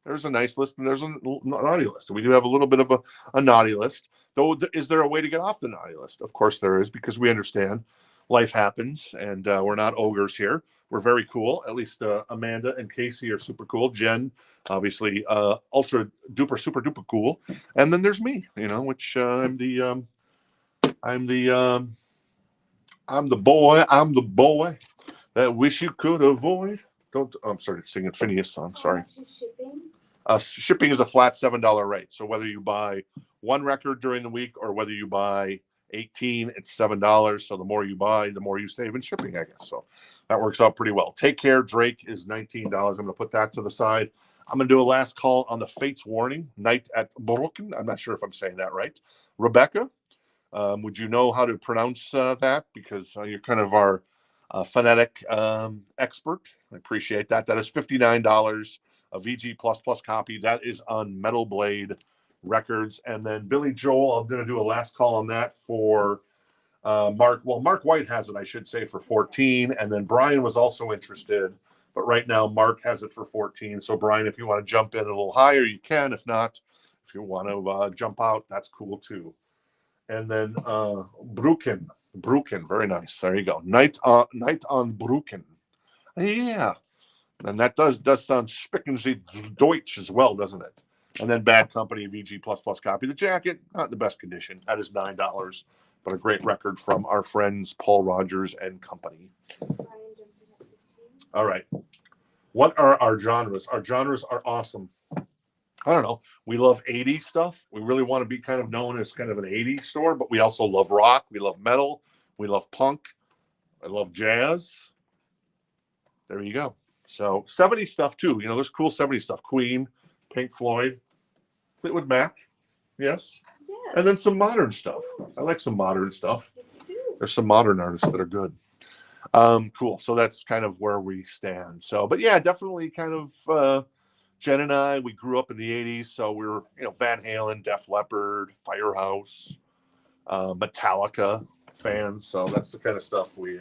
There's a nice list, and there's a naughty list. We do have a little bit of a naughty list. Though, is there a way to get off the naughty list? Of course there is, because we understand life happens, and we're not ogres here. We're very cool. At least Amanda and Casey are super cool. Jen, obviously, ultra duper super duper cool. And then there's me, which I'm the boy that wish you could avoid. I'm sorry, singing Phineas song. Sorry. How much is shipping? Shipping is a flat $7 rate. So whether you buy one record during the week or whether you buy 18, it's $7. So the more you buy, the more you save in shipping, I guess. So that works out pretty well. Take Care, Drake is $19. I'm going to put that to the side. I'm going to do a last call on the Fates Warning, Night at Broken. I'm not sure if I'm saying that right. Rebecca, would you know how to pronounce that? Because you're kind of our phonetic expert. I appreciate that. That is $59, a VG++ copy. That is on Metal Blade Records. And then Billy Joel, I'm going to do a last call on that for Mark. Well, Mark White has it, I should say, for 14. And then Brian was also interested. But right now, Mark has it for 14. So, Brian, if you want to jump in a little higher, you can. If not, if you want to jump out, that's cool too. And then Brooken, very nice. There you go. Night on Brooken. Yeah. And that does sound spickensy Deutsch as well, doesn't it? And then Bad Company VG++ copy. The jacket, not in the best condition. That is $9, but a great record from our friends Paul Rogers and company. All right. What are our genres? Our genres are awesome. I don't know. We love 80s stuff. We really want to be kind of known as kind of an 80s store, but we also love rock. We love metal. We love punk. I love jazz. There you go. So 70s stuff too. There's cool 70s stuff. Queen, Pink Floyd, Fleetwood Mac. Yes. Yes. And then some modern stuff. I like some modern stuff. Yes, you do. There's some modern artists that are good. Cool. So that's kind of where we stand. So, but yeah, definitely kind of Jen and I, we grew up in the 80s. So we were, Van Halen, Def Leppard, FireHouse, Metallica fans. So that's the kind of stuff we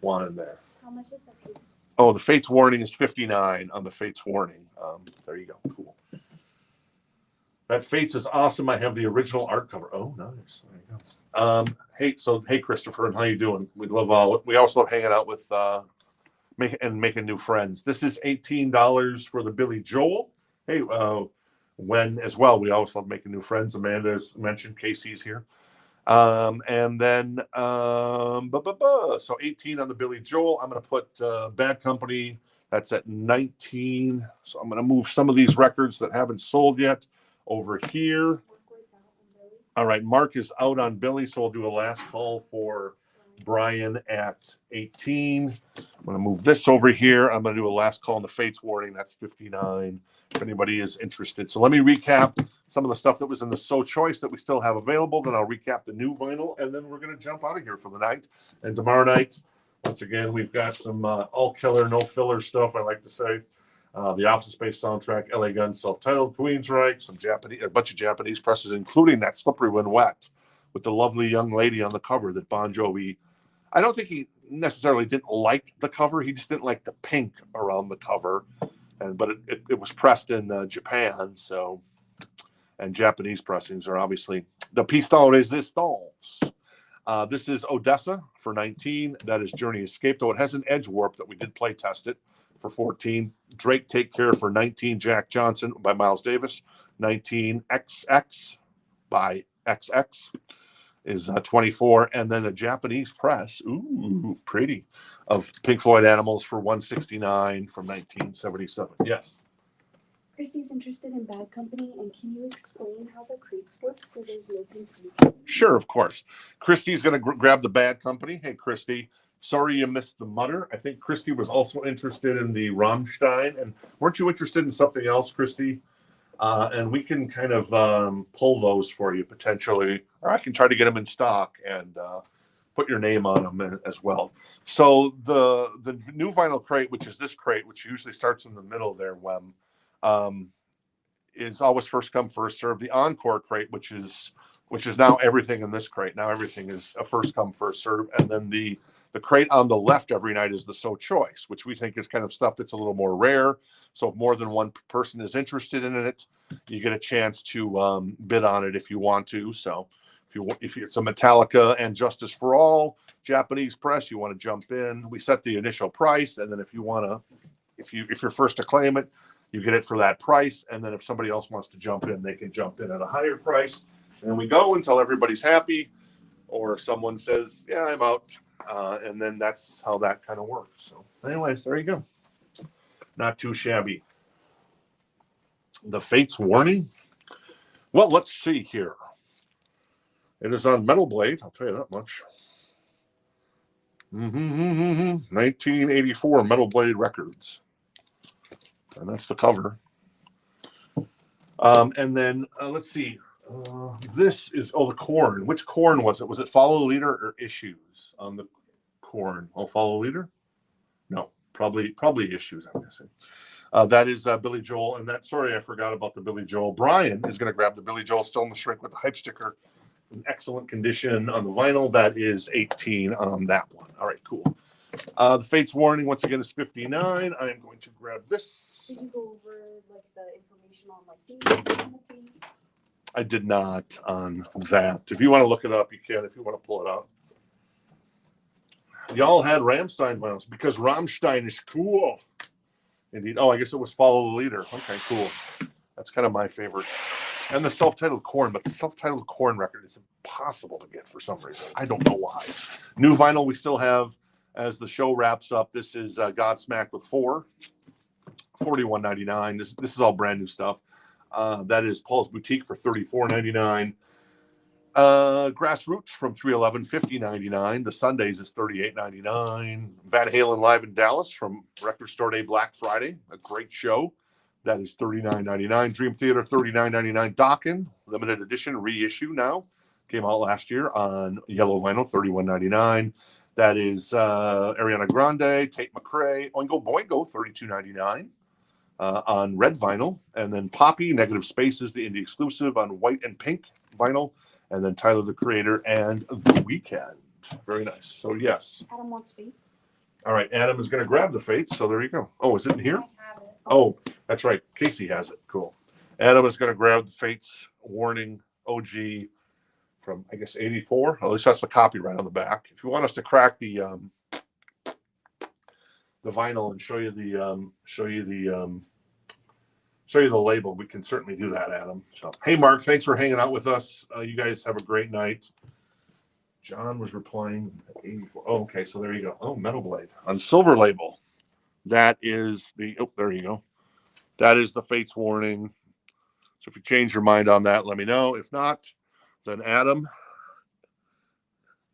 want in there. How much is that? Oh, the Fates Warning is $59 on the Fates Warning. There you go. Cool. That Fates is awesome. I have the original art cover. Oh, nice. There you go. Hey, Christopher, and how you doing? We also love hanging out with making new friends. This is $18 for the Billy Joel. Hey, when as well, we always love making new friends. Amanda's mentioned, Casey's here. And then so 18 on the Billy Joel. I'm going to put Bad Company. That's at 19. So I'm going to move some of these records that haven't sold yet over here. All right, Mark is out on Billy, so we'll do a last call for Brian at 18. I'm going to move this over here. I'm going to do a last call on the Fates Warning. That's 59. If anybody is interested. So let me recap some of the stuff that was in the So Choice that we still have available. Then I'll recap the new vinyl, and then we're going to jump out of here for the night. And tomorrow night, once again, we've got some all killer, no filler stuff, I like to say. The Office Space soundtrack, LA Gun, self-titled, Queensryche, a bunch of Japanese presses, including that Slippery When Wet with the lovely young lady on the cover that Bon Jovi. I don't think he necessarily didn't like the cover. He just didn't like the pink around the cover. But it was pressed in Japan, so, and Japanese pressings are obviously the piece de resistance. This is Odessa for 19. That is Journey Escape, though it has an edge warp that we did play test it for 14. Drake Take Care for 19. Jack Johnson by Miles Davis. 19. XX by XX is 24. And then a Japanese press, ooh, pretty, of Pink Floyd Animals for 169 from 1977. Yes. Christy's interested in Bad Company, and can you explain how the crates work so there's no confusion? Sure, of course. Christy's going to grab the Bad Company. Hey, Christy. Sorry you missed the Mutter. I think Christy was also interested in the Rammstein. And weren't you interested in something else, Christy? And we can kind of pull those for you potentially, or I can try to get them in stock and put your name on them as well. So the new vinyl crate, which is this crate, which usually starts in the middle there, Wem, is always first come, first serve. The Encore crate, which is now everything in this crate. Now everything is a first come, first serve. And then the crate on the left every night is the So Choice, which we think is kind of stuff that's a little more rare. So if more than one person is interested in it, you get a chance to bid on it if you want to. So if it's a Metallica and Justice for All Japanese press, you want to jump in. We set the initial price, and then if you're first to claim it, you get it for that price. And then if somebody else wants to jump in, they can jump in at a higher price. And we go until everybody's happy, or someone says, "Yeah, I'm out." And then that's how that kind of works. So anyways, there you go. Not too shabby. The Fates Warning. Well, let's see here. It is on Metal Blade. I'll tell you that much. 1984 Metal Blade Records. And that's the cover. And then let's see. This is the Corn. Which Corn was it? Was it Follow Leader or Issues on the Corn? Oh, Follow Leader? No, probably Issues, I'm guessing. That is Billy Joel, and sorry, I forgot about the Billy Joel. Brian is going to grab the Billy Joel still in the shrink with the hype sticker in excellent condition on the vinyl. That is 18 on that one. All right, cool. The Fates Warning once again is 59. I am going to grab this. Did you go over like the information on like dates and the fates? I did not on that. If you want to look it up, you can. If you want to pull it out. Y'all had Rammstein vinyls because Rammstein is cool. Indeed. Oh, I guess it was Follow the Leader. Okay, cool. That's kind of my favorite. And the self-titled Corn, but the self-titled Corn record is impossible to get for some reason. I don't know why. New vinyl we still have as the show wraps up. This is Godsmack with 4, $41.99. This is all brand new stuff. That is Paul's Boutique for $34.99. Grassroots from 311, $50.99. The Sundays is $38.99. Van Halen Live in Dallas from Record Store Day Black Friday, a great show. That is $39.99. Dream Theater, $39.99. Dokken, limited edition reissue now. Came out last year on yellow vinyl, $31.99. That is Ariana Grande, Tate McRae, Oingo Boingo, $32.99 on red vinyl. And then Poppy, Negative Spaces, the indie exclusive on white and pink vinyl. And then Tyler, the Creator, and The Weeknd. Very nice. So, yes. Adam wants fates. All right. Adam is going to grab the Fates. So, there you go. Oh, is it in here? I have it. Oh, that's right. Casey has it. Cool. Adam is going to grab the Fates Warning OG from, I guess, 84. At least that's the copyright on the back. If you want us to crack the vinyl and show you the label, we can certainly do that, Adam. So, hey, Mark, thanks for hanging out with us. You guys have a great night. John was replying at 84. Oh, okay, so there you go. Oh, Metal Blade on silver label. That is there you go. That is the Fates Warning. So if you change your mind on that, let me know. If not, then Adam,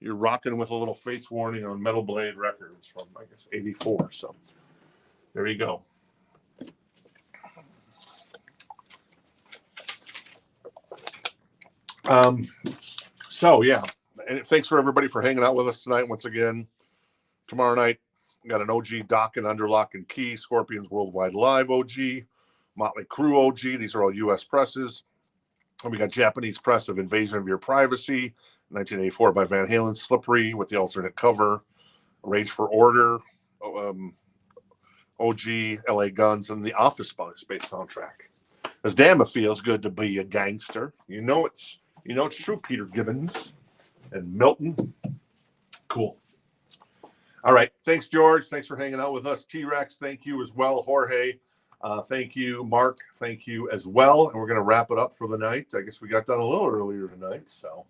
you're rocking with a little Fates Warning on Metal Blade Records from, I guess, 84. So there you go. So yeah, and thanks for everybody for hanging out with us tonight. Once again, tomorrow night, we got an OG Dokken Under Lock and Key, Scorpions Worldwide Live OG, Motley Crue OG. These are all U.S. presses. And we got Japanese press of Invasion of Your Privacy, 1984 by Van Halen, Slippery with the alternate cover, Rage for Order, OG, LA Guns, and the Office Space soundtrack. As damn, it feels good to be a gangster. You know it's true, Peter Gibbons and Milton. Cool. All right. Thanks, George. Thanks for hanging out with us. T-Rex, thank you as well. Jorge, thank you. Mark, thank you as well. And we're going to wrap it up for the night. I guess we got done a little earlier tonight. So,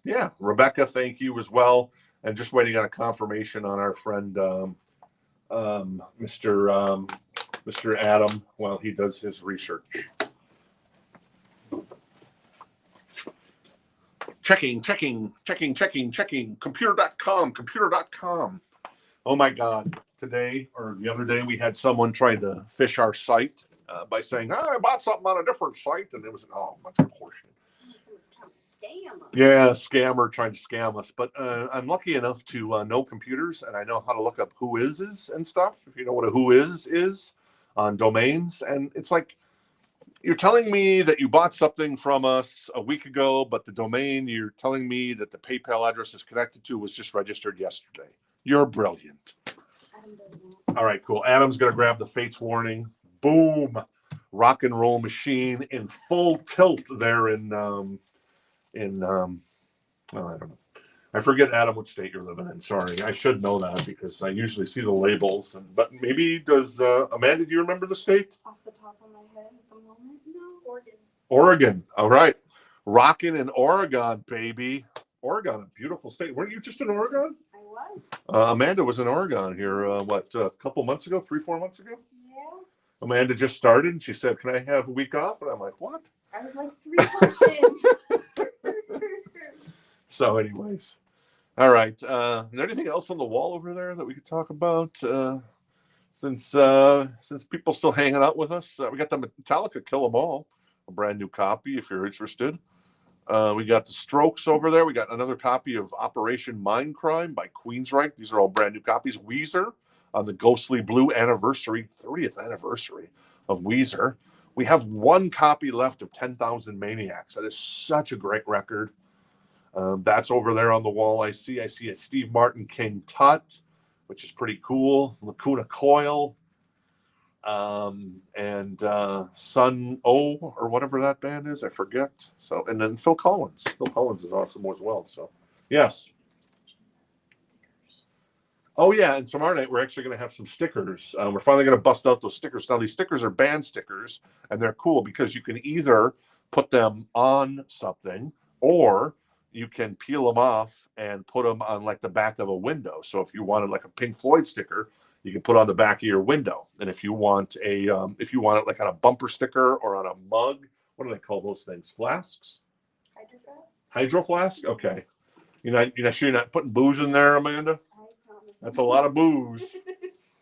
yeah, Rebecca, thank you as well. And Mr. Mr. Adam while he does his research. Checking. Computer.com. Oh my God. Today or the other day, we had someone trying to fish our site by saying, I bought something on a different site. And it was, bunch of horseshit. Scam 'em. Yeah, scammer trying to scam us. But I'm lucky enough to know computers, and I know how to look up whois's and stuff. If you know what a whois is on domains. And it's like, you're telling me that you bought something from us a week ago, but the domain you're telling me that the PayPal address is connected to was just registered yesterday. You're brilliant. Adam doesn't know. All right, cool. Adam's going to grab the Fates warning. Boom. Rock and roll machine in full tilt there in well, I don't know. I forget, Adam, what state you're living in. Sorry. I should know that because I usually see the labels. But maybe does Amanda, do you remember the state? Off the top of my head at the moment, no. Oregon. Oregon. All right. Rocking in Oregon, baby. Oregon, a beautiful state. Weren't you just in Oregon? I was. Amanda was in Oregon here, a couple months ago, 3-4 months ago? Yeah. Amanda just started and she said, can I have a week off? And I'm like, what? I was like 3 months in. So anyways. All right. Is there anything else on the wall over there that we could talk about? Since people still hanging out with us, we got the Metallica Kill 'Em All, a brand new copy if you're interested. We got the Strokes over there. We got another copy of Operation Mindcrime by Queensryche. These are all brand new copies. Weezer on the Ghostly Blue anniversary, 30th anniversary of Weezer. We have one copy left of 10,000 Maniacs. That is such a great record. That's over there on the wall. I see a Steve Martin King Tut, which is pretty cool. Lacuna Coil, and Sun O or whatever that band is. I forget. So, and then Phil Collins. Phil Collins is awesome as well. So, yes. Oh yeah, and tomorrow night we're actually going to have some stickers. We're finally going to bust out those stickers. Now these stickers are band stickers, and they're cool because you can either put them on something or you can peel them off and put them on like the back of a window. So if you wanted like a Pink Floyd sticker, you can put it on the back of your window. And if you want it like on a bumper sticker or on a mug, what do they call those things? Flasks? Hydroflask? Hydro flask? Okay. You're not sure you're not putting booze in there, Amanda? I promise. That's a lot of booze.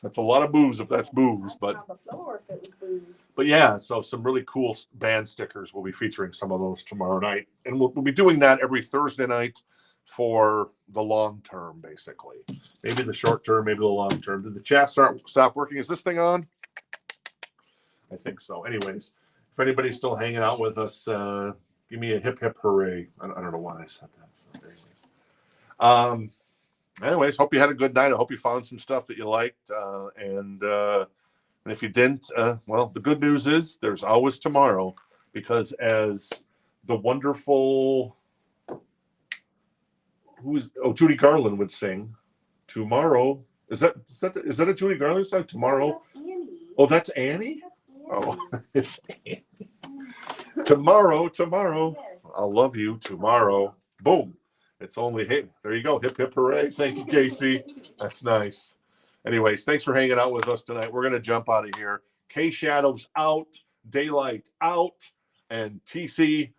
That's a lot of booze if that's booze, but on the floor if it was booze. But yeah, so some really cool band stickers. We'll be featuring some of those tomorrow night. And we'll be doing that every Thursday night for the long term, basically. Maybe the short term, maybe the long term. Did the chat stop working? Is this thing on? I think so. Anyways, if anybody's still hanging out with us, give me a hip, hip, hooray. I don't know why I said that. So anyways, hope you had a good night. I hope you found some stuff that you liked. And if you didn't, well, the good news is there's always tomorrow, because as the wonderful Judy Garland would sing, tomorrow. Is that a Judy Garland song? Tomorrow. That's Annie. Oh, that's Annie? That's Annie. Oh, it's Annie. Tomorrow. Yes. I'll love you tomorrow. Boom. It's only, hey, there you go. Hip, hip, hooray. Thank you, Casey. That's nice. Anyways, thanks for hanging out with us tonight. We're going to jump out of here. K-Shadows out, Daylight out, and TC